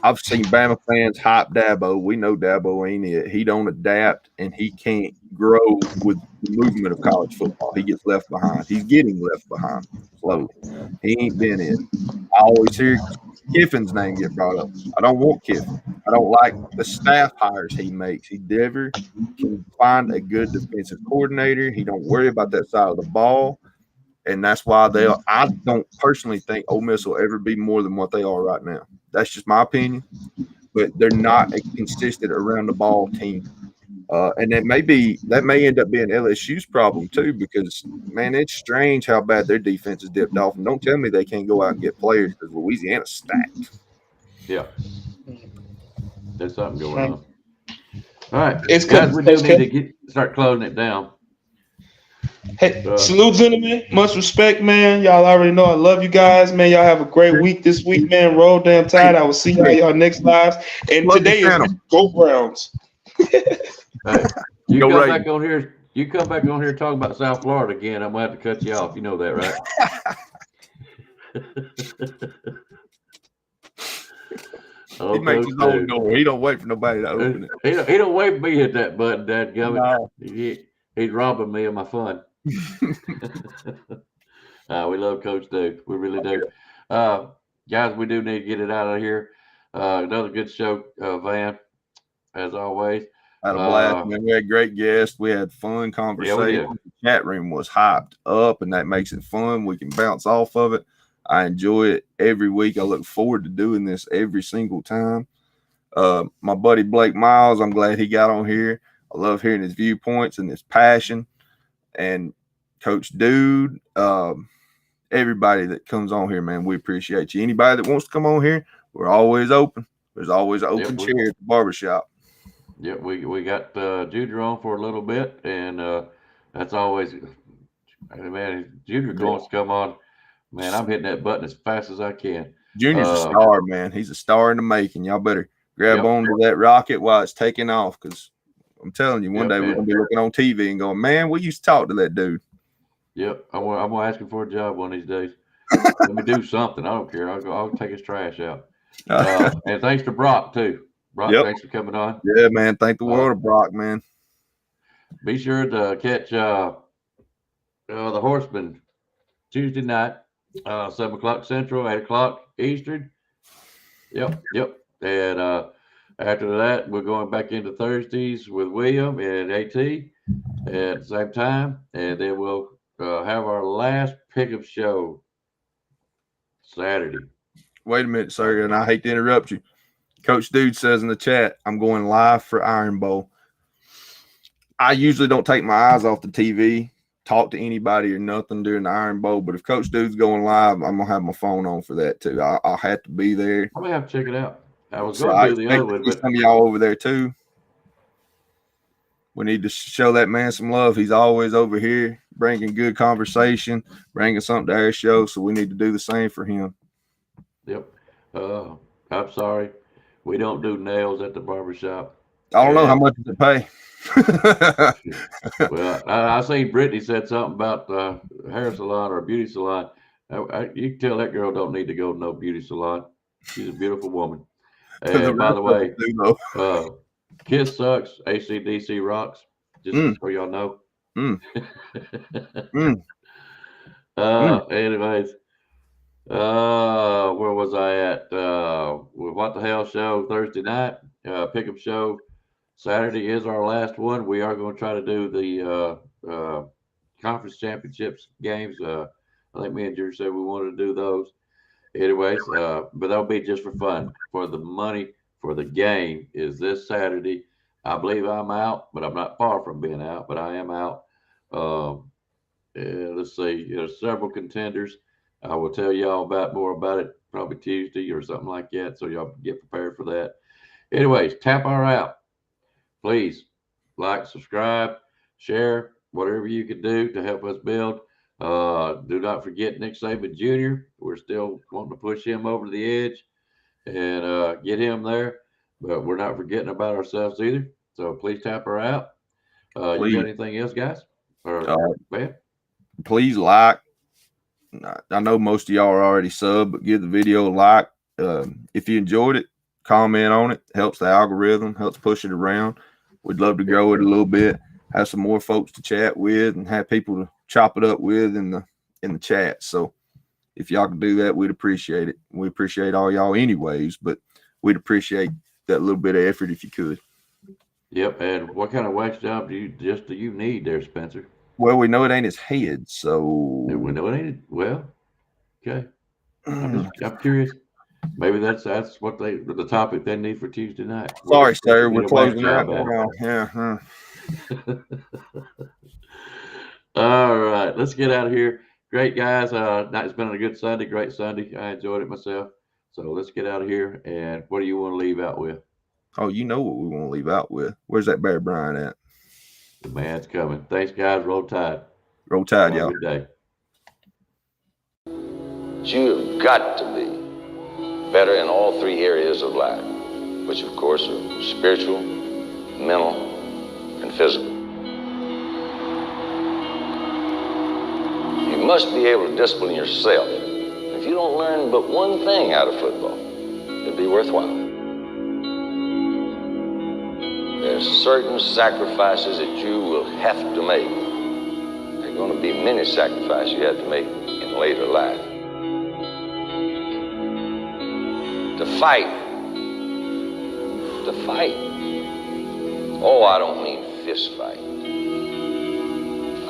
H: I've seen Bama fans hype Dabo. We know Dabo ain't it. He don't adapt and he can't grow with the movement of college football. He gets left behind. He's getting left behind slowly. He ain't been it. I always hear Kiffin's name get brought up. I don't want Kiffin. I don't like the staff hires he makes. He never can find a good defensive coordinator. He don't worry about that side of the ball. And that's why I don't personally think Ole Miss will ever be more than what they are right now. That's just my opinion. But they're not a consistent around the ball team. And that may end up being LSU's problem too, because man, it's strange how bad their defense is dipped off. And don't tell me they can't go out and get players because Louisiana's stacked.
G: Yeah. There's something going on. All right.
L: It's
G: guys, we do need to start closing it down.
L: Hey, salute, gentlemen. Much respect, man. Y'all already know I love you guys, man. Y'all have a great week this week, man. Roll damn tide. I will see y'all next lives. And today is Go Browns.
G: Hey, you come back on here. You come back on here talking about South Florida again. I'm gonna have to cut you off. You know that, right?
H: He makes his own door. He don't wait for nobody to open it.
G: He don't wait for me to hit that button, dadgummit. No. He's robbing me of my fun. We love Coach Duke. We really do. Guys, we do need to get it out of here. Another good show, Van, as always.
H: Had a blast, man. We had great guests. We had fun conversation. Yeah, the chat room was hyped up, and that makes it fun. We can bounce off of it. I enjoy it every week. I look forward to doing this every single time. My buddy Blake Miles, I'm glad he got on here. I love hearing his viewpoints and his passion. And Coach Dude, everybody that comes on here, man, we appreciate you. Anybody that wants to come on here, we're always open. There's always an open chair at the barbershop.
G: Yeah, we got Junior on for a little bit, and that's always, man, Junior wants to come on. Man, I'm hitting that button as fast as I can.
H: Junior's a star, man. He's a star in the making. Y'all better grab on to that rocket while it's taking off, because I'm telling you, one day we're going to be looking on TV and going, man, we used to talk to that dude.
G: Yep, I'm going to ask him for a job one of these days. Let me do something. I don't care. I'll take his trash out. And thanks to Brock, too. Brock, thanks for coming on.
H: Yeah, man. Thank the world of Brock, man.
G: Be sure to catch the Horsemen Tuesday night, 7 o'clock Central, 8 o'clock Eastern. Yep. And after that, we're going back into Thursdays with William and AT at the same time. And then we'll have our last pickup show Saturday.
H: Wait a minute, sir, and I hate to interrupt you. Coach Dude says in the chat, I'm going live for Iron Bowl. I usually don't take my eyes off the TV, talk to anybody or nothing during the Iron Bowl, but if Coach Dude's going live, I'm going to have my phone on for that too. I'll have to be there.
G: I'm going to have to check it out. I was going to do the other one, but
H: some of y'all over there too. We need to show that man some love. He's always over here bringing good conversation, bringing something to our show, so we need to do the same for him.
G: Yep. I'm sorry. We don't do nails at the barbershop.
H: I don't know how much does it pay.
G: Well, I seen Brittany said something about the hair salon or a beauty salon. You can tell that girl don't need to go to no beauty salon. She's a beautiful woman. And by the way, Kiss sucks. AC/DC rocks. Just so y'all know. Anyways, where was I at? What the Hell show Thursday night. Pickup show Saturday is our last one. We are going to try to do the conference championships games. I think me and Drew said we wanted to do those. Anyways, but that'll be just for fun. For the money for the game is this Saturday. I believe I'm out, but I'm not far from being out, but I am out. Let's see. There's several contenders. I will tell y'all more about it probably Tuesday or something like that, so y'all get prepared for that. Anyways, tap our out. Please like, subscribe, share, whatever you can do to help us build Do not forget Nick Saban Jr. We're still wanting to push him over the edge and get him there, but we're not forgetting about ourselves either. So please tap her out. You got anything else, guys? Or man?
H: Please like. I know most of y'all are already sub, but give the video a like. If you enjoyed it, comment on it. Helps the algorithm, helps push it around. We'd love to grow it a little bit, have some more folks to chat with, and have people to chop it up with in the chat. So if y'all could do that, we'd appreciate it. We appreciate all y'all anyways, but we'd appreciate that little bit of effort if you could.
G: Yep. And what kind of wax job do you need there, Spencer?
H: Well, we know it ain't his head, so
G: we know it ain't. Well, okay. I'm curious. Maybe that's what the topic they need for Tuesday night.
H: Sorry, sir. We're closing out now. Yeah.
G: All right, let's get out of here. Great guys. It's been a good Sunday. Great Sunday. I enjoyed it myself. So let's get out of here. And what do you want to leave out with?
H: Oh, you know what we want to leave out with. Where's that Bear Bryant at?
G: The man's coming. Thanks, guys. Roll Tide.
H: Roll Tide, y'all.
G: Good day.
B: You've got to be better in all three areas of life, which of course are spiritual, mental, and physical. You must be able to discipline yourself. If you don't learn but one thing out of football, it'll be worthwhile. There's certain sacrifices that you will have to make. There are going to be many sacrifices you have to make in later life. To fight. Oh, I don't mean fist fight.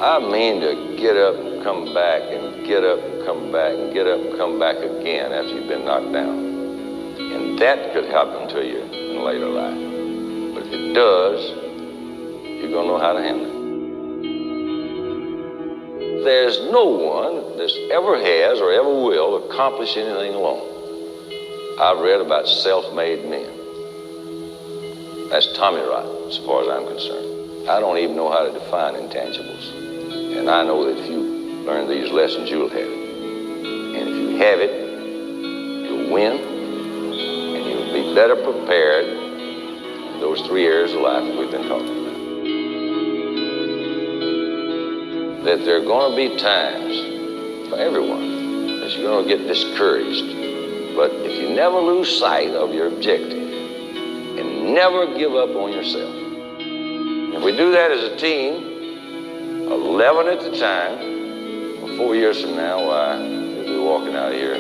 B: I mean to get up and come back and get up and come back and get up and come back again after you've been knocked down. And that could happen to you in later life. But if it does, you're going to know how to handle it. There's no one that ever has or ever will accomplish anything alone. I've read about self-made men. That's Tommy rot, as far as I'm concerned. I don't even know how to define intangibles. And I know that if you learn these lessons, you'll have it. And if you have it, you'll win, and you'll be better prepared in those three areas of life that we've been talking about. That there are going to be times for everyone that you're going to get discouraged. But if you never lose sight of your objective and never give up on yourself, if we do that as a team, 11 at the time, 4 years from now, we'll be walking out of here